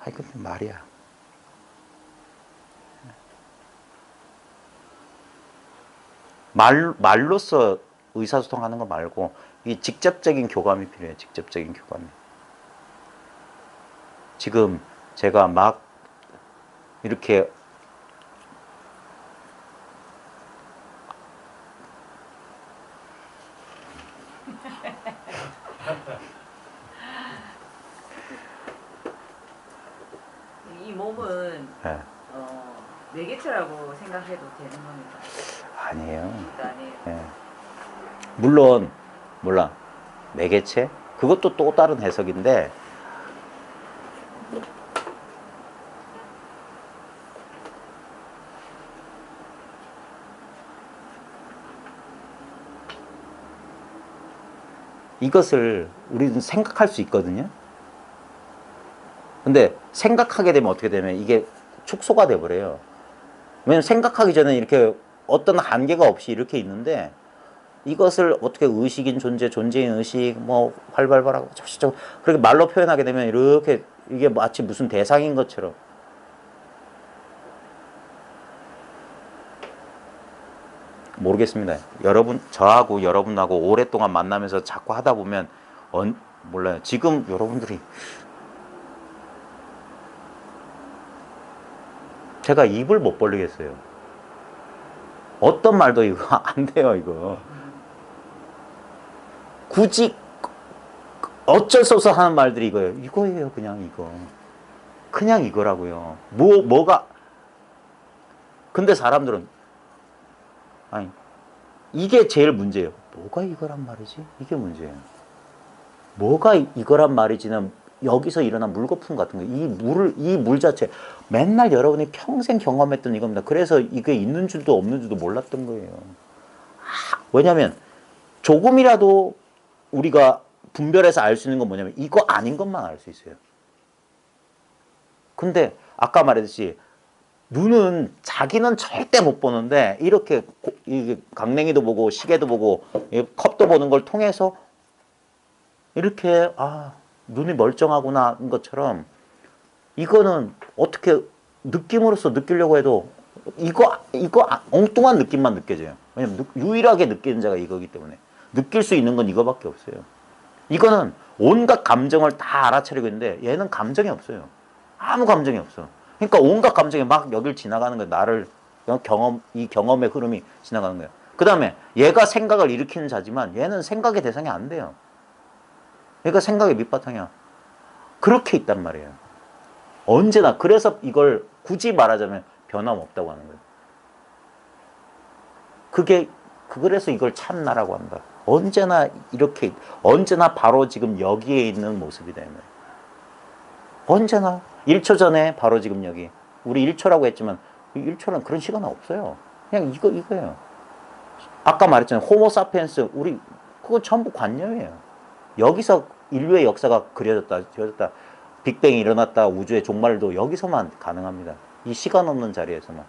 근데 말이야. 말로써 의사소통하는 거 말고 이 직접적인 교감이 필요해요. 직접적인 교감이. 지금 제가 막 이렇게 이 몸은 네. 매개체라고 생각해도 되는 겁니다. 아니에요. 아니에요. 네. 물론 매개체? 그것도 또 다른 해석인데, 이것을 우리는 생각할 수 있거든요. 근데 생각하게 되면 어떻게 되면 이게 축소가 돼버려요. 왜냐면 생각하기 전에 이렇게 어떤 한계가 없이 이렇게 있는데 이것을 어떻게 의식인 존재, 존재인 의식, 뭐 활발하고 저시저 그렇게 말로 표현하게 되면 이렇게 이게 마치 무슨 대상인 것처럼 모르겠습니다. 여러분 저하고 여러분하고 오랫동안 만나면서 자꾸 하다 보면 몰라요. 지금 여러분들이 제가 입을 못 벌리겠어요. 어떤 말도 이거 안 돼요, 이거. 굳이 어쩔 수 없어 하는 말들이 이거예요. 이거예요, 그냥 이거. 그냥 이거라고요. 뭐가. 근데 사람들은, 아니, 이게 제일 문제예요. 뭐가 이거란 말이지? 이게 문제예요. 뭐가 이거란 말이지는 여기서 일어난 물거품 같은 거. 이 물 자체. 맨날 여러분이 평생 경험했던 이겁니다. 그래서 이게 있는 줄도 없는 줄도 몰랐던 거예요. 왜냐면, 조금이라도 우리가 분별해서 알 수 있는 건 뭐냐면 이거 아닌 것만 알 수 있어요. 근데 아까 말했듯이 눈은 자기는 절대 못 보는데 이렇게 강냉이도 보고 시계도 보고 컵도 보는 걸 통해서 이렇게 눈이 멀쩡하구나 인 것처럼 이거는 어떻게 느낌으로써 느끼려고 해도 이거 엉뚱한 느낌만 느껴져요. 왜냐면 유일하게 느끼는 자가 이거기 때문에 느낄 수 있는 건 이거밖에 없어요. 이거는 온갖 감정을 다 알아차리고 있는데 얘는 감정이 없어요. 아무 감정이 없어. 그러니까 온갖 감정이 막 여길 지나가는 거예요. 나를 이 경험의 흐름이 지나가는 거예요. 그 다음에 얘가 생각을 일으키는 자지만 얘는 생각의 대상이 안 돼요. 얘가 생각의 밑바탕이야. 그렇게 있단 말이에요. 언제나. 그래서 이걸 굳이 말하자면 변함없다고 하는 거예요. 그래서 이걸 참나라고 한다. 언제나 이렇게, 언제나 바로 지금 여기에 있는 모습이다. 언제나 1초 전에 바로 지금 여기. 우리 1초라고 했지만 1초는 그런 시간은 없어요. 그냥 이거예요. 아까 말했잖아요. 호모사피엔스 우리 그거 전부 관념이에요. 여기서 인류의 역사가 그려졌다. 빅뱅이 일어났다. 우주의 종말도 여기서만 가능합니다. 이 시간 없는 자리에서만.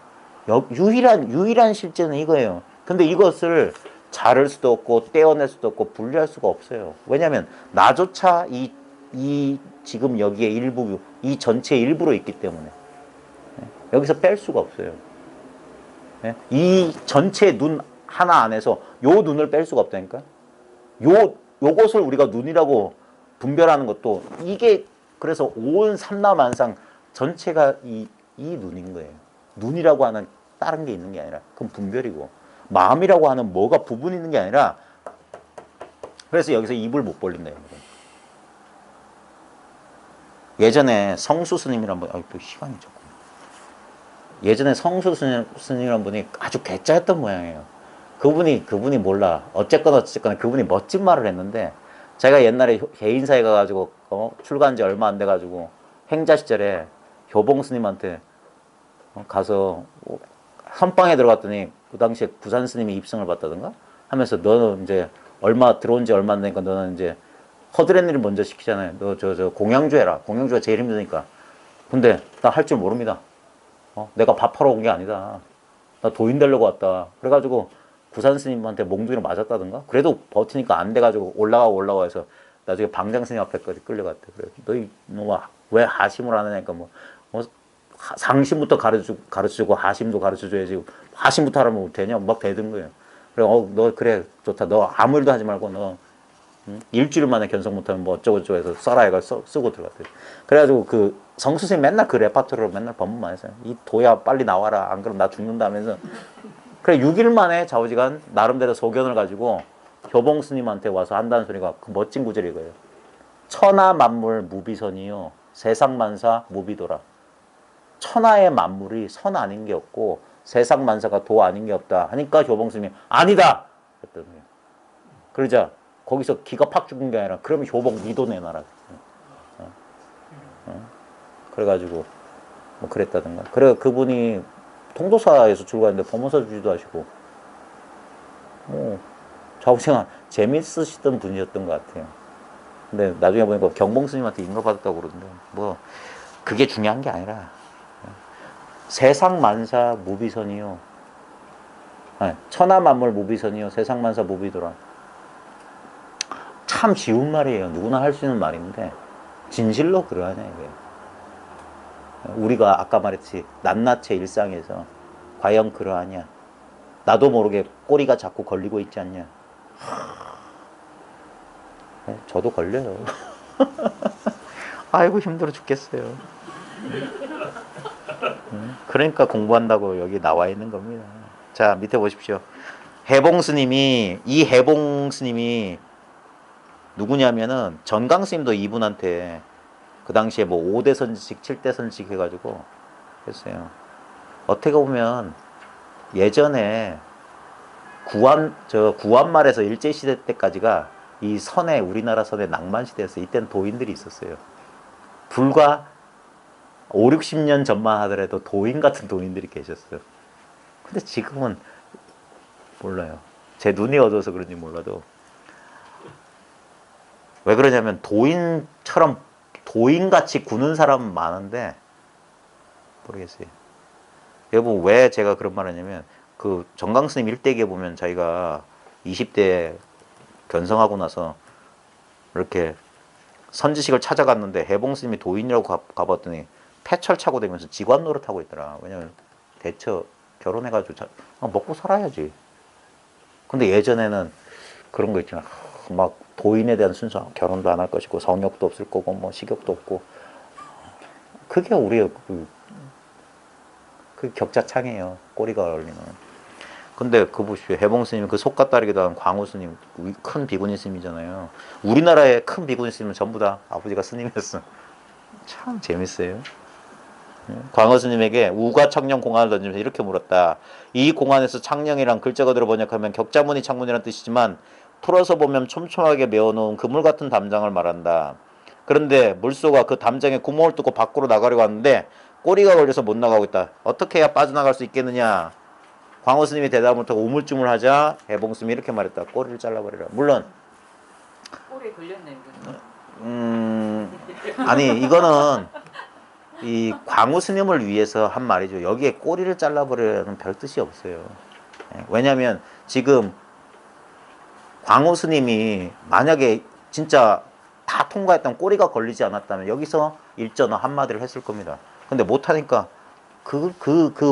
유일한 실제는 이거예요. 근데 이것을 자를 수도 없고 떼어낼 수도 없고 분리할 수가 없어요. 왜냐하면 나조차 이 지금 여기에 일부, 이 전체의 일부로 있기 때문에 여기서 뺄 수가 없어요. 이 전체 눈 하나 안에서 요 눈을 뺄 수가 없다니까. 요것을 우리가 눈이라고 분별하는 것도 이게 그래서 온 삼라만상 전체가 이 눈인 거예요. 눈이라고 하는 다른 게 있는 게 아니라 그건 분별이고 마음이라고 하는 뭐가 부분이 있는 게 아니라 그래서 여기서 입을 못 벌린다. 예전에 성수 스님이란 분, 또 시간이 조금. 예전에 성수 스님이란 분이 아주 괴짜였던 모양이에요. 그분이 몰라. 어쨌거나 그분이 멋진 말을 했는데 제가 옛날에 개인사에 가가지고 출가한 지 얼마 안 돼가지고 행자 시절에 효봉 스님한테 가서 선방에 들어갔더니 그 당시에 부산 스님이 입성을 받다던가 하면서 너는 이제 들어온 지 얼마 안 되니까 너는 이제 허드렛 일을 먼저 시키잖아요. 너 저 공양주 해라. 공양주가 제일 힘드니까. 근데 나 할 줄 모릅니다. 내가 밥하러 온 게 아니다. 나 도인 되려고 왔다. 그래가지고 부산 스님한테 몽둥이로 맞았다던가. 그래도 버티니까 안 돼가지고 올라가 해서 나중에 방장 스님 앞에까지 끌려갔대. 그래. 너 왜 하심을 안 하냐니까 상심부터 가르쳐주고 하심도 가르쳐줘야지. 하심부터 하라면 되냐? 막 대든 거예요. 그래, 너 그래 좋다. 너 아무 일도 하지 말고 너 일주일 만에 견성 못하면 뭐 어쩌고저쩌고 해서 써라 이걸 쓰고 들어갔대요. 그래가지고 그 성수생이 맨날 그 레파토리로 맨날 법문만 했어요. 이 도야 빨리 나와라. 안 그러면 나 죽는다 하면서. 그래 6일 만에 좌우지간 나름대로 소견을 가지고 효봉 스님한테 와서 한다는 소리가 그 멋진 구절이 이거예요. 천하 만물 무비선이요 세상만사 무비도라. 천하의 만물이 선 아닌 게 없고 세상 만사가 도 아닌 게 없다 하니까 효봉 스님이 아니다! 그랬던 거예요. 그러자 거기서 기가 팍 죽은 게 아니라 그러면 효봉 니도 내놔라. 그래가지고 뭐 그랬다든가. 그래 그분이 통도사에서 출가했는데 법문사 주지도 하시고 좌우생활 재밌으시던 분이었던 것 같아요. 근데 나중에 보니까 경봉 스님한테 인가받았다고 그러는데 뭐 그게 중요한 게 아니라 세상 만사 무비선이요 천하만물 무비선이요 세상만사 무비도라. 참 쉬운 말이에요. 누구나 할 수 있는 말인데 진실로 그러하냐 이거예요. 우리가 아까 말했지 낱낱의 일상에서 과연 그러하냐. 나도 모르게 꼬리가 자꾸 걸리고 있지 않냐. 저도 걸려요. 아이고 힘들어 죽겠어요. 그러니까 공부한다고 여기 나와 있는 겁니다. 자 밑에 보십시오. 해봉스님이 이 해봉스님이 누구냐면은 전강스님도 이분한테 그 당시에 뭐 5대 선지식 7대 선지식 해가지고 했어요. 어떻게 보면 예전에 구한말에서 일제시대 때까지가 이 선의 우리나라 선의 낭만시대였어요. 이때는 도인들이 있었어요. 불과 5, 60년 전만 하더라도 도인 같은 도인들이 계셨어요. 근데 지금은 몰라요. 제 눈이 어두워서 그런지 몰라도 왜 그러냐면 도인처럼 도인같이 구는 사람은 많은데 모르겠어요. 여러분 왜 제가 그런 말 하냐면 그 정강스님 일대기에 보면 자기가 20대 견성하고 나서 이렇게 선지식을 찾아갔는데 해봉스님이 도인이라고 가봤더니 폐철 차고 다니면서 직관 노릇하고 있더라. 왜냐면 대처 결혼해가지고 먹고 살아야지. 근데 예전에는 그런 거 있잖아. 막 도인에 대한 순서 결혼도 안 할 것이고 성욕도 없을 거고 뭐 식욕도 없고 그게 우리의 그 격자창이에요. 꼬리가 얼리는. 근데 그 보십시오. 해봉스님 그 속가 따르기도 한 광우스님 큰 비구니 스님이잖아요. 우리나라의 큰 비구니 스님은 전부 다 아버지가 스님이었어. 참 재밌어요. 광우스님에게 우가 창녕 공안을 던지면서 이렇게 물었다. 이 공안에서 창녕이란 글자 그대로 번역하면 격자무늬 창문이라는 뜻이지만 풀어서 보면 촘촘하게 메어놓은 그물 같은 담장을 말한다. 그런데 물소가 그 담장에 구멍을 뚫고 밖으로 나가려고 하는데 꼬리가 걸려서 못 나가고 있다. 어떻게 해야 빠져나갈 수 있겠느냐. 광호스님이 대답을 못하고 우물쭈물하자 해봉스님이 이렇게 말했다. 꼬리를 잘라버리라. 물론 꼬리에 걸렸네 아니 이거는 이 광우스님을 위해서 한 말이죠. 여기에 꼬리를 잘라버리라는 별 뜻이 없어요. 왜냐하면 지금 광우스님이 만약에 진짜 다 통과했다면 꼬리가 걸리지 않았다면 여기서 일전어 한마디를 했을 겁니다. 근데 못하니까 그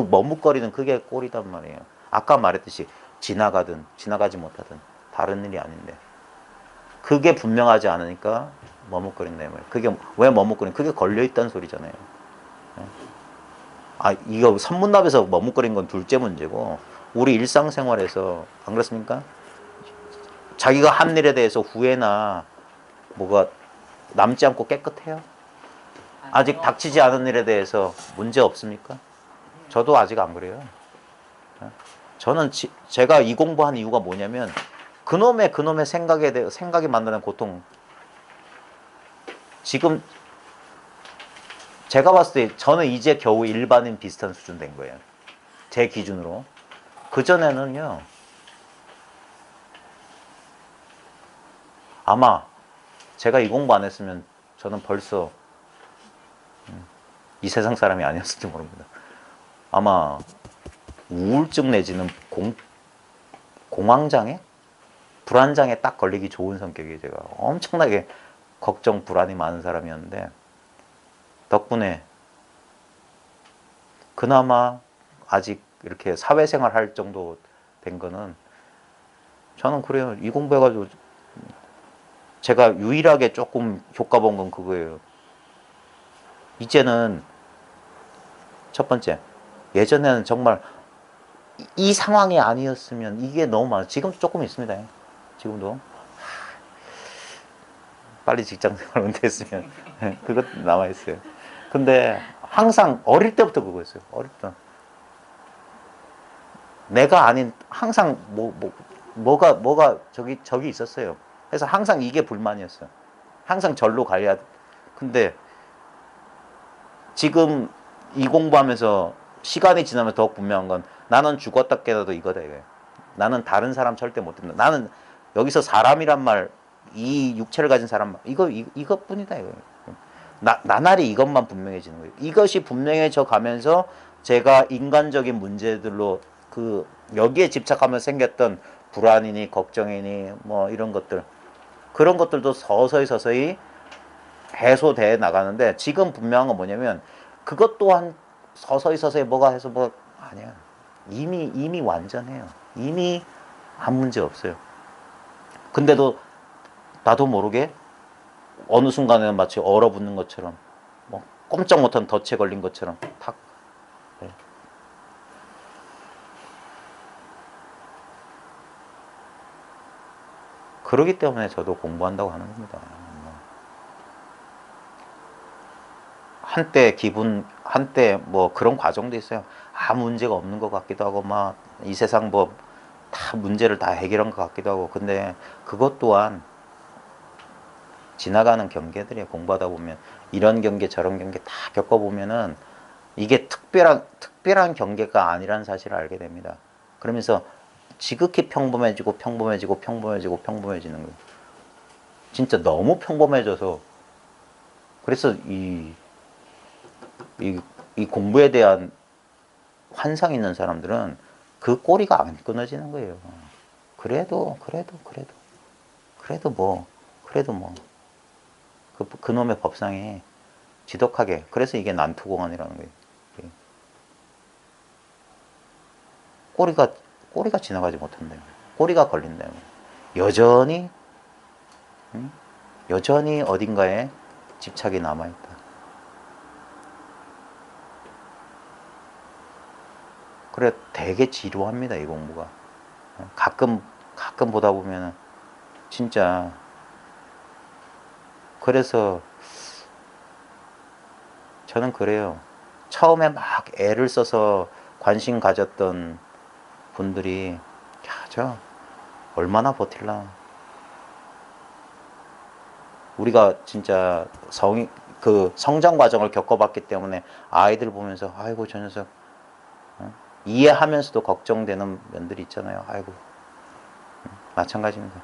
머뭇거리는 그게 꼬리단 말이에요. 아까 말했듯이 지나가든 지나가지 못하든 다른 일이 아닌데 그게 분명하지 않으니까 머뭇거린다 말이에요. 그게 왜 머뭇거리는? 그게 걸려있다는 소리잖아요. 아 이거 선문답에서 머뭇거린 건 둘째 문제고 우리 일상생활에서 안 그렇습니까? 자기가 한 일에 대해서 후회나 뭐가 남지 않고 깨끗해요? 아직 닥치지 않은 일에 대해서 문제 없습니까? 저도 아직 안 그래요. 저는 제가 이 공부한 이유가 뭐냐면 그놈의 생각이 만드는 고통. 지금 제가 봤을 때 저는 이제 겨우 일반인 비슷한 수준 된 거예요. 제 기준으로. 그전에는요. 아마 제가 이 공부 안 했으면 저는 벌써 이 세상 사람이 아니었을지 모릅니다. 아마 우울증 내지는 공황장애? 불안장애 딱 걸리기 좋은 성격이에요. 제가 엄청나게 걱정, 불안이 많은 사람이었는데 덕분에 그나마 아직 이렇게 사회생활 할 정도 된 거는 저는 그래요. 이 공부해가지고 제가 유일하게 조금 효과 본 건 그거예요. 이제는 첫 번째, 예전에는 정말 이 상황이 아니었으면 이게 너무 많아. 지금 조금 있습니다. 지금도. 빨리 직장 생활 은퇴했으면 그것 남아있어요. 근데 항상 어릴 때부터 그거였어요. 어릴 때. 내가 아닌 항상 뭐가 저기 있었어요. 그래서 항상 이게 불만이었어요. 항상 절로 가야 돼. 근데 지금 이 공부하면서 시간이 지나면 더욱 분명한 건 나는 죽었다 깨달아도 이거다 이거예요. 나는 다른 사람 절대 못 된다. 나는 여기서 사람이란 말, 이 육체를 가진 사람 이것뿐이다 이거예요. 나날이 이것만 분명해지는 거예요. 이것이 분명해져 가면서 제가 인간적인 문제들로 그 여기에 집착하면서 생겼던 불안이니 걱정이니 뭐 이런 것들, 그런 것들도 서서히 해소돼 나가는데, 지금 분명한 건 뭐냐면 그것 또한 서서히 뭐가 해서 뭐 아니야. 이미 완전해요. 이미 아무 문제 없어요. 근데도 나도 모르게 어느 순간에는 마치 얼어붙는 것처럼, 뭐 꼼짝 못한 덫에 걸린 것처럼 탁. 네. 그러기 때문에 저도 공부한다고 하는 겁니다. 한때 뭐 그런 과정도 있어요. 아무 문제가 없는 것 같기도 하고, 막 이 세상 뭐 다 문제를 다 해결한 것 같기도 하고, 근데 그것 또한 지나가는 경계들이에요. 공부하다 보면 이런 경계 저런 경계 다 겪어보면은 이게 특별한 경계가 아니라는 사실을 알게 됩니다. 그러면서 지극히 평범해지는 거예요. 진짜 너무 평범해져서, 그래서 이 공부에 대한 환상 있는 사람들은 그 꼬리가 안 끊어지는 거예요. 그래도 뭐 그놈의 법상이 지독하게, 그래서 이게 난투공원이라는 거예요. 꼬리가 지나가지 못한다요. 꼬리가 걸린다요. 여전히 어딘가에 집착이 남아있다. 그래, 되게 지루합니다, 이 공부가. 가끔 보다 보면은 진짜. 그래서 저는 그래요. 처음에 막 애를 써서 관심 가졌던 분들이, 야, 저 얼마나 버틸라. 우리가 진짜 성장 과정을 겪어봤기 때문에 아이들 보면서, 아이고 저 녀석, 이해하면서도 걱정되는 면들이 있잖아요. 아이고, 마찬가지입니다.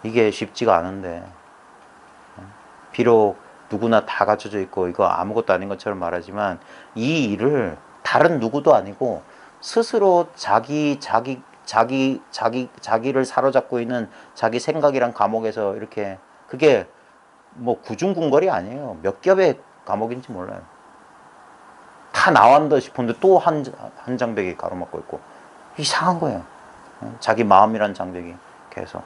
이게 쉽지가 않은데, 비록 누구나 다 갖춰져 있고 이거 아무것도 아닌 것처럼 말하지만, 이 일을 다른 누구도 아니고 스스로 자기를 사로잡고 있는 자기 생각이란 감옥에서 이렇게, 그게 뭐 구중궁궐이 아니에요. 몇 겹의 감옥인지 몰라요. 다 나왔다 싶은데 또 한 장벽이 가로막고 있고, 이상한 거예요. 자기 마음이란 장벽이 계속.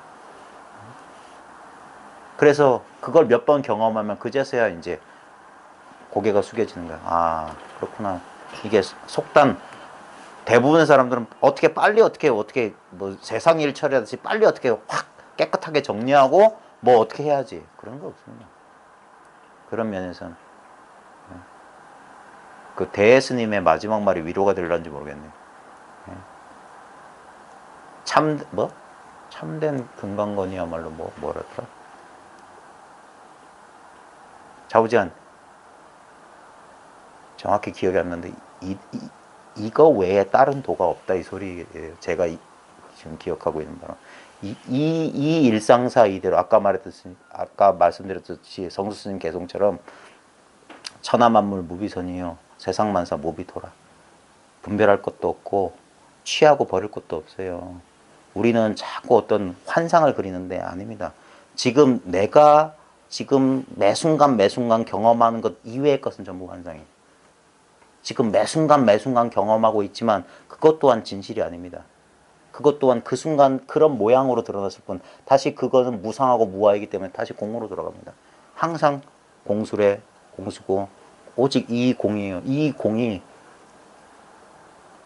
그래서 그걸 몇 번 경험하면 그제서야 이제 고개가 숙여지는 거야. 아, 그렇구나. 이게 속단. 대부분의 사람들은 어떻게 뭐 세상 일 처리하듯이 빨리 어떻게 확 깨끗하게 정리하고 뭐 어떻게 해야지, 그런 거 없습니다. 그런 면에서는 그 대스님의 마지막 말이 위로가 되려는지 모르겠네요. 참된 금강건이야말로 뭐랄까, 좌우지간 정확히 기억이 안 나는데, 이거 외에 다른 도가 없다, 이 소리예요. 제가 지금 기억하고 있는 바로 이 일상사 이대로, 아까 말씀드렸듯이 성수스님 개송처럼 천하만물 무비선이요, 세상만사 무비도라. 분별할 것도 없고 취하고 버릴 것도 없어요. 우리는 자꾸 어떤 환상을 그리는데 아닙니다. 지금 내가 매 순간 경험하는 것 이외의 것은 전부 환상이에요. 지금 매 순간 경험하고 있지만 그것 또한 진실이 아닙니다. 그것 또한 그 순간 그런 모양으로 드러났을 뿐, 다시 그것은 무상하고 무아이기 때문에 다시 공으로 돌아갑니다. 항상 공수래 공수고 오직 이 공이에요. 이 공이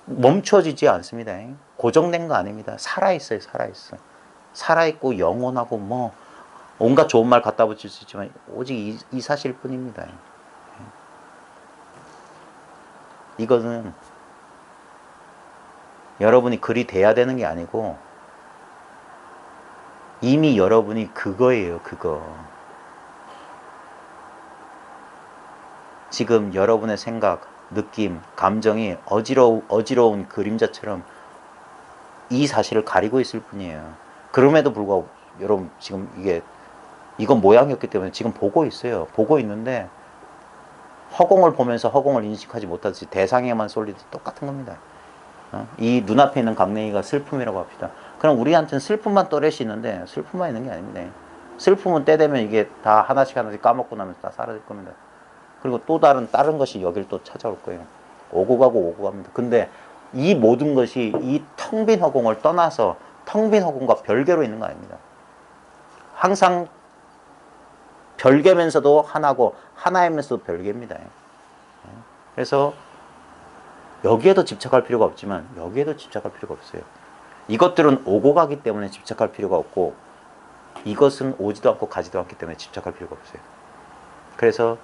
멈춰지지 않습니다. 고정된 거 아닙니다. 살아있어요. 살아있고 영원하고 뭐 온갖 좋은 말 갖다 붙일 수 있지만 오직 이 사실 뿐입니다. 이거는 여러분이 글이 돼야 되는 게 아니고 이미 여러분이 그거예요. 그거. 지금 여러분의 생각, 느낌, 감정이 어지러운 그림자처럼 이 사실을 가리고 있을 뿐이에요. 그럼에도 불구하고 여러분 지금 이건 모양이었기 때문에 지금 보고 있어요. 보고 있는데 허공을 보면서 허공을 인식하지 못하듯이 대상에만 쏠리듯이 똑같은 겁니다. 이 눈앞에 있는 강냉이가 슬픔이라고 합시다. 그럼 우리한테는 슬픔만 또렷이 있는데 슬픔만 있는 게 아닙니다. 슬픔은 때 되면 이게 다 하나씩 까먹고 나면 다 사라질 겁니다. 그리고 또 다른 것이 여길 또 찾아올 거예요. 오고 가고 오고 갑니다. 근데 이 모든 것이 이 텅 빈 허공을 떠나서 텅 빈 허공과 별개로 있는 거 아닙니다. 항상 별개면서도 하나고 하나이면서도 별개입니다. 그래서 여기에도 집착할 필요가 없지만 여기에도 집착할 필요가 없어요. 이것들은 오고 가기 때문에 집착할 필요가 없고 이것은 오지도 않고 가지도 않기 때문에 집착할 필요가 없어요. 그래서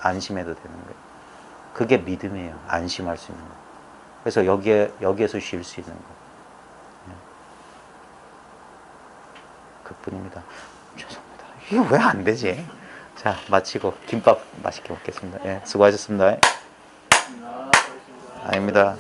안심해도 되는 거예요. 그게 믿음이에요. 안심할 수 있는 거. 그래서 여기에서 쉴 수 있는 거. 그뿐입니다. 죄송합니다. 이거 왜 안 되지? 자, 마치고 김밥 맛있게 먹겠습니다. 예, 수고하셨습니다. 아닙니다.